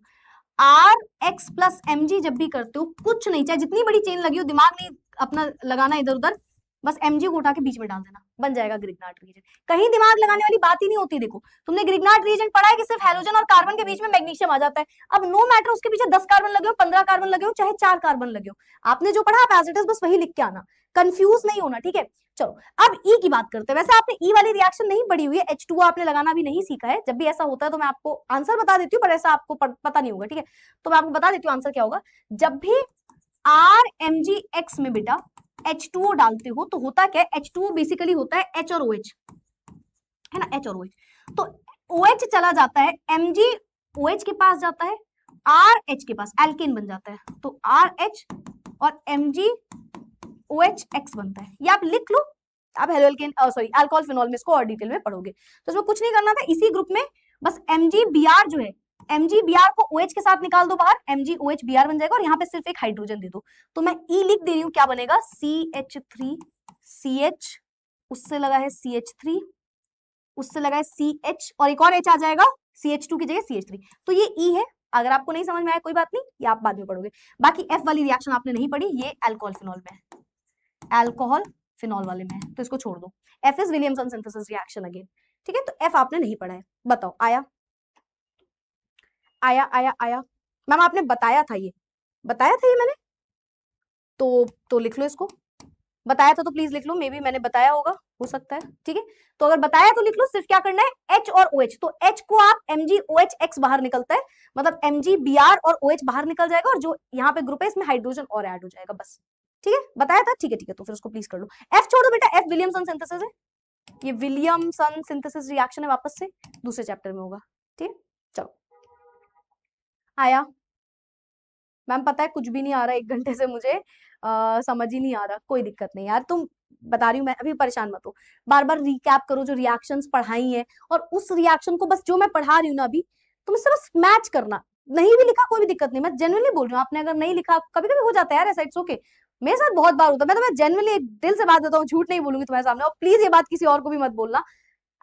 RX प्लस Mg जब भी करते हो कुछ नहीं, चाहे जितनी बड़ी चेन लगी हो, दिमाग नहीं अपना लगाना इधर उधर, बस Mg को उठा के बीच में डाल देना, बन जाएगा ग्रिग्नार्ड रिएजेंट। कहीं दिमाग लगाने वाली बात ही नहीं होती। देखो तुमने ग्रिग्नार्ड रिएजेंट पढ़ा है कि सिर्फ हेलोजन और कार्बन के बीच में मैग्नीशियम आ जाता है। अब नो मैटर उसके पीछे 10 कार्बन लगे हो, 15 कार्बन लगे हो, चाहे 4 कार्बन लगे हो, आपने जो पढ़ा आप एज इट इज बस वही लिख के आना, कंफ्यूज नहीं होना, ठीक है। चलो अब ई की बात करते हैं। वैसे आपने ई वाली रिएक्शन नहीं पढ़ी हुई है, H2O आपने लगाना भी नहीं सीखा है। जब भी ऐसा होता है तो मैं आपको आंसर बता देती हूँ, पर ऐसा आपको पता नहीं होगा, ठीक है। तो मैं आपको बता देती हूँ आंसर क्या होगा। जब भी RMgX में बेटा H2O डालते हो तो होता क्या है, H2O बेसिकली होता है H और OH, है ना, H और OH। तो OH चला जाता है, Mg OH के पास जाता है, RH के पास एल्केन बन जाता है, तो RH और Mg OHX बनता है। ये आप लिख लो, आप halo alkane sorry alcohol phenol में इसको और डिटेल में पढ़ोगे। तो इसमें कुछ नहीं करना था, इसी ग्रुप में बस MgBr जो है, MgBr को OH के साथ निकाल दो बाहर, MgOHBr बन जाएगा और यहाँ पे सिर्फ एक हाइड्रोजन दे दो। तो मैं E लिख दे रही हूँ, क्या बनेगा CH3CH, उससे लगा है CH3, उससे लगा है CH और एक और H आ जाएगा CH2 की जगह CH3। तो ये E है। अगर आपको नहीं समझ में आया कोई बात नहीं, ये आप बाद में पढ़ोगे। बाकी F वाली रिएक्शन आपने नहीं पढ़ी, ये अल्कोहल फिनॉल में है, अल्कोहल फिनॉल वाले में है, तो इसको छोड़ दो। F is Williamson synthesis reaction again, ठीक है। तो F आपने नहीं पढ़ा है, बताओ आया आया आया आया। मैम आपने बताया था ये, बताया था ये मैंने, तो लिख लो इसको, बताया था तो प्लीज लिख लो, मे बी मैंने बताया होगा, हो सकता है, ठीक है। तो अगर बताया तो लिख लो, सिर्फ क्या करना है H और OH, तो H को आप MgOHX बाहर निकलता है, मतलब MgBr और OH बाहर निकल जाएगा और जो यहाँ पे ग्रुप है इसमें हाइड्रोजन और ऐड हो जाएगा, बस, ठीक है। बताया था, ठीक है, तो फिर उसको प्लीज कर लो। F छोड़ दो बेटा, F विलियमसन सिंथेसिस है, ये विलियमसन सिंथेसिस रिएक्शन है, वापस से दूसरे चैप्टर में होगा, ठीक है। चलो आया मैम, पता है कुछ भी नहीं आ रहा, 1 घंटे से मुझे समझ ही नहीं आ रहा। कोई दिक्कत नहीं यार, तुम बता रही हूँ मैं, अभी परेशान मत हो, बार बार रिकैप करो जो रिएक्शंस पढ़ाई हैं, और उस रिएक्शन को बस जो मैं पढ़ा रही हूँ ना अभी, तुम इससे बस मैच करना। नहीं भी लिखा कोई भी दिक्कत नहीं, मैं जेन्युइनली बोल रही हूँ, आपने अगर नहीं लिखा, कभी कभी हो जाता है यार ऐसा, इट्स ओके, मेरे साथ बहुत बार होता है। मैं तुम्हें जेन्युइनली एक दिल से बात देता हूँ, झूठ नहीं बोलूंगी तुम्हारे सामने, और प्लीज ये बात किसी और को भी मत बोलना।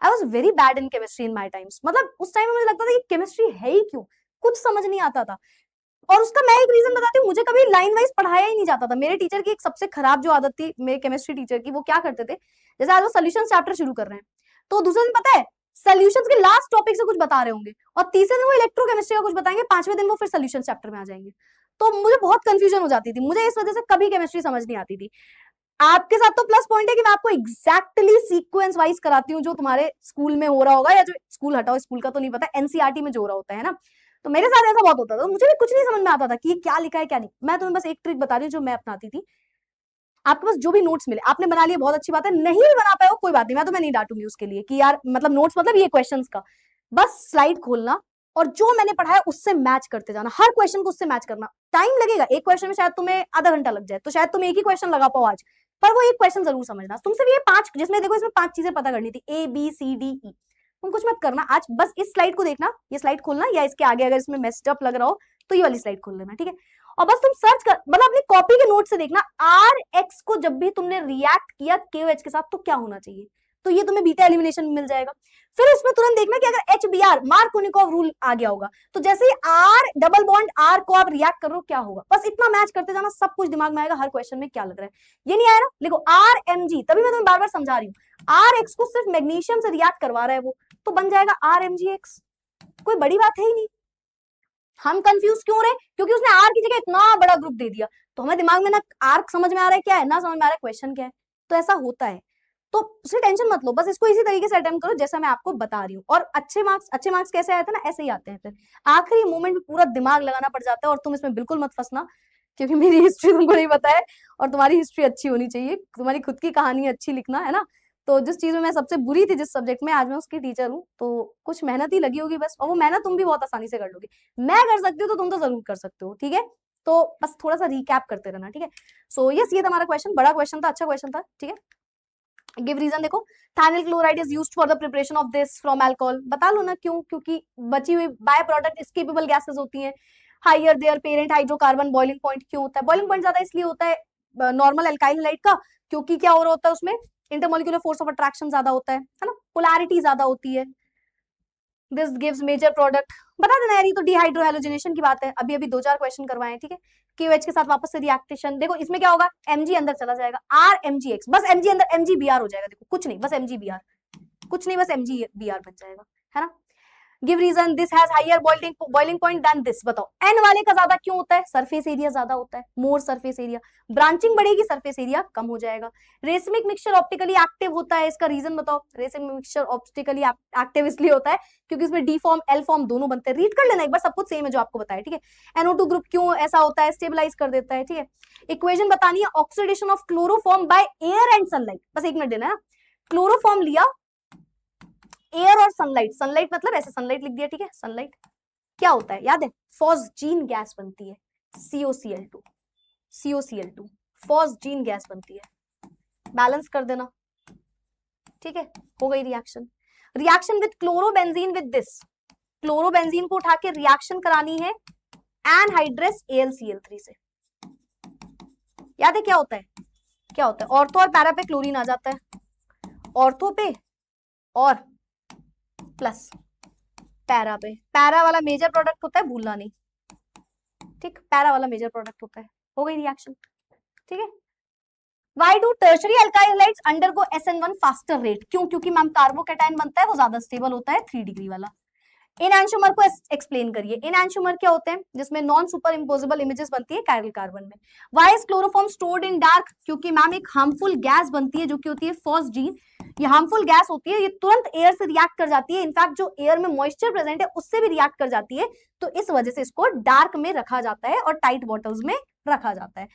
I was very bad in chemistry in my times, मतलब उस टाइम में मुझे लगता था कि केमिस्ट्री है ही क्यों, कुछ समझ नहीं आता था। और उसका मैं एक रीजन बताती हूँ, मुझे कभी लाइन वाइज पढ़ाया ही नहीं जाता था। मेरे टीचर की एक सबसे खराब जो आदत थी, मेरे केमिस्ट्री टीचर की, वो क्या करते थे, जैसे आज वो सोल्यूशन चैप्टर शुरू कर रहे हैं, तो दूसरे दिन पता है सोल्यूशंस के लास्ट टॉपिक से कुछ बता रहे होंगे, और तीसरे दिन वो इलेक्ट्रोकेमिस्ट्री का कुछ बताएंगे, 5वें दिन वो फिर सोल्यूशन चैप्टर में आ जाएंगे। तो मुझे बहुत कंफ्यूजन हो जाती थी, मुझे इस वजह से कभी केमिस्ट्री समझ नहीं आती थी। आपके साथ तो प्लस पॉइंट है कि मैं आपको एग्जैक्टली सीक्वेंस वाइज कराती हूँ, जो तुम्हारे स्कूल में हो रहा होगा, या जो स्कूल हटाओ, स्कूल का तो नहीं पता, एनसीईआरटी में जो हो रहा होता है ना। तो मेरे साथ ऐसा बहुत होता था, मुझे भी कुछ नहीं समझ में आता था कि ये क्या लिखा है क्या नहीं। मैं तुम्हें बस एक ट्रिक बता रही हूँ जो मैं अपनाती थी। आपके पास जो भी नोट्स मिले, आपने बना लिए बहुत अच्छी बात है, नहीं भी बना पाए हो कोई बात नहीं, मैं तुम्हें नहीं डांटूंगी उसके लिए कि यार मतलब नोट्स मतलब ये क्वेश्चंस का, बस स्लाइड खोलना और जो मैंने पढ़ा है उससे मैच करते जाना, हर क्वेश्चन को उससे मैच करना। टाइम लगेगा, एक क्वेश्चन में शायद तुम्हें आधा घंटा लग जाए, तो शायद तुम एक ही क्वेश्चन लगा पाओ आज, पर वो एक क्वेश्चन जरूर समझना। तुमसे भी ये 5, जिसमें देखो इसमें 5 चीजें पता करनी थी, ABCDE, तुम कुछ मत करना आज, बस इस स्लाइड को देखना, ये स्लाइड खोलना, या इसके आगे अगर इसमें मेस्ड अप लग रहा हो तो ये वाली स्लाइड खोल लेना, ठीक है। और बस तुम सर्च कर, मतलब अपनी कॉपी के नोट से देखना, RX को जब भी तुमने रिएक्ट किया KOH के साथ तो क्या होना चाहिए, तो ये तुम्हें बीटा एलिमिनेशन में मिल जाएगा। फिर इसमें तुरंत देखना कि अगर HBr मार्कोनिकोव रूल आ गया होगा, तो जैसे ही R डबल बॉन्ड R को आप रिएक्ट कर रहे हो क्या होगा, बस इतना मैच करते जाना, सब कुछ दिमाग में आएगा हर क्वेश्चन में क्या लग रहा है। ये नहीं आया ना, लिखो RMg, तभी मैं तुम्हें बार बार समझा रही हूँ, RX को सिर्फ मैग्नीशियम से रिएक्ट करवा रहा है वो, तो बन जाएगा RMgX, कोई बड़ी बात है ही नहीं। हम कंफ्यूज क्यों रहे, क्योंकि उसने आर की जगह इतना बड़ा ग्रुप दे दिया, तो हमें दिमाग में ना आर्क समझ में आ रहा है क्या है, ना समझ में आ रहा है क्वेश्चन क्या है, तो ऐसा होता है। तो उसकी टेंशन मत लो, बस इसको इसी तरीके से अटेम्प्ट करो जैसा मैं आपको बता रही हूँ। और अच्छे मार्क्स कैसे आए थे ना, ऐसे ही आते हैं, फिर आखिरी मोमेंट में पूरा दिमाग लगाना पड़ जाता है। और तुम इसमें बिल्कुल मत फंसना, क्योंकि मेरी हिस्ट्री तुमको नहीं पता है, और तुम्हारी हिस्ट्री अच्छी होनी चाहिए, तुम्हारी खुद की कहानी अच्छी लिखना है ना। तो जिस चीज में मैं सबसे बुरी थी, जिस सब्जेक्ट में, आज मैं उसकी टीचर हूँ, तो कुछ मेहनत ही लगी होगी बस, और वो मेहनत तुम भी बहुत आसानी से कर लोगे। मैं कर सकती हूँ तो तुम तो जरूर कर सकते हो, ठीक है। तो बस थोड़ा सा रिकैप करते रहना, ठीक है। सो यस, ये तुम्हारा क्वेश्चन बड़ा क्वेश्चन था, अच्छा क्वेश्चन था, ठीक है। गिव रीजन, देखो thionyl chloride is used for the preparation of this from alcohol, बता लो ना क्यों, क्योंकि बची हुई बाय प्रोडक्ट एस्केपेबल गैसेस होती हैं, higher their parent hydrocarbon boiling point क्यों होता है, बॉइलिंग पॉइंट ज्यादा इसलिए होता है नॉर्मल एल्काइल हैलाइड का, क्योंकि क्या हो रहा होता है उसमें, इंटरमोलिकुलर फोर्स ऑफ अट्रैक्शन ज्यादा होता है ना, पोलैरिटी ज्यादा होती है, दिस गिव्स मेजर प्रोडक्ट, बता देना यार, ये तो डिहाइड्रो हैलोजिनेशन की बात है, अभी अभी 2-4 क्वेश्चन करवाए हैं, ठीक है। क्यूएच के साथ वापस से रिएक्टेशन, देखो इसमें क्या होगा, एमजी अंदर चला जाएगा, आर एमजी एक्स, बस एमजी अंदर एमजी बी आर हो जाएगा, देखो कुछ नहीं, बस एमजी बी आर, कुछ नहीं, बस एमजी बी आर बन जाएगा, है ना। Give reason, this has higher boiling point than this, बताओ एन वाले का ज्यादा क्यों होता है, सरफेस एरिया ज्यादा होता है, मोर सरफेस एरिया, ब्रांचिंग बढ़ेगी, सरफेस एरिया कम हो जाएगा। रेसमिक मिक्सचर ऑप्टिकली एक्टिव होता है, इसका रीजन बताओ, रेसमिक मिक्सचर ऑप्टिकली एक्टिव इसलिए होता है क्योंकि इसमें डी फॉर्म एल फॉर्म दोनों बनते हैं, रीड कर लेना एक बार, सब कुछ सेम है जो आपको बताया, ठीक है। NO2 ग्रुप क्यों ऐसा होता है, स्टेबलाइज कर देता है, ठीक है। इक्वेशन बतानी है, oxidation of chloroform by air and sunlight, बस 1 मिनट देना है, क्लोरोफॉर्म लिया, एयर और सनलाइट, सनलाइट मतलब ऐसे सनलाइट लिख दिया, ठीक है। सनलाइट क्या होता है याद है, फॉस्जीन गैस बनती है, COCl2, COCl2 फॉस्जीन गैस बनती है, बैलेंस कर देना, ठीक है। हो गई reaction, reaction with chlorobenzene with this, chlorobenzene को उठा के रिएक्शन करानी है एनहाइड्रस AlCl3 से, याद है क्या होता है, क्या होता है, ऑर्थो और पैरा पे क्लोरीन आ जाता है, ऑर्थो पे और प्लस पैरा पे, पैरा वाला मेजर प्रोडक्ट होता है, भूलना नहीं, ठीक, पैरा वाला मेजर प्रोडक्ट होता है। हो गई रिएक्शन, ठीक है। Why do tertiary alkyl halides undergo SN1 faster rate, क्यों, क्योंकि मैम कार्बोकैटायन बनता है वो ज्यादा स्टेबल होता है 3 डिग्री वाला। एनैंशोमर को एक्सप्लेन करिए, एनैंशोमर क्या होते हैं, जिसमें नॉन सुपर इम्पोजेबल इमेजेस बनती है कायरल कार्बन में। Why is chloroform stored in dark, क्योंकि मैम एक हार्मफुल गैस बनती है जो कि होती है फॉस्जीन, ये हार्मफुल गैस होती है, ये तुरंत एयर से रिएक्ट कर जाती है, इनफैक्ट जो एयर में मॉइस्चर प्रेजेंट है उससे भी रिएक्ट कर जाती है, तो इस वजह से इसको डार्क में रखा जाता है और टाइट बॉटल्स में रखा जाता है।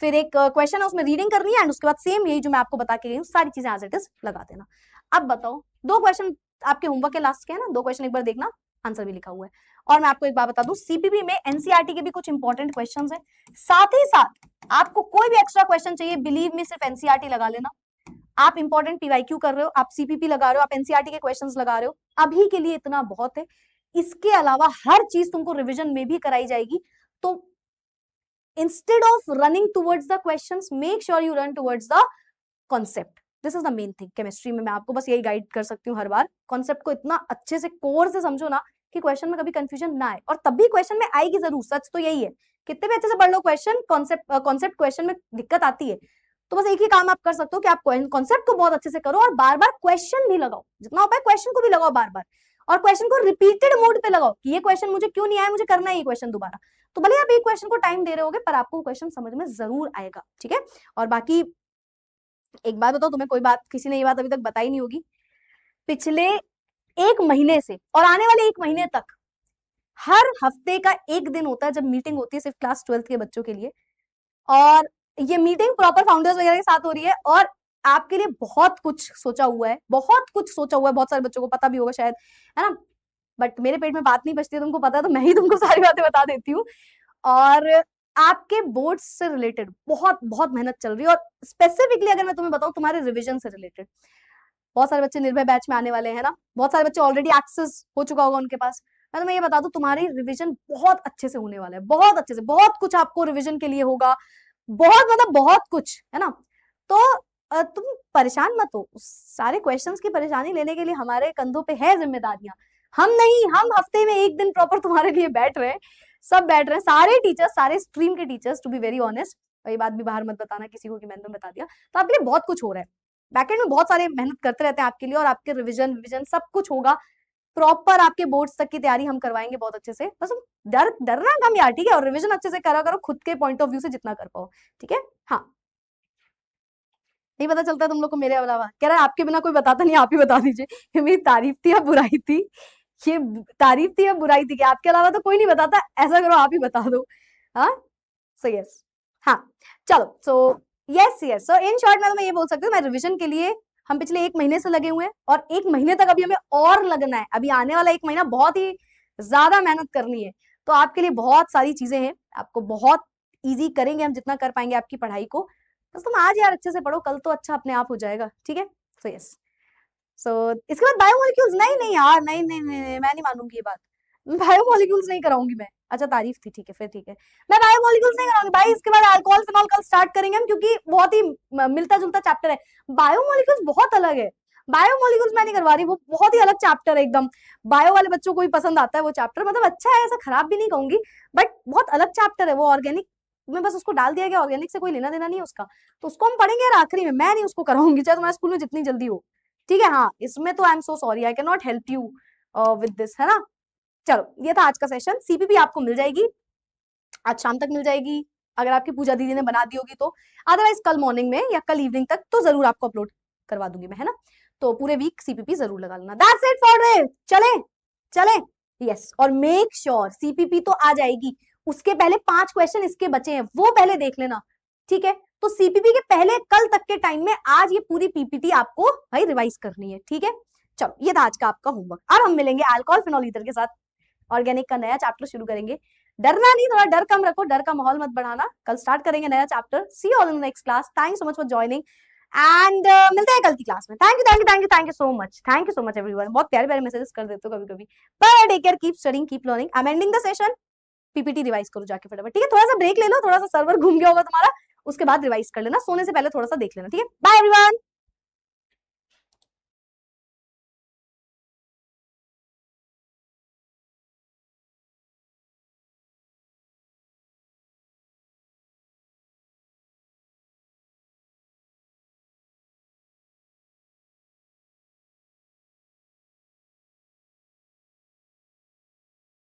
फिर एक क्वेश्चन है उसमें रीडिंग करनी है एंड उसके बाद सेम यही जो मैं आपको बता के गई हूँ सारी चीजें एज इट इज लगा देना। अब बताओ 2 क्वेश्चन आपके होमवर्क के लास्ट के है ना, 2 क्वेश्चन एक बार देखना, आंसर भी लिखा हुआ है। और मैं आपको एक बात बता दूं, सीपीपी में एनसीईआरटी के भी कुछ इंपॉर्टेंट क्वेश्चंस हैं, साथ ही साथ आपको कोई भी एक्स्ट्रा क्वेश्चन चाहिए, बिलीव मी सिर्फ एनसीईआरटी लगा लेना। आप इंपॉर्टेंट पीवाईक्यू कर रहे हो, आप सीपीपी लगा रहे हो, आप एनसीईआरटी के क्वेश्चंस लगा रहे हो, अभी के लिए इतना बहुत है। इसके अलावा हर चीज तुमको रिविजन में भी कराई जाएगी, तो instead of running towards the questions, make sure you run towards the concept. This is the main thing. Chemistry में मैं आपको बस यही गाइड कर सकती हूँ हर बार, कॉन्सेप्ट को इतना अच्छे से कोर से समझो ना कि क्वेश्चन में कभी कंफ्यूजन ना आए, और तब भी क्वेश्चन में आएगी जरूर, सच तो यही है, कितने भी अच्छे से पढ़ लो क्वेश्चन, कॉन्सेप्ट क्वेश्चन में दिक्कत आती है, तो बस एक ही काम आप कर सकते हो कि आप कॉन्सेप्ट को बहुत अच्छे से करो और बार बार क्वेश्चन भी लगाओ, जितना हो पाए क्वेश्चन को भी लगाओ बार बार, और क्वेश्चन को रिपीटेड मोड पे लगाओ कि ये क्वेश्चन मुझे क्यों नहीं आया, मुझे करना है ये क्वेश्चन दोबारा, तो भले आप एक क्वेश्चन को टाइम दे रहे होगे पर आपको क्वेश्चन समझ में जरूर आएगा, ठीक है। और बाकी एक बात बताओ, तुम्हें कोई बात, किसी ने ये बात अभी तक बताई नहीं होगी, पिछले 1 महीने से और आने वाले 1 महीने तक हर हफ्ते का एक दिन होता है जब मीटिंग होती है सिर्फ क्लास 12th के बच्चों के लिए, और ये मीटिंग प्रॉपर फाउंडर्स वगैरह के साथ हो रही है, और आपके लिए बहुत कुछ सोचा हुआ है, बहुत कुछ सोचा हुआ है, बहुत सारे बच्चों को पता भी होगा शायद, है ना, बट मेरे पेट में बात नहीं बचती है, तुमको पता है, तो मैं ही तुमको सारी बातें बता देती हूँ। और आपके बोर्ड से रिलेटेड बहुत बहुत मेहनत चल रही है, और स्पेसिफिकली अगर मैं तुम्हें बताऊं तुम्हारे रिविजन से रिलेटेड, बहुत सारे बच्चे निर्भय बैच में आने वाले हैं ना, बहुत सारे बच्चे ऑलरेडी एक्सेस हो चुका होगा उनके पास, मैं तुम्हें ये बता दूं तुम्हारी रिविजन बहुत अच्छे से होने वाला है, बहुत अच्छे से, बहुत कुछ आपको रिविजन के लिए होगा, बहुत मतलब बहुत कुछ, है ना। तो तुम परेशान मत हो, सारे क्वेश्चंस की परेशानी लेने के लिए हमारे कंधों पे है जिम्मेदारियां, हम नहीं, हम हफ्ते में एक दिन प्रॉपर तुम्हारे लिए बैठ रहे हैं, सब बैठ रहे हैं, सारे टीचर्स, सारे स्ट्रीम के teachers, to be very honest, और ये बात भी बाहर मत बताना किसी को कि मैंने बता दिया, तो आपके लिए बहुत कुछ हो रहा है, बैकएंड में बहुत सारे मेहनत करते रहते हैं आपके लिए, और आपके रिविजन सब कुछ होगा, प्रॉपर आपके बोर्ड्स तक की तैयारी हम करवाएंगे बहुत अच्छे से, बस डरना कम यार, ठीक है, और रिविजन अच्छे से करा करो खुद के पॉइंट ऑफ व्यू से जितना कर पाओ, ठीक है। हाँ, नहीं पता चलता तुम लोग को मेरे अलावा, कह रहा है आपके बिना कोई बताता नहीं, आप ही बता दीजिए, ये मेरी तारीफ थी या बुराई थी, ये तारीफ थी या बुराई थी कि आपके अलावा तो कोई नहीं बताता, ऐसा करो आप ही बता दो, हाँ, सो यस, हाँ, चलो, so yes yes, so in short मैं तुम्हें ये बोल सकती हूँ, मैं रिविजन के लिए हम पिछले 1 महीने से लगे हुए हैं, और 1 महीने तक अभी हमें और लगना है, अभी आने वाला 1 महीना बहुत ही ज्यादा मेहनत करनी है, तो आपके लिए बहुत सारी चीजें हैं, आपको बहुत ईजी करेंगे हम जितना कर पाएंगे आपकी पढ़ाई को, बस तुम आज यार अच्छे से पढ़ो, कल तो अच्छा अपने आप हो जाएगा, ठीक है। सो यस, सो इसके बाद बायोमोलिक्यूल्स, नहीं नहीं यार, नहीं नहीं नहीं, मैं नहीं मानूंगी ये बात, बायोमोलिक्यूल्स नहीं कराऊंगी मैं, अच्छा तारीफ थी, ठीक है, फिर ठीक है, मैं बायोमोलिक्यूल्स नहीं कराऊंगी भाई, इसके बाद अल्कोहल फिनॉल कल स्टार्ट करेंगे हम, क्योंकि बहुत ही मिलता जुलता चैप्टर है, बायोमोलिक्यूल्स बहुत अलग है, बायोमोलिक्यूल्स मैं नहीं करवा रही, वो बहुत ही अलग चैप्टर है एकदम। बायो वाले बच्चों को ही पसंद आता है वो चैप्टर, मतलब अच्छा है, ऐसा खराब भी नहीं कहूंगी, बट बहुत अलग चैप्टर है वो। ऑर्गेनिक में बस उसको डाल दिया गया, ऑर्गेनिक से कोई लेना देना नहीं है उसका, तो उसको हम पढ़ेंगे यार आखिरी में, मैं नहीं उसको कराऊंगी चाहे तुम्हारे स्कूल में जितनी जल्दी हो, ठीक है। हाँ, इसमें तो I am so sorry, I can not help you with this, है ना। चलो, ये था आज का सेशन। सीपीपी आपको मिल जाएगी, आज शाम तक मिल जाएगी, अगर आपकी पूजा दीदी ने बना दी होगी तो, अदरवाइज कल मॉर्निंग में या कल इवनिंग तक तो जरूर आपको अपलोड करवा दूंगी मैं, है ना। तो पूरे वीक सीपीपी जरूर लगा लेना। दैट्स इट फॉर टुडे, चले चले, यस। और मेक श्योर सीपीपी तो आ जाएगी, उसके पहले 5 क्वेश्चन इसके बचे हैं, वो पहले देख लेना, ठीक है। तो सीपीपी के पहले कल तक के टाइम में आज ये पूरी पीपीटी आपको भाई रिवाइज करनी है, ठीक है। चलो, ये था आज का आपका होमवर्क। अब हम मिलेंगे अल्कोहल फिनोल ईथर के साथ, ऑर्गेनिक का नया चैप्टर शुरू करेंगे। डरना नहीं, थोड़ा डर कम रखो, डर का माहौल मत बढ़ाना, कल स्टार्ट करेंगे नया chapter. See you all in the next class, thank so much for joining and मिलते हैं कल की क्लास में। Thank you thank you thank you thank you so much, thank you so much everyone. बहुत प्यारे प्यारे मैसेजेस कर देते हो कभी कभी। Bye, take care, keep studying, keep learning. I am ending the session, PPT revise करो जाके फटाफट, ठीक है। थोड़ा सा ब्रेक ले लो, थोड़ा सा सर्वर घूम गया होगा तुम्हारा, उसके बाद रिवाइज कर लेना, सोने से पहले थोड़ा सा देख लेना, ठीक है। Bye everyone.